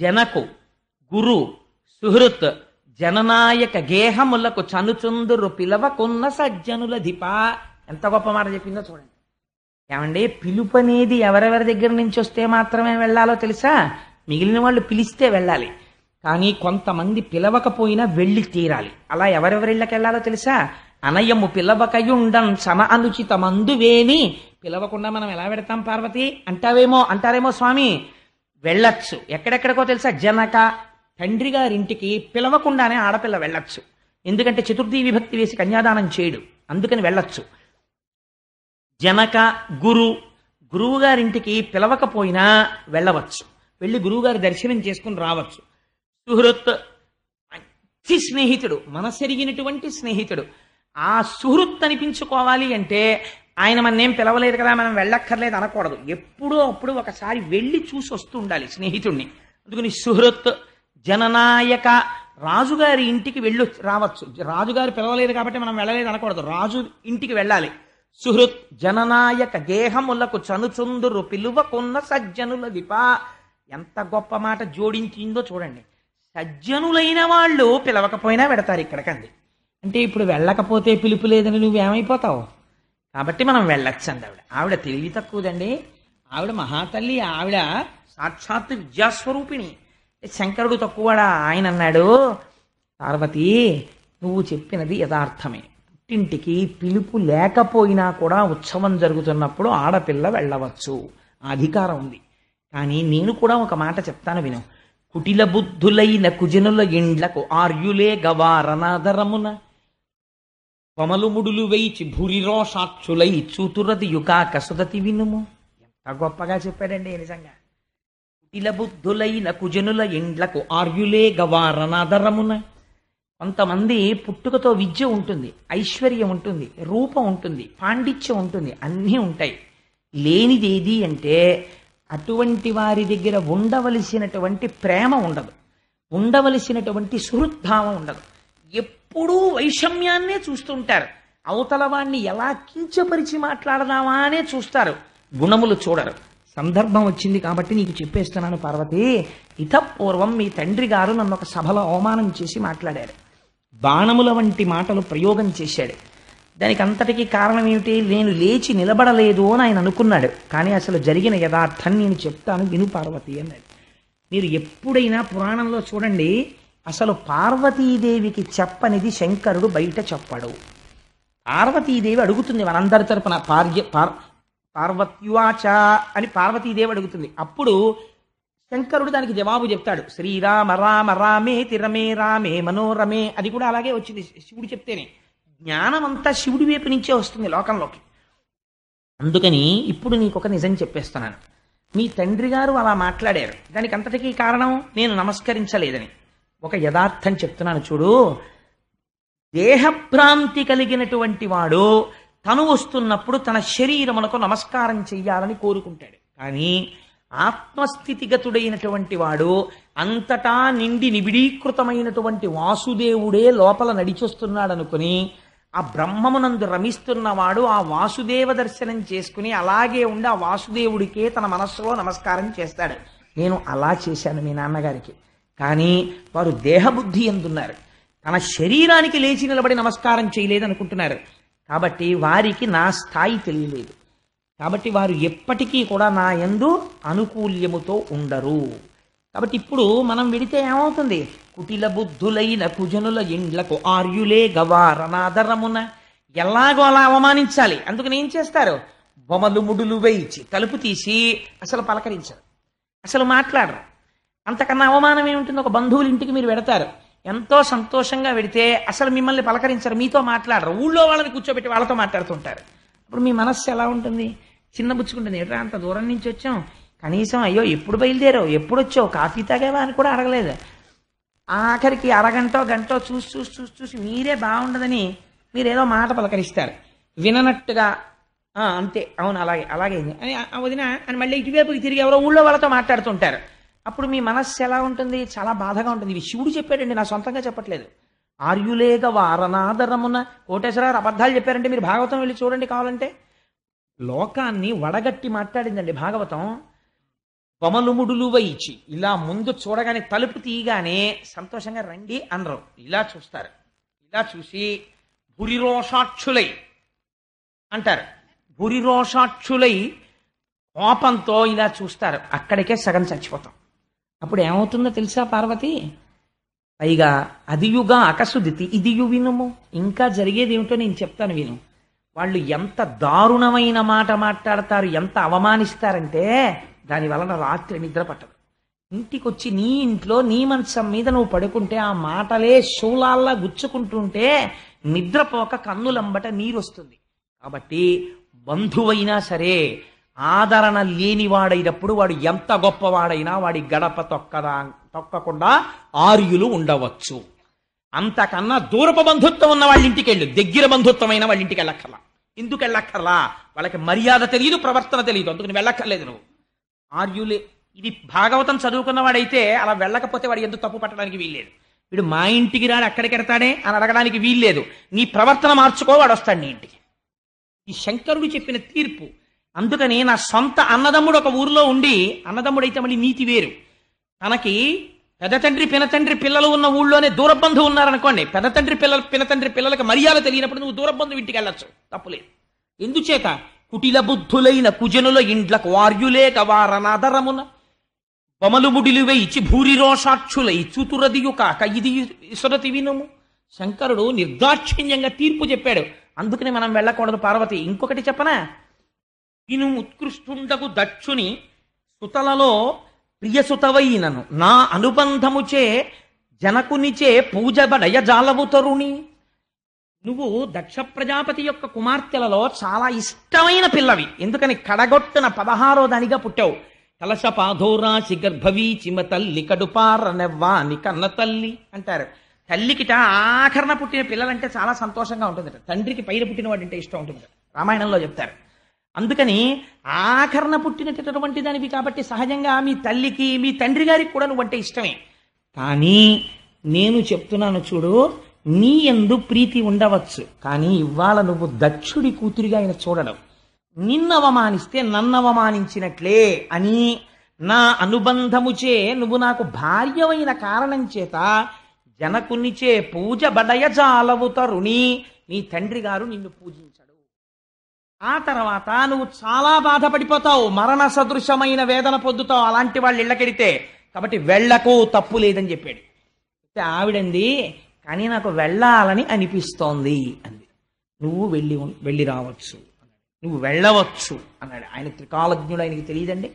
జనకు గురు సుహృత్ జననాయక గేహములకు చనుచుందురు పిలవకున్న సజ్జనుల ధిప. ఎంత గొప్ప మాట చెప్పిందో చూడండి. ఏమండి పిలుపు అనేది ఎవరెవరి దగ్గర నుంచి వస్తే మాత్రమే వెళ్ళాలో తెలుసా? మిగిలిన వాళ్ళు పిలిస్తే వెళ్ళాలి, కానీ కొంతమంది పిలవకపోయినా వెళ్ళి తీరాలి. అలా ఎవరెవరిళ్ళకి వెళ్ళాలో తెలుసా? అనయము పిలవకయుండం చన అనుచిత మందువేని. పిలవకుండా మనం ఎలా పెడతాం పార్వతి అంటారేమో స్వామి. వెళ్ళొచ్చు. ఎక్కడెక్కడికో తెలుసా? జనక తండ్రి గారింటికి పిలవకుండానే ఆడపిల్ల వెళ్ళొచ్చు. ఎందుకంటే చతుర్థి విభక్తి వేసి కన్యాదానం చేయడు, అందుకని వెళ్ళొచ్చు. జనక గురువు గారింటికి పిలవకపోయినా వెళ్ళవచ్చు, వెళ్ళి గురువుగారి దర్శనం చేసుకుని రావచ్చు. సుహృత్ మంచి స్నేహితుడు, మనసెరిగినటువంటి స్నేహితుడు. ఆ సుహృత్ అనిపించుకోవాలి అంటే ఆయన మన్నేం పిలవలేదు కదా మనం వెళ్ళక్కర్లేదు అనకూడదు. ఎప్పుడో అప్పుడు ఒకసారి వెళ్ళి చూసి వస్తూ ఉండాలి స్నేహితుడిని. అందుకని సుహృత్ జననాయక, రాజుగారి ఇంటికి వెళ్ళి రావచ్చు. రాజుగారు పిలవలేదు కాబట్టి మనం వెళ్ళలేదు అనకూడదు, రాజు ఇంటికి వెళ్ళాలి. సుహృత్ జననాయక గేహములకు చనుచుందురు పిలువకున్న సజ్జనుల దిప. ఎంత గొప్ప మాట జోడించిందో చూడండి. సజ్జనులైన వాళ్ళు పిలవకపోయినా పెడతారు ఇక్కడికంది. అంటే ఇప్పుడు వెళ్ళకపోతే పిలుపు లేదని నువ్వేమైపోతావు, కాబట్టి మనం వెళ్ళొచ్చు అంది ఆవిడ. ఆవిడ తెలివి తక్కువదండి, ఆవిడ మహాతల్లి, ఆవిడ సాక్షాత్ విద్యాస్వరూపిణి. శంకరుడు తక్కువడా? ఆయన అన్నాడు, పార్వతి నువ్వు చెప్పినది యథార్థమే. పుట్టింటికి పిలుపు లేకపోయినా కూడా ఉత్సవం జరుగుతున్నప్పుడు ఆడపిల్ల వెళ్ళవచ్చు, ఆ అధికారం ఉంది. కానీ నేను కూడా ఒక మాట చెప్తాను విను. కుటిల బుద్ధులైన కుజనుల ఇండ్లకు ఆర్యులే గవారనాదరమున కొమలు ముడులు వేయిచి భూరిరోషాక్షులై చూతురది యుగా కసుదతి వినుము. ఎంత గొప్పగా చెప్పాడండి నిజంగా. కుటిల బుద్ధులైన కుజనుల ఇండ్లకు ఆర్యులే గవారనాదరమున. కొంతమంది పుట్టుకతో విద్య ఉంటుంది, ఐశ్వర్యం ఉంటుంది, రూపం ఉంటుంది, పాండిత్యం ఉంటుంది, అన్నీ ఉంటాయి. లేనిదేది అంటే అటువంటి వారి దగ్గర ఉండవలసినటువంటి ప్రేమ ఉండదు, ఉండవలసినటువంటి సుహృద్భావం ఉండదు. ఎప్పుడూ వైషమ్యాన్నే చూస్తుంటారు. అవతల వాణ్ణి ఎలా కించపరిచి మాట్లాడదామా అనే చూస్తారు, గుణములు చూడరు. సందర్భం వచ్చింది కాబట్టి నీకు చెప్పేస్తున్నాను పార్వతి. ఇతపూర్వం మీ తండ్రి గారు నన్ను ఒక సభలో అవమానం చేసి మాట్లాడారు, బాణముల వంటి మాటలు ప్రయోగం చేశాడు. దానికి అంతటికీ కారణం ఏమిటి? నేను లేచి నిలబడలేదు అని ఆయన అనుకున్నాడు. కానీ అసలు జరిగిన యథార్థం నేను చెప్తాను విను పార్వతి అన్నాడు. మీరు ఎప్పుడైనా పురాణంలో చూడండి, అసలు పార్వతీదేవికి చెప్పనిది శంకరుడు బయట చెప్పడు. పార్వతీదేవి అడుగుతుంది మనందరి తరపున, పార్వత్యువాచ అని పార్వతీదేవి అడుగుతుంది. అప్పుడు శంకరుడు దానికి జవాబు చెప్తాడు. శ్రీరామ రామ రామే తిరమే రామే మనోరమే. అది కూడా అలాగే వచ్చింది శివుడు చెప్తేనే. జ్ఞానం అంతా శివుడి వైపు నుంచే వస్తుంది లోకంలోకి. అందుకని ఇప్పుడు నీకు ఒక నిజం చెప్పేస్తున్నాను. మీ తండ్రి గారు అలా మాట్లాడారు, దానికి అంతటికీ కారణం నేను నమస్కరించలేదని. ఒక యథార్థం చెప్తున్నాను చూడు. దేహభ్రాంతి కలిగినటువంటి వాడు తను వస్తున్నప్పుడు తన శరీరమునకు నమస్కారం చెయ్యాలని కోరుకుంటాడు. కానీ ఆత్మస్థితిగతుడైనటువంటి వాడు అంతటా నిండి నిబిడీకృతమైనటువంటి వాసుదేవుడే లోపల నడిచొస్తున్నాడు అనుకుని ఆ బ్రహ్మమునందు రమిస్తున్నవాడు ఆ వాసుదేవ దర్శనం చేసుకుని అలాగే ఉండి ఆ వాసుదేవుడికే తన మనస్సులో నమస్కారం చేస్తాడు. నేను అలా చేశాను మీ నాన్నగారికి. కానీ వారు దేహబుద్ధి ఎందున్నారు, తన శరీరానికి లేచి నిలబడి నమస్కారం చేయలేదు అనుకుంటున్నారు. కాబట్టి వారికి నా స్థాయి తెలియలేదు. కాబట్టి వారు ఎప్పటికీ కూడా నా యందు అనుకూల్యముతో ఉండరు. కాబట్టి ఇప్పుడు మనం విడితే ఏమవుతుంది? కుటిల బుద్ధులైన కుజనుల ఇండ్లకు ఆర్యులే గవారనాదరమున, ఎలాగో అలా అవమానించాలి. అందుకని ఏం చేస్తారు? బొమలు ముడులు వేయించి తలుపు తీసి అసలు పలకరించరు, అసలు మాట్లాడరు. అంతకన్నా అవమానం ఏముంటుంది? ఒక బంధువుల ఇంటికి మీరు వెడతారు, ఎంతో సంతోషంగా వెడితే అసలు మిమ్మల్ని పలకరించరు, మీతో మాట్లాడరు, ఊళ్ళో వాళ్ళని కూర్చోబెట్టి వాళ్ళతో మాట్లాడుతుంటారు. అప్పుడు మీ మనస్సు ఎలా ఉంటుంది? చిన్నబుచ్చుకుంటుంది. ఎట్రా అంత దూరం నుంచి వచ్చాం, కనీసం అయ్యో ఎప్పుడు బయలుదేరావు, ఎప్పుడు వచ్చావు, కాఫీ తాగావా అని కూడా అడగలేదు. ఆఖరికి అరగంటో గంటో చూసి చూసి చూసి చూసి మీరే బాగుండదని మీరేదో మాట పలకరిస్తారు, విననట్టుగా అంతే, అవును అలాగే అలాగే అని వదిన అని మళ్ళీ ఇటువైపుకి తిరిగి ఎవరో ఊళ్ళో వాళ్ళతో మాట్లాడుతుంటారు. అప్పుడు మీ మనస్సు ఎలా ఉంటుంది? చాలా బాధగా ఉంటుంది. ఇవి శివుడు చెప్పాడండి, నా సొంతంగా చెప్పట్లేదు. ఆర్యులేగ వారనాదరమున, కోటేశ్వరరావు అబద్ధాలు చెప్పారంటే మీరు భాగవతం వెళ్ళి చూడండి కావాలంటే. లోకాన్ని వడగట్టి మాట్లాడిందండి భాగవతం. బొమలుముడులు వైచి ఇలా ముందు చూడగానే తలుపు తీయగానే సంతోషంగా రండి అనరు, ఇలా చూస్తారు. ఇలా చూసి భురిరోషాక్షులై అంటారు. భురిరోషాక్షులై కోపంతో ఇలా చూస్తారు. అక్కడికే సగం చచ్చిపోతాం. అప్పుడు ఏమవుతుందో తెలుసా పార్వతి? పైగా అదియుగా అకసుదితి ఇదియు వినుము. ఇంకా జరిగేది ఏమిటో నేను చెప్తాను విను. వాళ్ళు ఎంత దారుణమైన మాట మాట్లాడతారు, ఎంత అవమానిస్తారంటే దాని వలన రాత్రి నిద్ర పట్టదు. ఇంటికొచ్చి నీ ఇంట్లో నీ మంచం మీద నువ్వు పడుకుంటే ఆ మాటలే శూలాల్లా గుచ్చుకుంటుంటే నిద్రపోక కన్నులంబట నీరొస్తుంది. కాబట్టి బంధువైనా సరే ఆదరణ లేనివాడైనప్పుడు వాడు ఎంత గొప్పవాడైనా వాడి గడప తొక్కకుండా ఆర్యులు ఉండవచ్చు. అంతకన్నా దూరపు బంధుత్వం ఉన్న వాళ్ళ ఇంటికి వెళ్ళు, దగ్గర బంధుత్వమైన వాళ్ళ ఇంటికి వెళ్ళక్కర్లా. ఎందుకు వెళ్ళక్కర్లా? వాళ్ళకి మర్యాద తెలియదు, ప్రవర్తన తెలియదు, అందుకని వెళ్ళక్కర్లేదు నువ్వు. ఆర్యులే, ఇది భాగవతం చదువుకున్నవాడైతే అలా వెళ్ళకపోతే వాడు ఎందుకు తప్పు పట్టడానికి వీల్లేదు. వీడు మా ఇంటికి రాడు అక్కడికి ఎడతాడే అని అడగడానికి వీల్లేదు. నీ ప్రవర్తన మార్చుకో, వాడు వస్తాడు నీ ఇంటికి. ఈ శంకరుడు చెప్పిన తీర్పు. అందుకని నా సొంత అన్నదమ్ముడు ఒక ఊరిలో ఉండి, అన్నదమ్ముడైతే మళ్ళీ నీతి వేరు, తనకి పెదతండ్రి పినతండ్రి పిల్లలు ఉన్న ఊళ్ళోనే దూరబంధువు ఉన్నారనుకోండి, పెదతండ్రి పినతండ్రి పిల్లలకి మర్యాద తెలియనప్పుడు నువ్వు దూరబంధువు ఇంటికి వెళ్ళొచ్చు, తప్పులేదు. ఎందుచేత? కుటిల బుద్ధులైన కుజనుల ఇండ్లకు వార్యులేక వారనాదరమున బొమలు ముడిలు వేయిచి భూరి రోషాక్షులై చూతురదియు కాక ఇది ఇసురతి వినుము. శంకరుడు నిర్దాక్షిణ్యంగా తీర్పు చెప్పాడు. అందుకని మనం వెళ్ళకూడదు పార్వతి. ఇంకొకటి చెప్పనా? ఇను ఉత్కృష్టుండకు దక్షుని సుతలలో ప్రియసుతవైనను నా అనుబంధముచే జనకునిచే పూజబడయ జాలవు తరుణి. నువ్వు దక్ష ప్రజాపతి యొక్క కుమార్తెలలో చాలా ఇష్టమైన పిల్లవి. ఎందుకని? కడగొట్టున 16వ దానిగా పుట్టావు. కలశ పాధోరాశి గర్భవీ చిమ తల్లి కడుపారనెవ్వాని కన్న తల్లి అంటారు. తల్లికిట ఆఖరణ పుట్టిన పిల్లలంటే చాలా సంతోషంగా ఉంటుందట, తండ్రికి పైన పుట్టిన వాడంటే ఇష్టం ఉంటుంది, రామాయణంలో చెప్తారు. అందుకని ఆఖరణ పుట్టినటువంటి దానివి కాబట్టి సహజంగా మీ తల్లికి మీ తండ్రి గారికి కూడా నువ్వంటే ఇష్టమే. కానీ నేను చెప్తున్నాను చూడు, నీ యందు ప్రీతి ఉండవచ్చు, కానీ ఇవాళ నువ్వు దక్షుడి కూతురిగా ఆయన చూడడం, నిన్ను అవమానిస్తే నన్ను అవమానించినట్లే అని నా అనుబంధముచే నువ్వు నాకు భార్యమైన కారణం చేత జనకునిచే పూజ బడయ జాలవు తరుణి, నీ తండ్రి గారు నిన్ను పూజించడు. ఆ తర్వాత నువ్వు చాలా బాధపడిపోతావు, మరణ సదృశమైన వేదన పొందుతావు అలాంటి వాళ్ళు ఇళ్ళకెడితే. కాబట్టి వెళ్ళకు, తప్పు లేదని చెప్పాడు. ఆవిడంది, కానీ నాకు వెళ్ళాలని అనిపిస్తోంది అంది. నువ్వు వెళ్ళి రావచ్చు అన్నాడు, నువ్వు వెళ్ళవచ్చు అన్నాడు. ఆయన త్రికాలజ్ఞుడు, ఆయనకి తెలియదండి.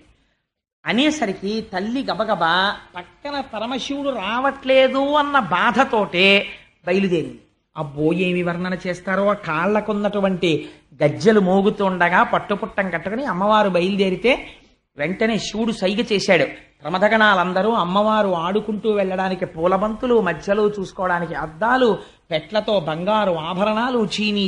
అనేసరికి తల్లి గబగబా పక్కన పరమశివుడు రావట్లేదు అన్న బాధతోటే బయలుదేరింది. అబ్బో ఏమి వర్ణన చేస్తారో, ఆ కాళ్లకున్నటువంటి గజ్జలు మోగుతుండగా పట్టుపుట్టం కట్టుకుని అమ్మవారు బయలుదేరితే వెంటనే శివుడు సైగ చేశాడు. ప్రమథగణాలందరూ అమ్మవారు ఆడుకుంటూ వెళ్ళడానికి పూలబంతులు, మధ్యలో చూసుకోవడానికి అద్దాలు, పెట్లతో బంగారు ఆభరణాలు,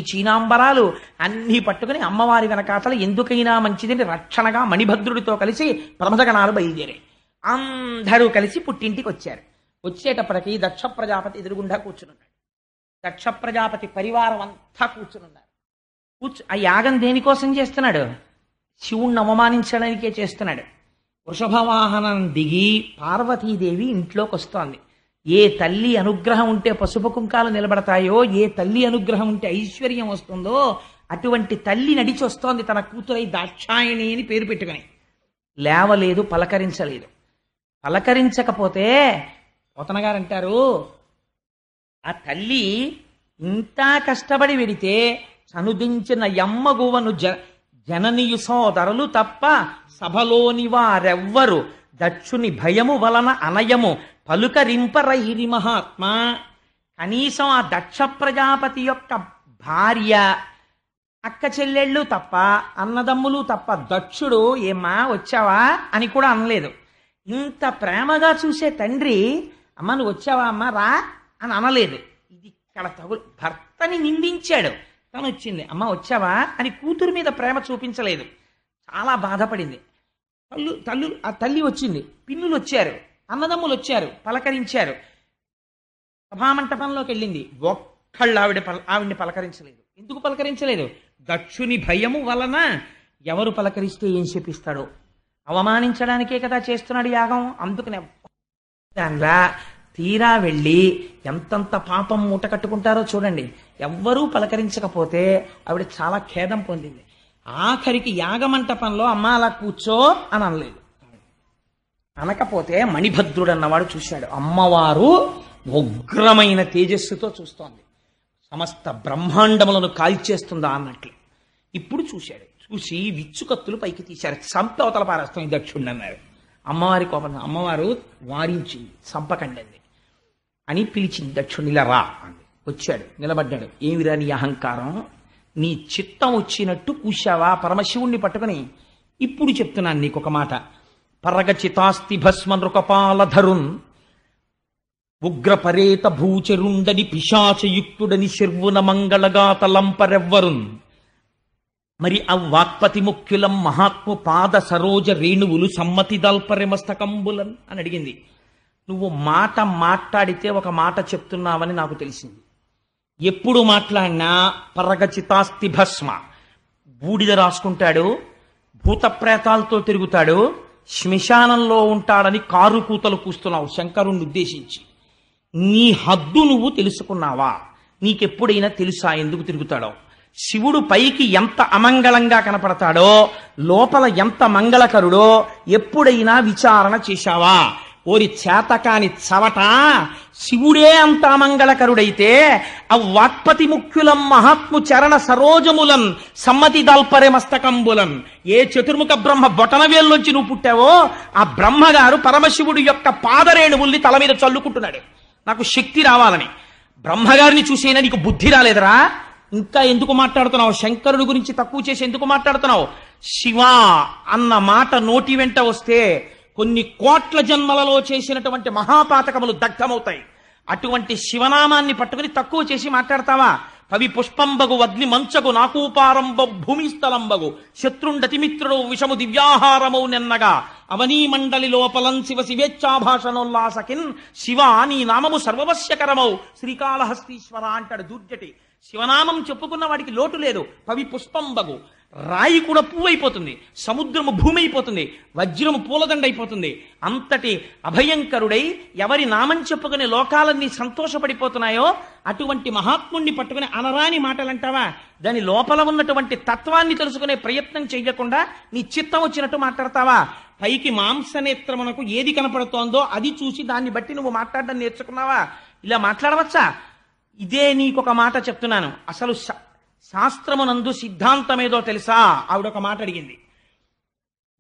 చీనాంబరాలు అన్నీ పట్టుకుని అమ్మవారి వెనకాతల ఎందుకైనా మంచిదని రక్షణగా మణిభద్రుడితో కలిసి ప్రమథగణాలు బయలుదేరాయి. అందరూ కలిసి పుట్టింటికి వచ్చారు. వచ్చేటప్పటికి దక్ష ప్రజాపతి ఎదురుగుండా కూర్చున్నాడు. దక్ష ప్రజాపతి పరివారం అంతా కూర్చునున్నారు. ఆ యాగం దేనికోసం చేస్తున్నాడు? శివుణ్ణి అవమానించడానికే చేస్తున్నాడు. వృషభవాహనం దిగి పార్వతీదేవి ఇంట్లోకి వస్తోంది. ఏ తల్లి అనుగ్రహం ఉంటే పసుపు కుంకాలు నిలబడతాయో, ఏ తల్లి అనుగ్రహం ఉంటే ఐశ్వర్యం వస్తుందో, అటువంటి తల్లి నడిచి వస్తోంది తన కూతురై దాక్షాయణి అని పేరు పెట్టుకుని. లేవలేదు, పలకరించలేదు. పలకరించకపోతే పోతనగారు అంటారు, ఆ తల్లి ఇంత కష్టపడి వెడితే చనుదించిన యమ్మగువను జననియు సోదరులు తప్ప సభలోని వారెవ్వరు దక్షుని భయము వలన అనయము పలుకరింపరైరి మహాత్మా. కనీసం ఆ దక్ష ప్రజాపతి యొక్క భార్య, అక్క చెల్లెళ్ళు తప్ప, అన్నదమ్ములు తప్ప దక్షుడు ఏమ్మా వచ్చావా అని కూడా అనలేదు. ఇంత ప్రేమగా చూసే తండ్రి అమ్మ నువ్వు వచ్చావా అమ్మ రా అని అనలేదు. ఇది ఇక్కడ భర్తని నిందించాడు. తను వచ్చింది, అమ్మ వచ్చావా అని కూతురు మీద ప్రేమ చూపించలేదు. చాలా బాధపడింది. ఆ తల్లి వచ్చింది, పిన్నులు వచ్చారు, అన్నదమ్ములు వచ్చారు, పలకరించారు. సభామంటపంలోకి వెళ్ళింది, ఒక్కళ్ళు ఆవిడ్ని పలకరించలేదు. ఎందుకు పలకరించలేదు? దక్షుని భయము వలన. ఎవరు పలకరిస్తే ఏం చెప్పిస్తాడో, అవమానించడానికే కదా చేస్తున్నాడు యాగం. అందుకనే దానిలా తీరా వెళ్ళి ఎంతంత పాపం మూట కట్టుకుంటారో చూడండి. ఎవ్వరూ పలకరించకపోతే ఆవిడ చాలా ఖేదం పొందింది. ఆఖరికి యాగమంటపంలో అమ్మ అలా కూర్చో అని అనలేదు. అనకపోతే మణిభద్రుడు అన్నవాడు చూశాడు. అమ్మవారు ఉగ్రమైన తేజస్సుతో చూస్తోంది, సమస్త బ్రహ్మాండములను కాల్చేస్తుందా అన్నట్లు. ఇప్పుడు చూశాడు. చూసి విచ్చుకత్తులు పైకి తీశారు. చంపి అవతల పారేస్తాం ఈ దక్షుణ్ణి అన్నారు. అమ్మవారి కోపం. అమ్మవారు వారించింది, చంపకండి అని పిలిచింది. దక్షుణ్ణి ఇలా రా అంది. వచ్చాడు, నిలబడ్డాడు. ఏమిరా నీ అహంకారం? నీ చిత్తం వచ్చినట్టు కూశావా పరమశివుణ్ణి పట్టుకుని? ఇప్పుడు చెప్తున్నాను నీకొక మాట. పరగచితాస్తి భస్మ నృకపాలధరున్ ఉగ్రపరేత భూచరుండని పిశాచయుక్తుడని శర్వున మంగళగాతలంపరెవ్వరున్ మరి అవ్వాక్పతి ముఖ్యులం మహాత్ము పాద సరోజ రేణువులు సమ్మతి దల్పరె మస్తకంబులన్ అని అడిగింది. నువ్వు మాట మాట్లాడితే ఒక మాట చెప్తున్నావని నాకు తెలిసింది. ఎప్పుడు మాట్లాడినా పరగచితాస్తి భస్మ, బూడిద రాసుకుంటాడు, భూతప్రేతాలతో తిరుగుతాడు, శ్మశానంలో ఉంటాడని కారు కూతలు కూస్తున్నావు శంకరుణ్ణి ఉద్దేశించి. నీ హద్దు నువ్వు తెలుసుకున్నావా? నీకెప్పుడైనా తెలుసా ఎందుకు తిరుగుతాడో? శివుడు పైకి ఎంత అమంగళంగా కనపడతాడో లోపల ఎంత మంగళకరుడో ఎప్పుడైనా విచారణ చేశావా? ఓరి చేతకాని చవట, శివుడే అంత అమంగళకరుడైతే అవ్వాక్పతి ముఖ్యులం మహాత్ము చరణ సరోజములన్ సమ్మతి దాల్పరే మస్తకంబులన్. ఏ చతుర్ముఖ బ్రహ్మ బొటనవేల్లోంచి నువ్వు పుట్టావో ఆ బ్రహ్మగారు పరమశివుడి యొక్క పాదరేణువుల్ని తల మీద చల్లుకుంటున్నాడు నాకు శక్తి రావాలని. బ్రహ్మగారిని చూసేనా నీకు బుద్ధి రాలేదరా? ఇంకా ఎందుకు మాట్లాడుతున్నావు? శంకరుడి గురించి తక్కువ చేసి ఎందుకు మాట్లాడుతున్నావు? శివ అన్న మాట నోటి వెంట వస్తే కొన్ని కోట్ల జన్మలలో చేసినటువంటి మహాపాతకములు దగ్ధమవుతాయి. అటువంటి శివనామాన్ని పట్టుకుని తక్కువ చేసి మాట్లాడతావా? పవి పుష్పంబగు అగ్ని మంచగు నాకూపారంబ భూమిస్థలంబగు శత్రుండతిమిత్రుడు విషము దివ్యాహారమౌ నెన్నగా అవనీ మండలి లోపలం శివ శివేచ్ఛాభాషణోల్లాసకిన్ శివ నీ నామము సర్వవశ్యకరమౌ శ్రీకాళహస్తీశ్వర అంటాడు దూర్జటి. శివనామం చెప్పుకున్న వాడికి లోటు లేదు. పవి పుష్పంబగు, రాయి కూడా పువ్వైపోతుంది, సముద్రము భూమి అయిపోతుంది, వజ్రము పూలదండైపోతుంది. అంతటి అభయంకరుడై ఎవరి నామం చెప్పుకుని లోకాలన్నీ సంతోషపడిపోతున్నాయో అటువంటి మహాత్ముణ్ణి పట్టుకుని అనరాని మాటలంటావా? దాని లోపల ఉన్నటువంటి తత్వాన్ని తెలుసుకునే ప్రయత్నం చెయ్యకుండా నీ చిత్తం వచ్చినట్టు మాట్లాడతావా? పైకి మాంసనేత్రమునకు ఏది కనపడుతోందో అది చూసి దాన్ని బట్టి నువ్వు మాట్లాడడం నేర్చుకున్నావా? ఇలా మాట్లాడవచ్చా? ఇదే నీకొక మాట చెప్తున్నాను. అసలు శాస్త్రమునందు సిద్ధాంతమేదో తెలుసా? ఆవిడొక మాట అడిగింది.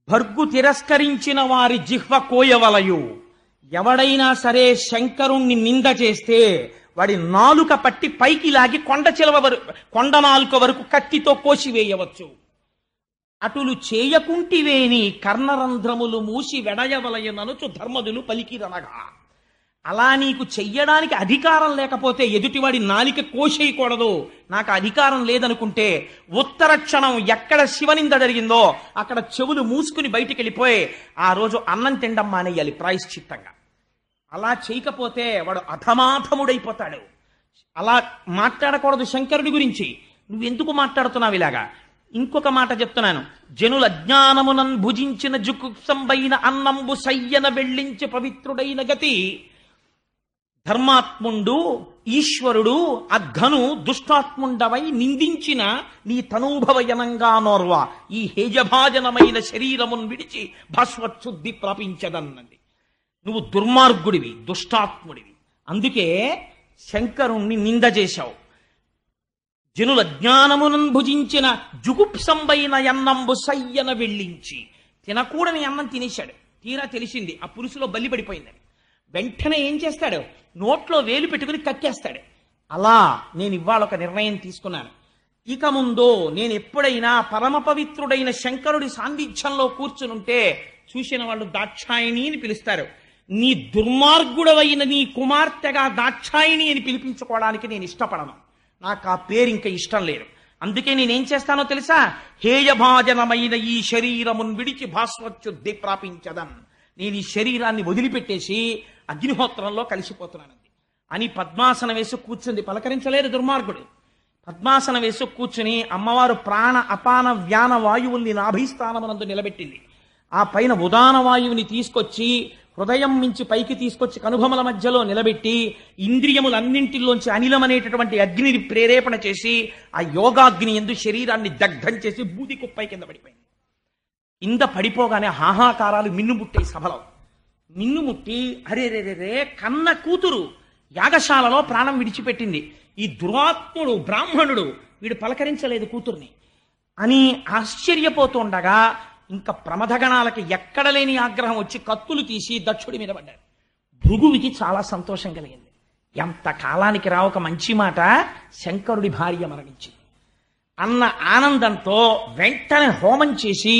భర్గు తిరస్కరించిన వారి జిహ్వ కోయవలయు. ఎవడైనా సరే శంకరుణ్ణి నింద చేస్తే వాడి నాలుక పట్టి పైకి లాగి కొండ నాలుక వరకు కత్తితో కోసివేయవచ్చు. అటులు చేయకుంటివేని కర్ణరంధ్రములు మూసి వెడయవలయననుచు ధర్మదులు పలికిరనగా. అలా నీకు చెయ్యడానికి అధికారం లేకపోతే ఎదుటివాడి నాలిక కోసేయకూడదు, నాకు అధికారం లేదనుకుంటే ఉత్తర క్షణం ఎక్కడ శివనింద జరిగిందో అక్కడ చెవులు మూసుకుని బయటికి వెళ్ళిపోయి ఆ రోజు అన్నం తిండం మానేయాలి ప్రాయశ్చిత్తంగా. అలా చేయకపోతే వాడు అధమాధముడైపోతాడు. అలా మాట్లాడకూడదు శంకరుడి గురించి. నువ్వెందుకు మాట్లాడుతున్నావు ఇలాగా? ఇంకొక మాట చెప్తున్నాను. జనుల అజ్ఞానమునం భుజించిన జుకుప్సంబైన అన్నంబు సయ్యన వెళ్ళించి పవిత్రుడైన గతి ధర్మాత్ముండు ఈశ్వరుడు అఘను దుష్టాత్ముండవై నిందించిన నీ తనూభవయనంగా నోర్వ ఈ హేజభాజనమైన శరీరమును విడిచి భాస్వచ్ఛుద్ధి ప్రాపించదన్నది. నువ్వు దుర్మార్గుడివి, దుష్టాత్ముడివి. అందుకే శంకరుణ్ణి నింద చేశావు. జనుల జ్ఞానమునం భుజించిన జుగుప్సంబైన అన్నంబు సయ్యన వెళ్ళించి, తినకూడని అన్నం తినేశాడు. తీరా తెలిసింది ఆ పులుసులో బల్లి పడిపోయిందని. వెంటనే ఏం చేస్తాడు? నోట్లో వేలు పెట్టుకుని కక్కేస్తాడు. అలా నేను ఇవాళ ఒక నిర్ణయం తీసుకున్నాను. ఇక ముందు నేను ఎప్పుడైనా పరమ పవిత్రుడైన శంకరుడి సాన్నిధ్యంలో కూర్చునుంటే చూసిన వాళ్ళు దాక్షాయిణి అని పిలుస్తారు. నీ దుర్మార్గుడవైన నీ కుమార్తెగా దాక్షాయిణి అని పిలిపించుకోవడానికి నేను ఇష్టపడను. నాకు ఆ పేరు ఇంకా ఇష్టం లేదు. అందుకే నేనేం చేస్తానో తెలుసా? హేయభాజనమైన ఈ శరీరమును విడిచి భాస్వచ్ఛుద్ధి ప్రాపించదం. నేను ఈ శరీరాన్ని వదిలిపెట్టేసి అగ్నిహోత్రంలో కలిసిపోతున్నానంది అని పద్మాసనం వేసి కూర్చుంది. పలకరించలేదు దుర్మార్గుడు. పద్మాసనం వేసి కూర్చుని అమ్మవారు ప్రాణ అపాన వ్యాన వాయువుల్ని నాభీస్థానమునందు నిలబెట్టింది. ఆ పైన ఉదాన వాయువుని తీసుకొచ్చి హృదయం మించి పైకి తీసుకొచ్చి కనుభమల మధ్యలో నిలబెట్టి ఇంద్రియములన్నింటిలోంచి అనిలం అనేటటువంటి అగ్నిని ప్రేరేపణ చేసి ఆ యోగాగ్ని ఎందు శరీరాన్ని దగ్ధం చేసి బూది కుప్పై కింద పడిపోయింది. కింద పడిపోగానే హాహాకారాలు మిన్నుముట్టాయి సభలో. మిన్నుముట్టి అరే రే కన్న కూతురు యాగశాలలో ప్రాణం విడిచిపెట్టింది. ఈ దురాత్ముడు బ్రాహ్మణుడు వీడు పలకరించలేదు కూతుర్ని అని ఆశ్చర్యపోతుండగా ఇంకా ప్రమథగణాలకి ఎక్కడ లేని ఆగ్రహం వచ్చి కత్తులు తీసి దక్షుడి మీద పడ్డారు. భృగువికి చాలా సంతోషం కలిగింది. ఎంత కాలానికి రా ఒక మంచి మాట, శంకరుడి భార్య మరణించింది అన్న ఆనందంతో వెంటనే హోమం చేసి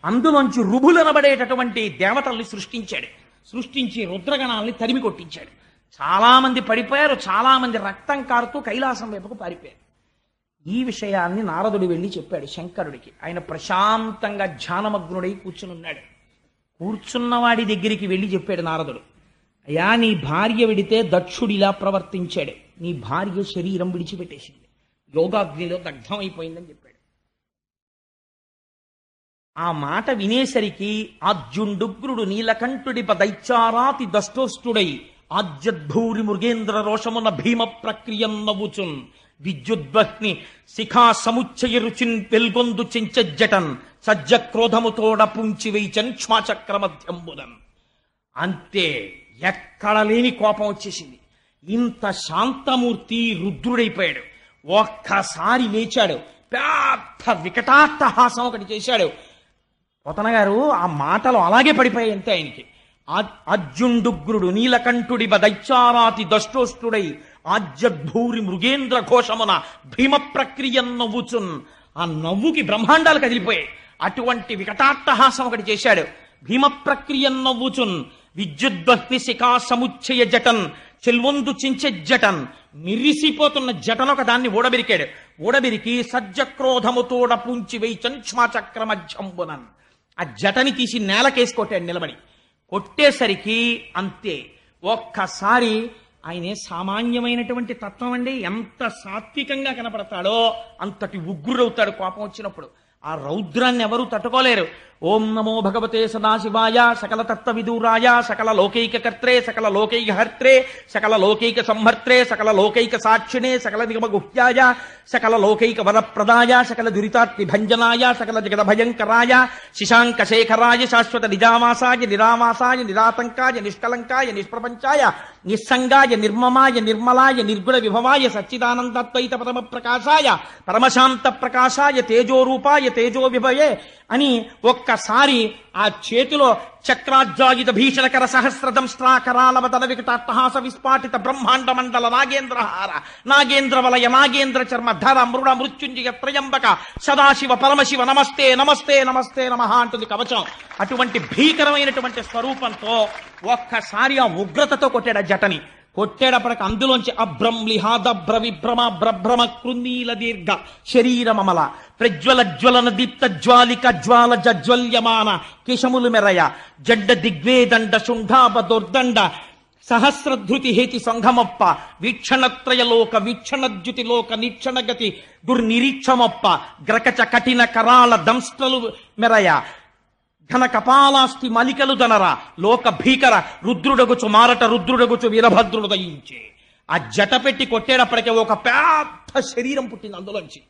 అందులోంచి రుభులనబడేటటువంటి దేవతల్ని సృష్టించి రుద్రగణాలని తరిమి కొట్టించాడు. చాలా మంది పడిపోయారు. చాలా మంది రక్తం కారుతూ కైలాసం వైపుకు పారిపోయారు. ఈ విషయాన్ని నారదుడు వెళ్ళి చెప్పాడు శంకరుడికి. ఆయన ప్రశాంతంగా ధ్యానమగ్నుడై కూర్చునున్నాడు. కూర్చున్నవాడి దగ్గరికి వెళ్ళి చెప్పాడు నారదుడు, అయ్యా నీ భార్య విడితే దక్షుడిలా ప్రవర్తించాడు. నీ భార్య శరీరం విడిచిపెట్టేసింది, యోగాగ్నిలో దగ్ధమైపోయిందని చెప్పాడు. ఆ మాట వినేసరికి ఆజ్యుండుగ్రుడు నీలకంఠుడి దైత్యారాతి దష్టోష్టుడై ఆజ్యద్భూరి మృగేంద్ర రోషమున భీమ ప్రక్రియం నవ్వుచున్ విద్యుద్వహ్ని శిఖా సముచ్చయ రుచిన్ వెల్గొందు చెంచజ్జటన్ సజ్జక్రోధముతోడ పుంచి వేయిచన్ శ్వాచక్రమధ్యంబుదన్. అంతే, ఎక్కడ లేని కోపం వచ్చేసింది. ఇంత శాంతమూర్తి రుద్రుడైపోయాడు. ఒక్కసారి లేచాడు, పెద్ద వికటాట్టహాసం ఒకటి చేశాడు. పోతన గారు ఆ మాటలు అలాగే పడిపోయాయి అంతే ఆయనకి. అర్జుండుగ్రుడు నీలకంఠుడి దైత్యారాతి దష్టోష్టుడై ఆజ్యద్భూరి మృగేంద్ర ఘోషమున భీమ ప్రక్రియ నవ్వుచున్. ఆ నవ్వుకి బ్రహ్మాండాలు కదిలిపోయాయి. అటువంటి వికటాట్టహాసం ఒకటి చేశాడు. భీమ ప్రక్రియ నవ్వుచున్ విద్యుద్వహ్ని శిఖా సముచ్చయ జటన్ చెల్వొందు చించె జటన్. మిరిసిపోతున్న జటనొక దాన్ని ఊడబెరికి సజ్జక్రోధముతోడ పుంచి వేయిచన్ శ్వాచక్రమధ్యంబునన్. ఆ జటని తీసి నేలకేసి కొట్టాడు నిలబడి. కొట్టేసరికి అంతే, ఒక్కసారి ఆయనే సామాన్యమైనటువంటి తత్వం అండి. ఎంత సాత్వికంగా కనపడతాడో అంతటి ఉగ్రుడవుతాడు కోపం వచ్చినప్పుడు. ఆ రౌద్రాన్ని ఎవరూ తట్టుకోలేరు. ఓం నమో భగవతే సదాశివాయ సకల తత్వ విదూరాయ సకల లోకైక కర్త్రే సకల లోకైక హర్త్రే సకల లోకైక సంహర్త్రే సకల లోకైక సాక్షిణే సకల నిగమ గుహ్యాయ సకల లోకైక వరప్రదాయ సకల దురితాత్మి భంజనాయ సకల జగద భయంకరాయ శశాంక శేఖరాయ శాశ్వత నిజావాసాయ నిరావాసాయ నిరాతంకాయ నిష్కలంకాయ నిష్ప్రపంచాయ నిస్సంగాయ నిర్మమాయ నిర్మలాయ నిర్గుణ విభవాయ సచ్చిదానందద్వైత పరమ ప్రకాశాయ పరమశాంత ప్రకాశాయ తేజోరూపాయ తేజో విభయే అని ఒక్కసారి ఆ చేతిలో చక్రాజ్వాయుధ భీషణకర సహస్రదంస్ట్రాకరాలవతల వికటాట్టహాస విస్ఫాటిత బ్రహ్మాండ మండల నాగేంద్రహార నాగేంద్ర వలయ నాగేంద్ర చర్మ ధర మృడ మృత్యుంజయ త్రయంబక సదాశివ పరమశివ నమస్తే నమస్తే నమస్తే నమః అంటుంది కవచం. అటువంటి భీకరమైనటువంటి స్వరూపంతో ఒక్కసారి ఆ ఉగ్రతతో కొట్టాడు ఆ జటని. కొట్టేటప్పటికి అందులోంచి అభ్రంలిహాదభ్ర విభ్రమ భ్రభ్రమ కృందీల దీర్ఘ శరీరమమల ప్రజ్వల జ్వలన దీప్త జ్వాలిక జ్వాల జజ్వల్యమాన కేశములు మెరయ జడ్డ దిగ్వేదండ శుంఠాప దుర్దండ సహస్రధృతి హేతి సంఘమప్ప వీక్షణత్రయలోక వీక్షణద్యుతిలోక నీక్షణగతి దుర్నిరీక్షమప్ప గ్రకచ కఠిన కరాళ దంస్ట్రలు మెరయ ఘన కపాలాస్తి మలికలు దనర లోక భీకర రుద్రుడగుచు మారట రుద్రుడగుచు వీరభద్రుడు దయించే. ఆ జట పెట్టి కొట్టేటప్పటికే ఒక పెద్ద శరీరం పుట్టింది అందులోంచి.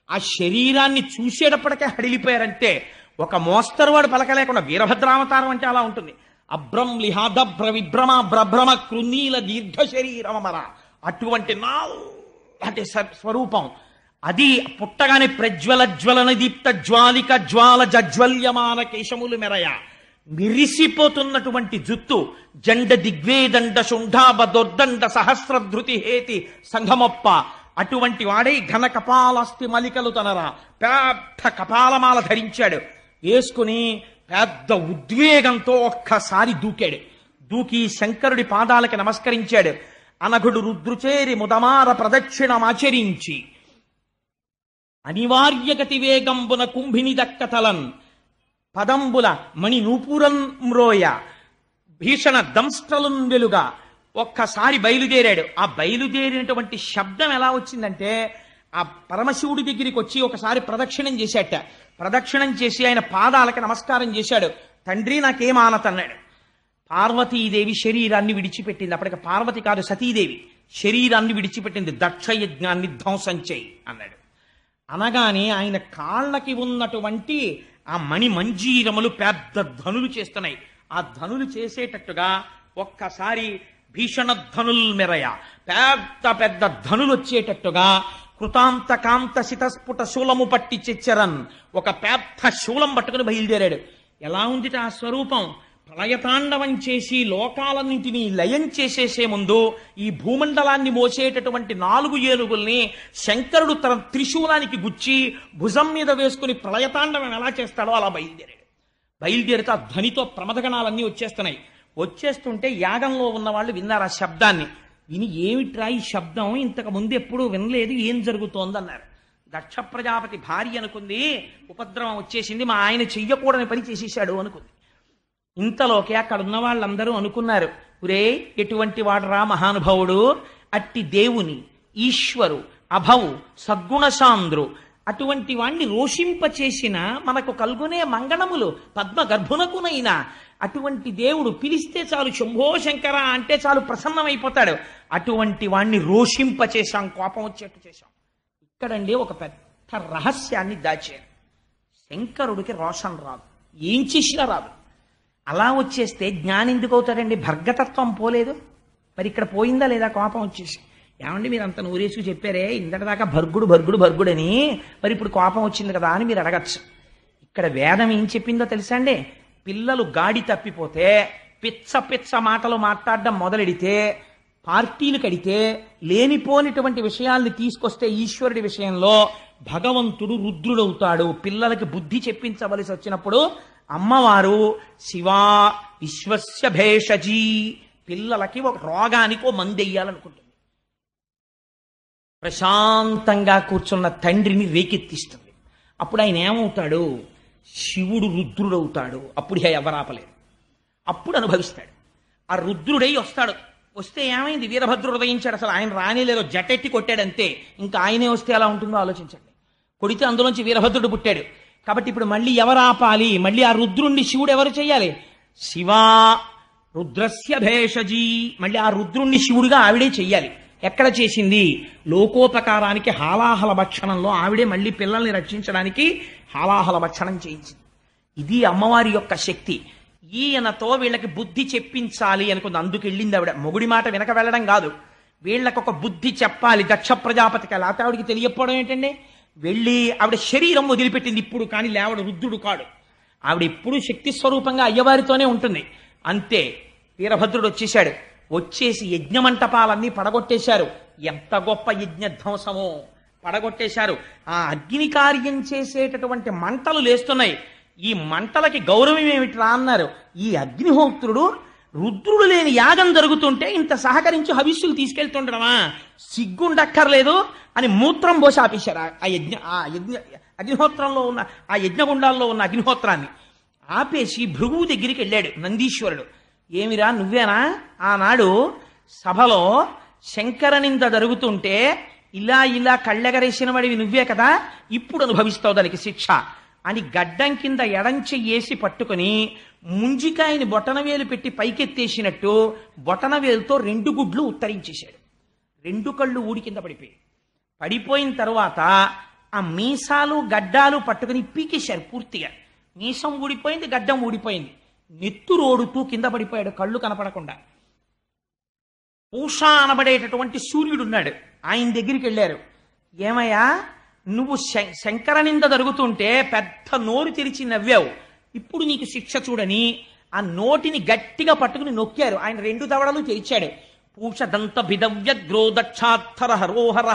ఆ శరీరాన్ని చూసేటప్పటికే హడిలిపోయారంటే ఒక మోస్తరువాడు పలకలేకుండా వీరభద్రావతారం అంటే అలా ఉంటుంది. అభ్రం లిహాదభ్ర విభ్రమ భ్రభ్రమ కృనీల దీర్ఘ శరీరమర అటువంటి నాటి స్వరూపం. అది పుట్టగానే ప్రజ్వల జ్వలన దీప్త జ్వాలిక జ్వాల జజ్వల్యమాన కేశములు మెరయ మిరిసిపోతున్నటువంటి జుత్తు జండ దిగ్వేదండ శుంఠాబ దొర్దండ సహస్రధృతి హేతి సంఘమొప్ప అటువంటి వాడై ఘన కపాలాస్తి మలికలు తనరా పెద్ద కపాలమాల ధరించాడు. వేసుకుని పెద్ద ఉద్వేగంతో ఒక్కసారి దూకాడు. దూకి శంకరుడి పాదాలకి నమస్కరించాడు. అనఘుడు రుద్రుచేరి ముదమార ప్రదక్షిణమాచరించి అనివార్యగతి వేగంబున కుంభిని దక్కతలన్ పదంబుల మణి నూపురం మ్రోయ భీషణ దంస్ట్రలున్ వెలుగా ఒక్కసారి బయలుదేరాడు. ఆ బయలుదేరినటువంటి శబ్దం ఎలా వచ్చిందంటే ఆ పరమశివుడి దగ్గరికి వచ్చి ఒకసారి ప్రదక్షిణం చేశాట. ప్రదక్షిణం చేసి ఆయన పాదాలకి నమస్కారం చేశాడు. తండ్రి నాకేం ఆనతన్నాడు. పార్వతీదేవి శరీరాన్ని విడిచిపెట్టింది. అప్పటికి పార్వతి కాదు సతీదేవి శరీరాన్ని విడిచిపెట్టింది. దక్ష యజ్ఞాన్ని ధ్వంసం చేయి అన్నాడు. అనగానే ఆయన కాళ్ళకి ఉన్నటువంటి ఆ మణి మంజీరములు పెద్ద ధనులు చేస్తున్నాయి. ఆ ధనులు చేసేటట్టుగా ఒక్కసారి భీషణ ధనుల్ మెరయ పెద్ద పెద్ద ధనులు వచ్చేటట్టుగా కృతాంత కాంత శితస్ఫుట శూలము పట్టి చెచ్చరన్ ఒక పెద్ద శూలం పట్టుకుని బయలుదేరాడు. ఎలా ఉంది ఆ స్వరూపం? ప్రళయతాండవం చేసి లోకాలన్నింటినీ లయం చేసేసే ముందు ఈ భూమండలాన్ని మోసేటటువంటి 4 ఏనుగుల్ని శంకరుడు తన త్రిశూలానికి గుచ్చి భుజం మీద వేసుకుని ప్రళయతాండవం ఎలా చేస్తాడో అలా బయలుదేరాడు. బయలుదేరితే ఆ ధ్వనితో ప్రమదగణాలన్నీ వచ్చేస్తున్నాయి. వచ్చేస్తుంటే యాగంలో ఉన్న వాళ్ళు విన్నారు ఆ శబ్దాన్ని. విని ఏమిట్రా ఈ శబ్దం, ఇంతకు ముందు ఎప్పుడూ వినలేదు, ఏం జరుగుతోందన్నారు. దక్ష ప్రజాపతి భార్య అనుకుంది ఉపద్రవం వచ్చేసింది, మా ఆయన చెయ్యకూడని పని చేసేశాడు అనుకుంది. ఇంతలోకి అక్కడ ఉన్న వాళ్ళందరూ అనుకున్నారు, ఒరే ఎటువంటి వాడరా మహానుభావుడు, అట్టి దేవుని ఈశ్వరు అభవు సద్గుణశాంద్రు అటువంటి వాణ్ణి రోషింపచేసిన మనకు కల్గునే మంగళములు పద్మ గర్భునకునైనా అటువంటి దేవుడు పిలిస్తే చాలు శంభో శంకర అంటే చాలు ప్రసన్నమైపోతాడు. అటువంటి వాణ్ణి రోషింపచేశాం, కోపం వచ్చేట్టు చేశాం. ఇక్కడండి ఒక పెద్ద రహస్యాన్ని దాచారు. శంకరుడికి రోషం రాదు, ఏం చేసినా రాదు. అలా వచ్చేస్తే జ్ఞానం ఎందుకు అవుతాడండి? భర్గతత్వం పోలేదు, మరి ఇక్కడ పోయిందా లేదా కోపం వచ్చేసి? ఏమండి మీరు అంత నూరేసుకు చెప్పారే ఇంతటిదాకా భర్గుడు భర్గుడు భర్గుడని, మరి ఇప్పుడు కోపం వచ్చింది కదా అని మీరు అడగచ్చు. ఇక్కడ వేదం ఏం చెప్పిందో తెలుసా అండి? పిల్లలు గాడి తప్పిపోతే పిచ్చ పిచ్చ మాటలు మాట్లాడడం మొదలెడితే, పార్టీలు కడితే, లేనిపోనిటువంటి విషయాల్ని తీసుకొస్తే ఈశ్వరుడి విషయంలో భగవంతుడు రుద్రుడవుతాడు. పిల్లలకి బుద్ధి చెప్పించవలసి వచ్చినప్పుడు అమ్మవారు శివా విశ్వస్య భేషజీ, పిల్లలకి ఒక రోగానికి మందెయ్యాలనుకుంటుంది. ప్రశాంతంగా కూర్చున్న తండ్రిని రేకెత్తిస్తుంది. అప్పుడు ఆయన ఏమవుతాడు? శివుడు రుద్రుడవుతాడు. అప్పుడు ఎవరాపలేరు, అప్పుడు అనుభవిస్తాడు. ఆ రుద్రుడై వస్తాడు. వస్తే ఏమైంది? వీరభద్రుడు ఉదయించాడు. అసలు ఆయన రానేలేదో జటెట్టి కొట్టాడంతే. ఇంకా ఆయనే వస్తే ఎలా ఉంటుందో ఆలోచించండి. కొడితే అందులోంచి వీరభద్రుడు పుట్టాడు. కాబట్టి ఇప్పుడు మళ్ళీ ఎవరు ఆపాలి? మళ్ళీ ఆ రుద్రుణ్ణి శివుడు ఎవరు చేయాలి? శివా రుద్రస్య భేషజీ, మళ్ళీ ఆ రుద్రుణ్ణి శివుడిగా ఆవిడే చెయ్యాలి. ఎక్కడ చేసింది? లోకోపకారానికి హాలాహల భక్షణంలో ఆవిడే మళ్ళీ పిల్లల్ని రక్షించడానికి హాలాహల భక్షణం చేయించింది. ఇది అమ్మవారి యొక్క శక్తి. ఈయనతో వీళ్ళకి బుద్ధి చెప్పించాలి అనుకుంది. అందుకు వెళ్ళింది ఆవిడ. మొగుడి మాట వెనక వెళ్ళడం కాదు, వీళ్ళకొక బుద్ధి చెప్పాలి దక్ష ప్రజాపతికి. లేకపోతే ఆవిడికి తెలియకపోవడం ఏంటండి? వెళ్ళి ఆవిడ శరీరం వదిలిపెట్టింది ఇప్పుడు, కానీ లేవడు రుద్రుడు కాడు. ఆవిడ ఎప్పుడూ శక్తి స్వరూపంగా అయ్యవారితోనే ఉంటుంది. అంతే వీరభద్రుడు వచ్చేశాడు. వచ్చేసి యజ్ఞమంటపాలన్నీ పడగొట్టేశారు. ఎంత గొప్ప యజ్ఞ ధ్వంసమో పడగొట్టేశారు. ఆ అగ్ని కార్యం చేసేటటువంటి మంటలు లేస్తున్నాయి. ఈ మంటలకి గౌరవం ఏమిట్రా అన్నారు. ఈ అగ్నిహోత్రుడు రుద్రుడు లేని యాగం జరుగుతుంటే ఇంత సహకరించి హవిస్సులు తీసుకెళ్తుండడమా? సిగ్గుండక్కర్లేదు అని మూత్రం పోసి ఆపేశారు ఆ యజ్ఞ అగ్నిహోత్రంలో ఉన్న ఆ యజ్ఞగుండాల్లో ఉన్న అగ్నిహోత్రాన్ని ఆపేసి భృగువు దగ్గరికి వెళ్ళాడు నందీశ్వరుడు. ఏమిరా నువ్వేనా ఆనాడు సభలో శంకరనింద జరుగుతుంటే ఇలా ఇలా కళ్ళెగరేసిన వాడివి నువ్వే కదా, ఇప్పుడు అనుభవిస్తావు దానికి శిక్ష అని గడ్డం కింద ఎడంచెయ్యేసి పట్టుకుని ముంజికాయని బొటనవేలు పెట్టి పైకెత్తేసినట్టు బొటనవేలుతో 2 గుడ్లు ఉత్తరించేశాడు. 2 కళ్ళు ఊడి కింద పడిపోయిన తర్వాత ఆ మీసాలు గడ్డాలు పట్టుకుని పీకేశారు పూర్తిగా. మీసం ఊడిపోయింది, గడ్డం ఊడిపోయింది, నెత్తురోడుతూ కింద పడిపోయాడు కళ్ళు కనపడకుండా. పూష అనబడేటటువంటి సూర్యుడున్నాడు, ఆయన దగ్గరికి వెళ్ళారు. ఏమయ్యా నువ్వు శంకరనింద జరుగుతుంటే పెద్ద నోరు తెరిచి నవ్వావు, ఇప్పుడు నీకు శిక్ష చూడని ఆ నోటిని గట్టిగా పట్టుకుని నొక్కారు. ఆయన 2 దవడలు తెరిచాడు. పూషదంత భిదవ్యగ్రోదక్షాత్తర హరోహర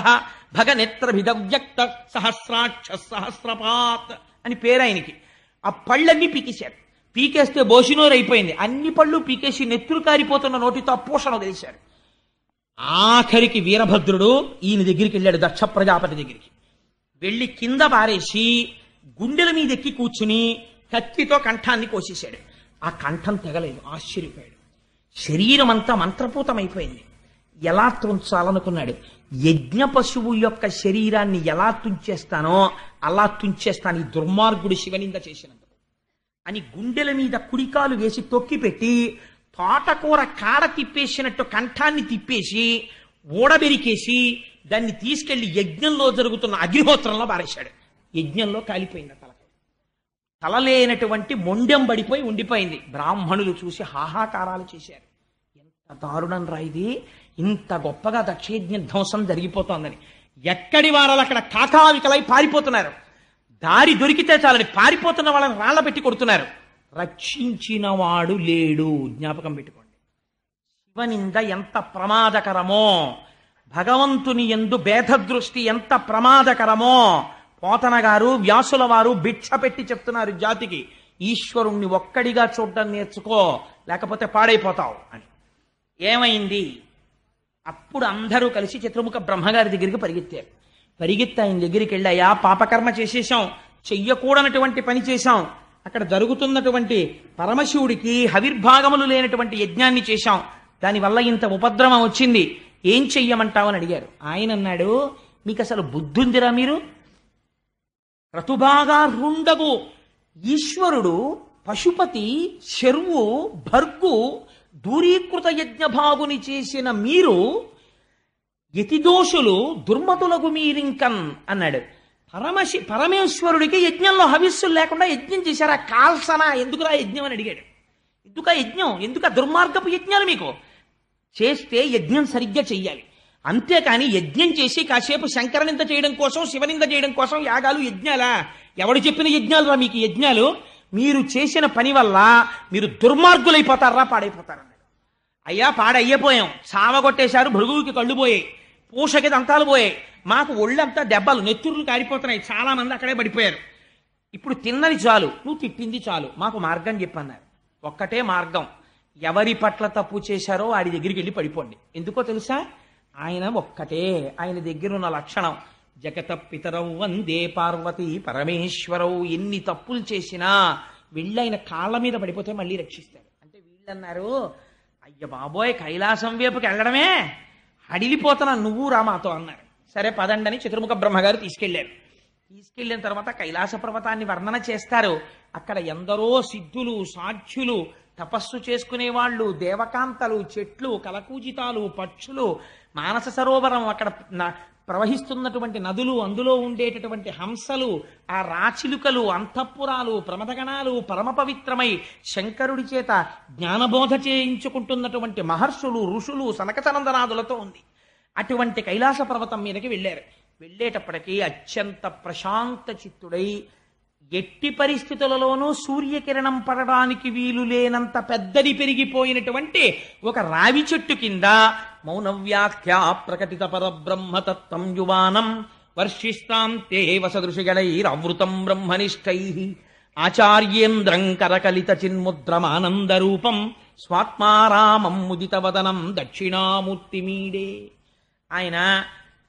భగనేత్ర భిదవ్యక్త సహస్రాక్ష సహస్రపాత్ అని పేరు ఆయనకి. ఆ పళ్ళన్నీ పీకేశారు. పీకేస్తే బోసినోరు అయిపోయింది. అన్ని పళ్ళు పీకేసి నెత్తురు కారిపోతున్న నోటితో పూషణ వదిలేశారు. ఆఖరికి వీరభద్రుడు ఈయన దగ్గరికి వెళ్ళాడు, దక్ష ప్రజాపతి దగ్గరికి వెళ్ళి కింద పారేసి గుండెల మీద ఎక్కి కూర్చుని కత్తితో కంఠాన్ని కోసేశాడు. ఆ కంఠం తెగలేదు. ఆశ్చర్యపోయాడు. శరీరం అంతా మంత్రపూతమైపోయింది. ఎలా తుంచాలనుకున్నాడు. యజ్ఞ పశువు యొక్క శరీరాన్ని ఎలా తుంచేస్తానో అలా తుంచేస్తాను ఈ దుర్మార్గుడు శివనింద చేసినందుకు అని గుండెల మీద కుడికాలు వేసి తొక్కిపెట్టి తోటకూర కాడ తిప్పేసినట్టు కంఠాన్ని తిప్పేసి ఊడబెరికేసి దాన్ని తీసుకెళ్లి యజ్ఞంలో జరుగుతున్న అగ్నిహోత్రంలో పారేశాడు. యజ్ఞంలో కాలిపోయింది తల లేనటువంటి మొండెం పడిపోయి ఉండిపోయింది. బ్రాహ్మణులు చూసి హాహాకారాలు చేశారు. ఎంత దారుణం రా ఇది, ఇంత గొప్పగా దక్షయజ్ఞ ధ్వంసం జరిగిపోతోందని. ఎక్కడి వారాలు అక్కడ కాకావికలై పారిపోతున్నారు. దారి దొరికితే చాలని పారిపోతున్న వాళ్ళని రాళ్ల పెట్టి కొడుతున్నారు. రక్షించిన వాడు లేడు. జ్ఞాపకం పెట్టుకోండి. శివనింద ఎంత ప్రమాదకరమో, భగవంతుని యందు భేదదృష్టి ఎంత ప్రమాదకరమో పోతన గారు వ్యాసుల వారు భిక్ష పెట్టి చెప్తున్నారు జాతికి. ఈశ్వరుణ్ణి ఒక్కడిగా చూడడం నేర్చుకో, లేకపోతే పాడైపోతావు అని. ఏమైంది? అప్పుడు అందరూ కలిసి చతుర్ముఖ బ్రహ్మగారి దగ్గరికి పరిగెత్తారు. పరిగెత్తి ఆయన దగ్గరికి వెళ్ళాయా, పాపకర్మ చేసేశాం, చెయ్యకూడనటువంటి పని చేశాం, అక్కడ జరుగుతున్నటువంటి పరమశివుడికి హవిర్భాగములు లేనటువంటి యజ్ఞాన్ని చేశాం, దానివల్ల ఇంత ఉపద్రవం వచ్చింది, ఏం చెయ్యమంటావు అని అడిగారు. ఆయన అన్నాడు, మీకు అసలు బుద్ధుందిరా? మీరు క్రతుభాగారుండగు ఈశ్వరుడు పశుపతి శర్వు భర్గు దూరీకృత యజ్ఞభాగుని చేసిన మీరు యతిదోషులు దుర్మతులకు మీరింకన్ అన్నాడు. పరమేశ్వరుడికి యజ్ఞంలో హవిస్సులు లేకుండా యజ్ఞం చేశారా? కాల్సనా? ఎందుకురా యజ్ఞం అని అడిగాడు. ఎందుక యజ్ఞం? ఎందుక దుర్మార్గపు యజ్ఞాలు? మీకు చేస్తే యజ్ఞం సరిగ్గా చెయ్యాలి, అంతేకాని యజ్ఞం చేసి కాసేపు శంకరనింద చేయడం కోసం శివనింద చేయడం కోసం యాగాలు యజ్ఞాలా? ఎవడు చెప్పిన యజ్ఞాలు రా మీకు యజ్ఞాలు? మీరు చేసిన పని వల్ల మీరు దుర్మార్గులైపోతారా, పాడైపోతారన్నాడు. అయ్యా పాడయ్యపోయాం, చావగొట్టేశారు, భృగువుకి కళ్ళు పోయాయి, పూషకి దంతాలు పోయాయి, మాకు ఒళ్ళంతా దెబ్బలు నెత్తురులు కారిపోతున్నాయి, చాలా మంది అక్కడే పడిపోయారు. ఇప్పుడు తిన్నది చాలు, నువ్వు తిట్టింది చాలు, మాకు మార్గం చెప్పన్నారు. ఒక్కటే మార్గం, ఎవరి పట్ల తప్పు చేశారో వాడి దగ్గరికి వెళ్ళి పడిపోండి. ఎందుకో తెలుసా? ఆయన ఒక్కటే, ఆయన దగ్గర ఉన్న లక్షణం జగత పితరౌ వందే పార్వతి పరమేశ్వరవు. ఎన్ని తప్పులు చేసినా వెళ్ళి ఆయన కాళ్ళ మీద పడిపోతే మళ్ళీ రక్షిస్తాడు. అంటే వీళ్ళన్నారు, అయ్య బాబోయ్ కైలాసం వైపుకి వెళ్ళడమే అడిలిపోతున్నా, నువ్వు రా మాతో అన్నారు. సరే పదండి అని చతుర్ముఖ బ్రహ్మగారు తీసుకెళ్లారు. తీసుకెళ్లిన తర్వాత కైలాస పర్వతాన్ని వర్ణన చేస్తారు. అక్కడ ఎందరో సిద్ధులు, సాధ్యులు, తపస్సు చేసుకునేవాళ్ళు, దేవకాంతలు, చెట్లు, కలకూజితాలు, పక్షులు, మానస సరోవరం, అక్కడ ప్రవహిస్తున్నటువంటి నదులు, అందులో ఉండేటటువంటి హంసలు, ఆ రాచిలుకలు, అంతఃపురాలు, ప్రమదగణాలు, పరమ పవిత్రమై శంకరుడి చేత జ్ఞానబోధ చేయించుకుంటున్నటువంటి మహర్షులు, ఋషులు, సనకసనందనాదులతో ఉంది. అటువంటి కైలాస పర్వతం మీదకి వెళ్ళారు. వెళ్ళేటప్పటికీ అత్యంత ప్రశాంత చిత్తుడై, ఎట్టి పరిస్థితులలోనూ సూర్యకిరణం పడడానికి వీలు లేనంత పెద్దది పెరిగిపోయినటువంటి ఒక రావి చెట్టు కింద మౌనవ్యాఖ్యా ప్రకటిత పరబ్రహ్మతత్వం యువానం వర్షిస్తాం తే వసదృషిగణైరవృతం బ్రహ్మనిష్టై ఆచార్యేంద్రం కరకలిత చిన్ముద్రమానందరూపం స్వాత్మారామం ముదితవదనం దక్షిణామూర్తిమీడే. ఆయన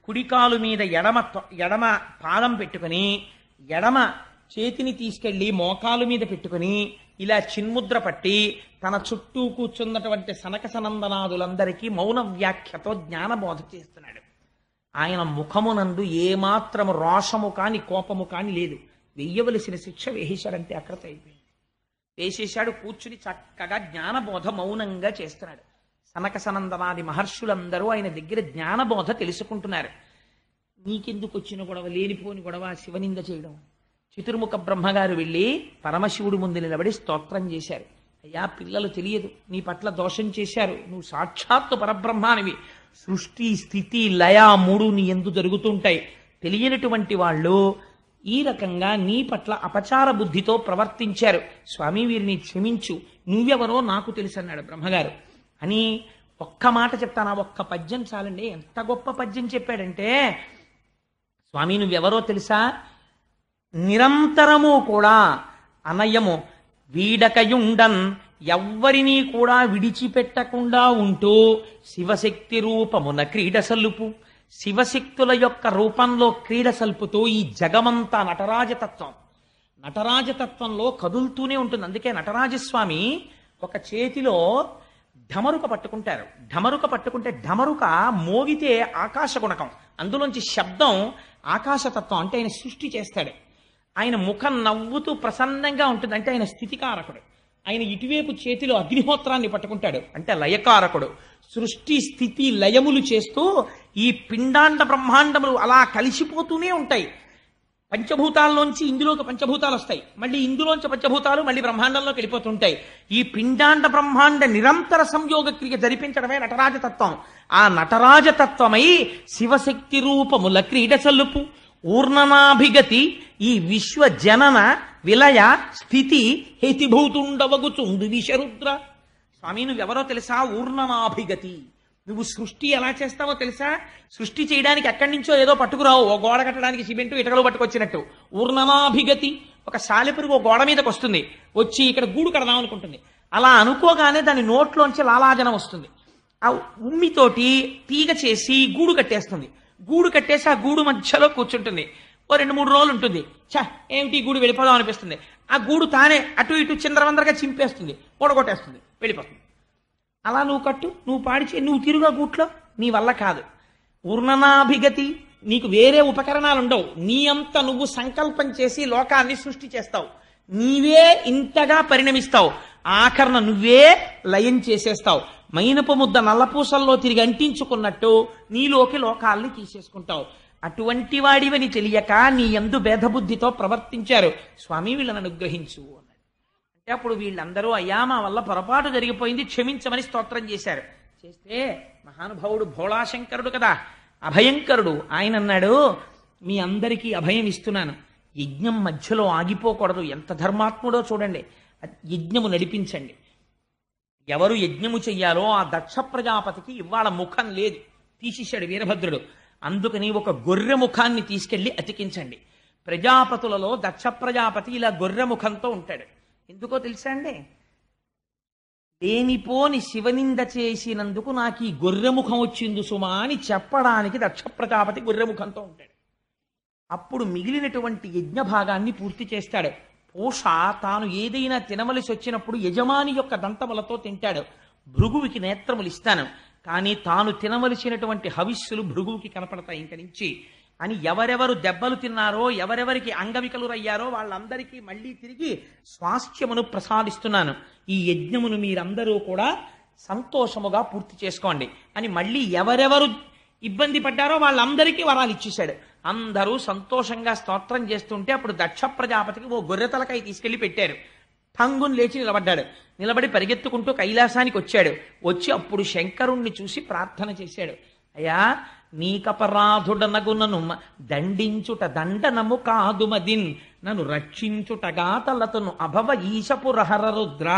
కుడికాలు మీద ఎడమ పాదం పెట్టుకుని ఎడమ చేతిని తీసుకెళ్లి మోకాలు మీద పెట్టుకుని ఇలా చిన్ముద్ర పట్టి తన చుట్టూ కూర్చున్నటువంటి సనక సనందనాదులందరికీ మౌన వ్యాఖ్యతో జ్ఞానబోధ చేస్తున్నాడు. ఆయన ముఖమునందు ఏమాత్రము రోషము కాని కోపము కాని లేదు. వెయ్యవలసిన శిక్ష వేసేశాడంటే అక్కడతో అయిపోయింది. వేసేశాడు, కూర్చుని చక్కగా జ్ఞానబోధ మౌనంగా చేస్తున్నాడు. సనక సనందనాది మహర్షులందరూ ఆయన దగ్గర జ్ఞానబోధ తెలుసుకుంటున్నారు. నీకెందుకు వచ్చిన గొడవ, లేనిపోని గొడవ, శివనింద చేయడం? చతుర్ముఖ బ్రహ్మగారు వెళ్ళి పరమశివుడి ముందు నిలబడి స్తోత్రం చేశారు. అయ్యా, పిల్లలు తెలియదు, నీ పట్ల దోషం చేశారు, నువ్వు సాక్షాత్తు పరబ్రహ్మానివి, సృష్టి స్థితి లయ మూడు నీ యందు జరుగుతుంటాయి, తెలియనటువంటి వాళ్ళు ఈ రకంగా నీ పట్ల అపచార బుద్ధితో ప్రవర్తించారు, స్వామి వీరిని క్షమించు, నువ్వెవరో నాకు తెలుసు అన్నాడు బ్రహ్మగారు. అని ఒక్క మాట చెప్తాను, ఒక్క పద్యం చాలండి. ఎంత గొప్ప పద్యం చెప్పాడంటే, స్వామి నువ్వెవరో తెలుసా, నిరంతరము కూడా అనయము వీడకయుండన్ ఎవ్వరినీ కూడా విడిచిపెట్టకుండా ఉంటూ శివశక్తి రూపమున క్రీడ సల్లుపు, శివశక్తుల యొక్క రూపంలో క్రీడ సల్పుతూ ఈ జగమంతా నటరాజతత్వం, నటరాజతత్వంలో కదులుతూనే ఉంటుంది. అందుకే నటరాజస్వామి ఒక చేతిలో ఢమరుక పట్టుకుంటారు. ఢమరుక పట్టుకుంటే ఢమరుక మోగితే ఆకాశ గుణకం, అందులోంచి శబ్దం ఆకాశతత్వం, అంటే ఆయన సృష్టి చేస్తాడు. ఆయన ముఖం నవ్వుతూ ప్రసన్నంగా ఉంటుంది, అంటే ఆయన స్థితికారకుడు. ఆయన ఇటువైపు చేతిలో అగ్నిహోత్రాన్ని పట్టుకుంటాడు, అంటే లయకారకుడు. సృష్టి స్థితి లయములు చేస్తూ ఈ పిండాండ బ్రహ్మాండములు అలా కలిసిపోతూనే ఉంటాయి. పంచభూతాల్లోంచి ఇందులోకి పంచభూతాలు వస్తాయి, మళ్ళీ ఇందులోంచి పంచభూతాలు మళ్ళీ బ్రహ్మాండంలోకి వెళ్ళిపోతుంటాయి. ఈ పిండాండ బ్రహ్మాండ నిరంతర సంయోగ క్రియ జరిపించడమే నటరాజతత్వం. ఆ నటరాజతత్వమై శివశక్తి రూపముల క్రీడ చల్లుపు ఊర్ణనాభిగతి ఈ విశ్వ జనన విలయ స్థితి హేతిభూతుండవగుచుండు విషరుద్ర. స్వామి నువ్వెవరో తెలుసా, ఊర్ణనాభిగతి. నువ్వు సృష్టి ఎలా చేస్తావో తెలుసా, సృష్టి చేయడానికి ఎక్కడి నుంచో ఏదో పట్టుకురావు, ఓ గోడ కట్టడానికి సిమెంటు ఇటకలు పట్టుకొచ్చినట్టు. ఊర్ణనాభిగతి, ఒక సాలెపురుగు ఓ గోడ మీదకి వస్తుంది, వచ్చి ఇక్కడ గూడు కడదాం అనుకుంటుంది, అలా అనుకోగానే దాని నోట్లోంచి లాలాజనం వస్తుంది, ఆ ఉమ్మితోటి తీగ చేసి గూడు కట్టేస్తుంది. గూడు కట్టేసి ఆ గూడు మధ్యలో కూర్చుంటుంది, ఓ 2-3 రోజులు ఉంటుంది. చా ఏమిటి గూడు వెళ్ళిపోదాం అనిపిస్తుంది. ఆ గూడు తానే అటు ఇటు చిందరవందరగా చింపేస్తుంది, ఓడగొట్టేస్తుంది, వెళ్ళిపోతుంది. అలా నువ్వు కట్టు, నువ్వు పాడిచే, నువ్వు తిరుగా గూట్లో, నీ వల్ల కాదు. ఊర్ణనాభిగతి, నీకు వేరే ఉపకరణాలు ఉండవు, నీ అంత నువ్వు సంకల్పం చేసి లోకాన్ని సృష్టి చేస్తావు, నీవే ఇంతగా పరిణమిస్తావు, ఆఖరణ నువ్వే లయం చేసేస్తావు. మైనపు ముద్ద నల్లపూసల్లో తిరిగి అంటించుకున్నట్టు నీలోకి లోకాల్ని తీసేసుకుంటావు. అటువంటి వాడివని తెలియక నీ యందు భేదబుద్ధితో ప్రవర్తించారు, స్వామి వీళ్ళని అనుగ్రహించు అన్నాడు. అంటే అప్పుడు వీళ్ళందరూ అయ్యా మా వల్ల పొరపాటు జరిగిపోయింది, క్షమించమని స్తోత్రం చేశారు. చేస్తే మహానుభావుడు భోళాశంకరుడు కదా, అభయంకరుడు, ఆయన అన్నాడు మీ అందరికీ అభయం ఇస్తున్నాను, యజ్ఞం మధ్యలో ఆగిపోకూడదు. ఎంత ధర్మాత్ముడో చూడండి, యజ్ఞము నడిపించండి. ఎవరు యజ్ఞము చెయ్యాలో ఆ దక్ష ప్రజాపతికి ఇవాళ ముఖం లేదు, తీసేశాడు వీరభద్రుడు. అందుకని ఒక గొర్రె ముఖాన్ని తీసుకెళ్లి అతికించండి. ప్రజాపతులలో దక్ష ప్రజాపతి ఇలా గొర్రె ముఖంతో ఉంటాడు. ఎందుకో తెలుసా అండి, లేనిపోని శివనింద చేసినందుకు నాకు ఈ గొర్రె ముఖం వచ్చింది సుమా అని చెప్పడానికి దక్ష ప్రజాపతి గొర్రె ముఖంతో ఉంటాడు. అప్పుడు మిగిలినటువంటి యజ్ఞ భాగాన్ని పూర్తి చేస్తాడు. పూష తాను ఏదైనా తినవలసి వచ్చినప్పుడు యజమాని యొక్క దంతములతో తింటాడు. భృగువుకి నేత్రములు ఇస్తాను, కానీ తాను తినవలసినటువంటి హవిస్సులు భృగువుకి కనపడతాయి ఇంక నుంచి అని. ఎవరెవరు దెబ్బలు తిన్నారో, ఎవరెవరికి అంగవికలురయ్యారో వాళ్ళందరికీ మళ్ళీ తిరిగి స్వాస్థ్యమును ప్రసాదిస్తున్నాను. ఈ యజ్ఞమును మీరందరూ కూడా సంతోషముగా పూర్తి చేసుకోండి అని మళ్ళీ ఎవరెవరు ఇబ్బంది పడ్డారో వాళ్ళందరికీ వరాలు ఇచ్చేశాడు. అందరూ సంతోషంగా స్తోత్రం చేస్తుంటే అప్పుడు దక్ష ప్రజాపతికి ఓ గొర్రె తలకాయ తీసుకెళ్లి పెట్టారు. ఠంగుని లేచి నిలబడ్డాడు. నిలబడి పరిగెత్తుకుంటూ కైలాసానికి వచ్చాడు. వచ్చి అప్పుడు శంకరుణ్ణి చూసి ప్రార్థన చేశాడు, అయ్యా నీకపరాధుడనగు నన్ను దండించుట దండనము కాదు మదిన్, నన్ను రక్షించుటగా తలతను అభవ ఈశపు రహర రుద్ర.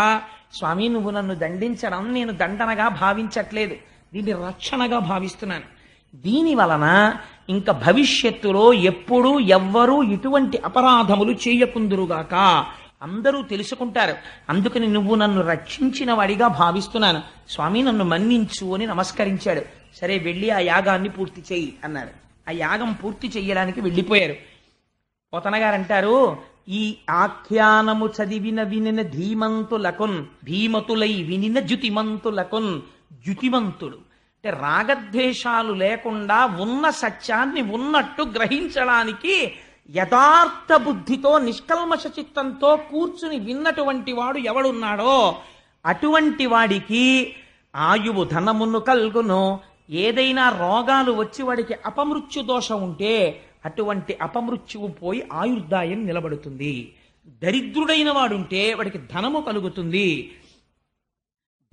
స్వామి నువ్వు నన్ను దండించడం నేను దండనగా భావించట్లేదు, దీన్ని రక్షణగా భావిస్తున్నాను. దీని వలన ఇంకా భవిష్యత్తులో ఎప్పుడూ ఎవ్వరూ ఇటువంటి అపరాధములు చేయకుందురుగాక, అందరూ తెలుసుకుంటారు. అందుకని నువ్వు నన్ను రక్షించిన వాడిగా భావిస్తున్నాను, స్వామి నన్ను మన్నించు అని నమస్కరించాడు. సరే వెళ్ళి ఆ యాగాన్ని పూర్తి చేయి అన్నాడు. ఆ యాగం పూర్తి చెయ్యడానికి వెళ్ళిపోయారు. పోతనగారు అంటారు, ఈ ఆఖ్యానము చదివిన వినిన ధీమంతులకున్ భీమతులై వినిన జుతిమంతులకున్ జుతిమంతుడు అంటే రాగద్వేషాలు లేకుండా ఉన్న సత్యాన్ని ఉన్నట్టు గ్రహించడానికి యథార్థ బుద్ధితో నిష్కల్మష చిత్తంతో కూర్చుని విన్నటువంటి వాడు ఎవడున్నాడో అటువంటి వాడికి ఆయువు ధనమును కల్గును. ఏదైనా రోగాలు వచ్చి వాడికి అపమృత్యు దోషం ఉంటే అటువంటి అపమృత్యువు పోయి ఆయుర్దాయం నిలబడుతుంది. దరిద్రుడైన వాడుంటే వాడికి ధనము కలుగుతుంది.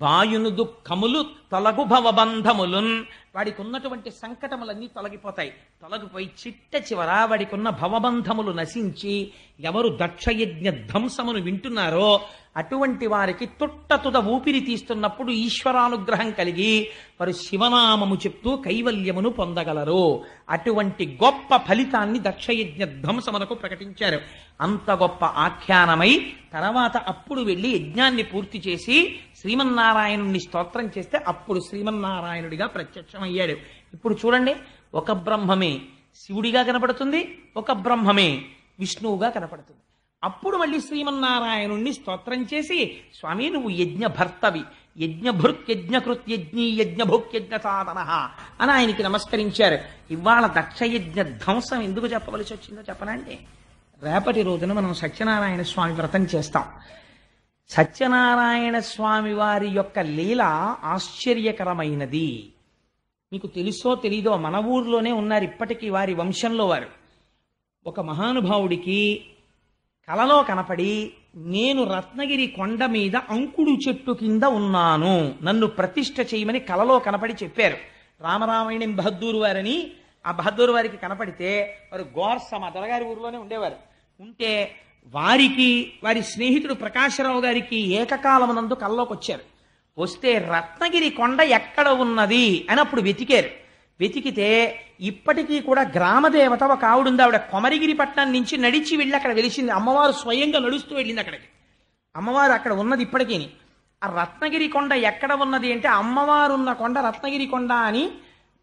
వాయును దుఃఖములు తొలగు భవబంధములున్ వాడికి ఉన్నటువంటి సంకటములన్నీ తొలగిపోతాయి. తొలగిపోయి చిట్ట చివర వాడికి ఉన్న భవబంధములు నశించి ఎవరు దక్షయజ్ఞ ధ్వంసమును వింటున్నారో అటువంటి వారికి తుట్టతుద ఊపిరి తీస్తున్నప్పుడు ఈశ్వరానుగ్రహం కలిగి వారు శివనామము చెప్తూ కైవల్యమును పొందగలరు. అటువంటి గొప్ప ఫలితాన్ని దక్షయజ్ఞ ధ్వంసమునకు ప్రకటించారు. అంత గొప్ప ఆఖ్యానమై తర్వాత అప్పుడు వెళ్ళి యజ్ఞాన్ని పూర్తి చేసి శ్రీమన్నారాయణుణ్ణి స్తోత్రం చేస్తే అప్పుడు శ్రీమన్నారాయణుడిగా ప్రత్యక్షమయ్యాడు. ఇప్పుడు చూడండి, ఒక బ్రహ్మమే శివుడిగా కనపడుతుంది, ఒక బ్రహ్మమే విష్ణువుగా కనపడుతుంది. అప్పుడు మళ్ళీ శ్రీమన్నారాయణుణ్ణి స్తోత్రం చేసి స్వామి నువ్వు యజ్ఞ భర్తవి, యజ్ఞభృత్యజ్ఞకృత్యజ్ఞీ యజ్ఞభోక్యజ్ఞ సాధన అని ఆయనకి నమస్కరించారు. ఇవాళ దక్షయజ్ఞ ధ్వంసం ఎందుకు చెప్పవలసి వచ్చిందో చెప్పనండి. రేపటి రోజున మనం సత్యనారాయణ స్వామి వ్రతం చేస్తాం. సత్యనారాయణ స్వామి వారి యొక్క లీల ఆశ్చర్యకరమైనది. మీకు తెలుసో తెలీదో, మన ఊర్లోనే ఉన్నారు ఇప్పటికీ వారి వంశంలో వారు. ఒక మహానుభావుడికి కలలో కనపడి నేను రత్నగిరి కొండ మీద అంకుడు చెట్టు కింద ఉన్నాను, నన్ను ప్రతిష్ఠ చేయమని కలలో కనపడి చెప్పారు. రామరామాయణం బహద్దూరు వారని ఆ బహద్దూరు వారికి కనపడితే వారు గోర్స మా దొరగారి ఊరిలోనే ఉండేవారు. ఉంటే వారికి వారి స్నేహితుడు ప్రకాశరావు గారికి ఏకకాలమునందు కల్లోకి వచ్చారు. వస్తే రత్నగిరి కొండ ఎక్కడ ఉన్నది అని అప్పుడు వెతికారు. వెతికితే ఇప్పటికీ కూడా గ్రామదేవత ఒక ఆవిడుంది. ఆవిడ కొమరిగిరి పట్టణం నుంచి నడిచి వెళ్ళి అక్కడ వెలిసింది. అమ్మవారు స్వయంగా నడుస్తూ వెళ్ళింది అక్కడికి. అమ్మవారు అక్కడ ఉన్నది ఇప్పటికీ. ఆ రత్నగిరి కొండ ఎక్కడ ఉన్నది అంటే అమ్మవారు ఉన్న కొండ రత్నగిరి కొండ అని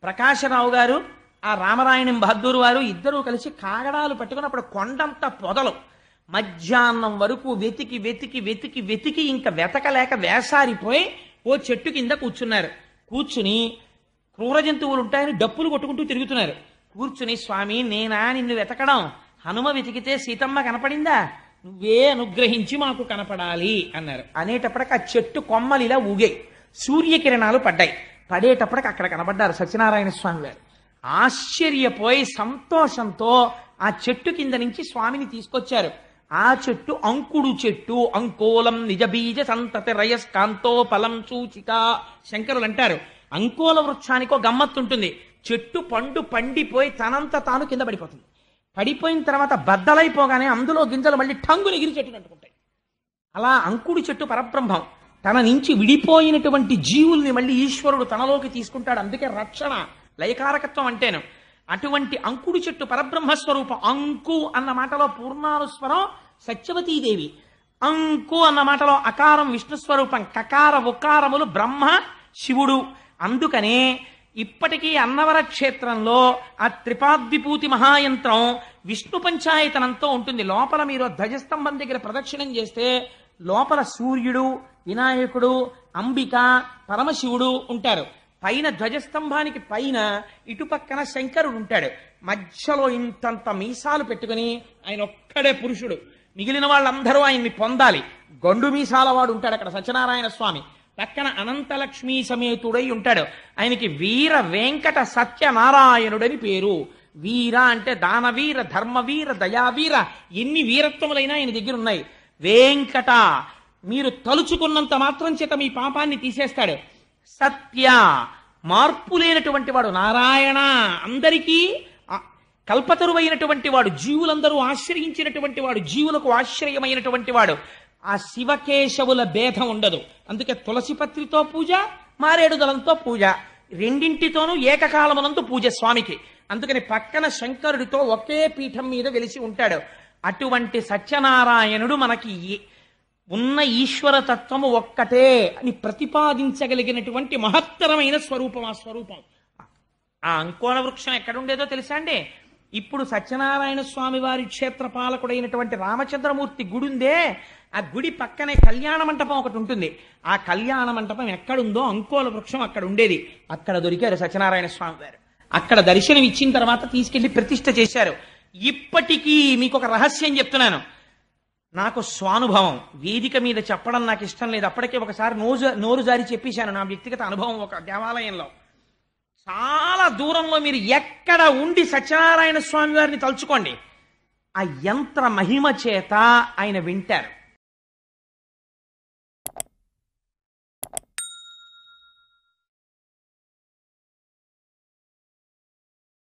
ప్రకాశరావు గారు ఆ రామరాయణం బహద్దూరు వారు ఇద్దరూ కలిసి కాగడాలు పట్టుకుని అప్పుడు కొండంతా పొదలు మధ్యాహ్నం వరకు వెతికి వెతికి వెతికి వెతికి ఇంకా వెతకలేక వేసారిపోయి ఓ చెట్టు కింద కూర్చున్నారు. కూర్చుని క్రూర జంతువులు ఉంటాయని డప్పులు కొట్టుకుంటూ తిరుగుతున్నారు. కూర్చుని స్వామి నేనా నిన్ను వెతకడం, హనుమ వెతికితే సీతమ్మ కనపడిందా, నువ్వే అనుగ్రహించి మాకు కనపడాలి అన్నారు. అనేటప్పటికి ఆ చెట్టు కొమ్మలు ఇలా ఊగాయి, సూర్యకిరణాలు పడ్డాయి. పడేటప్పటికి అక్కడ కనపడ్డారు సత్యనారాయణ స్వామి వారు. ఆశ్చర్యపోయి సంతోషంతో ఆ చెట్టు కింద నుంచి స్వామిని తీసుకొచ్చారు. ఆ చెట్టు అంకుడు చెట్టు, అంకోలం నిజబీజ సంతతి రయస్కాంతో ఫలం సూచిక శంకరులు అంటారు. అంకోల వృక్షానికో గమ్మత్తుంటుంది. చెట్టు పండు పండిపోయి తనంత తాను కింద పడిపోతుంది. పడిపోయిన తర్వాత బద్దలైపోగానే అందులో గింజలు మళ్ళీ టంగుని ఎగిరి చెట్టును అంటుకుంటాయి. అలా అంకుడు చెట్టు పరబ్రహ్మం. తన నుంచి విడిపోయినటువంటి జీవుల్ని మళ్ళీ ఈశ్వరుడు తనలోకి తీసుకుంటాడు. అందుకే రక్షణ లయకారకత్వం అంటేను. అటువంటి అంకుడు చెట్టు పరబ్రహ్మస్వరూపం. అంకు అన్న మాటలో పూర్ణానుస్వరం సత్యవతీదేవి, అంకు అన్న మాటలో అకారం విష్ణుస్వరూపం, కకార ఉకారములు బ్రహ్మ శివుడు. అందుకనే ఇప్పటికీ అన్నవర క్షేత్రంలో ఆ త్రిపాద్విభూతి మహాయంత్రం విష్ణు పంచాయతనంతో ఉంటుంది. లోపల మీరు ధ్వజస్తంభం దగ్గర ప్రదక్షిణం చేస్తే లోపల సూర్యుడు, వినాయకుడు, అంబిక, పరమశివుడు ఉంటారు. పైన ధ్వజస్తంభానికి పైన ఇటుపక్కన శంకరుడు ఉంటాడు. మధ్యలో ఇంతంత మీసాలు పెట్టుకుని ఆయన ఒక్కడే పురుషుడు, మిగిలిన వాళ్ళందరూ ఆయన్ని పొందాలి. గండు మీసాల వాడు ఉంటాడు అక్కడ సత్యనారాయణ స్వామి. పక్కన అనంతలక్ష్మీ సమేతుడై ఉంటాడు. ఆయనకి వీర వెంకట సత్యనారాయణుడని పేరు. వీర అంటే దానవీర, ధర్మవీర, దయావీర, ఎన్ని వీరత్వములైనా ఆయన దగ్గర ఉన్నాయి. వెంకట మీరు తలుచుకున్నంత మాత్రం చేత మీ పాపాన్ని తీసేస్తాడు. సత్య మార్పు లేనటువంటి వాడు. నారాయణ అందరికీ కల్పతరువైనటువంటి వాడు, జీవులందరూ ఆశ్రయించినటువంటి వాడు, జీవులకు ఆశ్రయమైనటువంటి వాడు. ఆ శివకేశవుల భేదం ఉండదు. అందుకే తులసిపత్రితో పూజ, మారేడుదలంతో పూజ, రెండింటితోనూ ఏకకాలమునందు పూజ స్వామికి. అందుకని పక్కన శంకరుడితో ఒకే పీఠం మీద వెలిసి ఉంటాడు. అటువంటి సత్యనారాయణుడు మనకి ఉన్న ఈశ్వరతత్వము ఒక్కటే అని ప్రతిపాదించగలిగినటువంటి మహత్తరమైన స్వరూపం. ఆ స్వరూపం ఆ అంకోల వృక్షం ఎక్కడుండేదో తెలుసా అండి? ఇప్పుడు సత్యనారాయణ స్వామి వారి క్షేత్రపాలకుడైనటువంటి రామచంద్రమూర్తి గుడి ఉందే, ఆ గుడి పక్కనే కళ్యాణ మంటపం ఒకటి ఉంటుంది. ఆ కళ్యాణ మంటపం ఎక్కడుందో అంకోల వృక్షం అక్కడ ఉండేది. అక్కడ దొరికారు సత్యనారాయణ స్వామి వారు. అక్కడ దర్శనం ఇచ్చిన తర్వాత తీసుకెళ్లి ప్రతిష్ఠ చేశారు. ఇప్పటికీ మీకు ఒక రహస్యం చెప్తున్నాను, నాకు స్వానుభవం, వేదిక మీద చెప్పడం నాకు ఇష్టం లేదు. అప్పటికే ఒకసారి నోరు జారి చెప్పేశాను నా వ్యక్తిగత అనుభవం. ఒక దేవాలయంలో చాలా దూరంలో మీరు ఎక్కడ ఉండి సత్యనారాయణ స్వామి వారిని తలుచుకోండి, ఆ యంత్ర మహిమ చేత ఆయన వింటారు.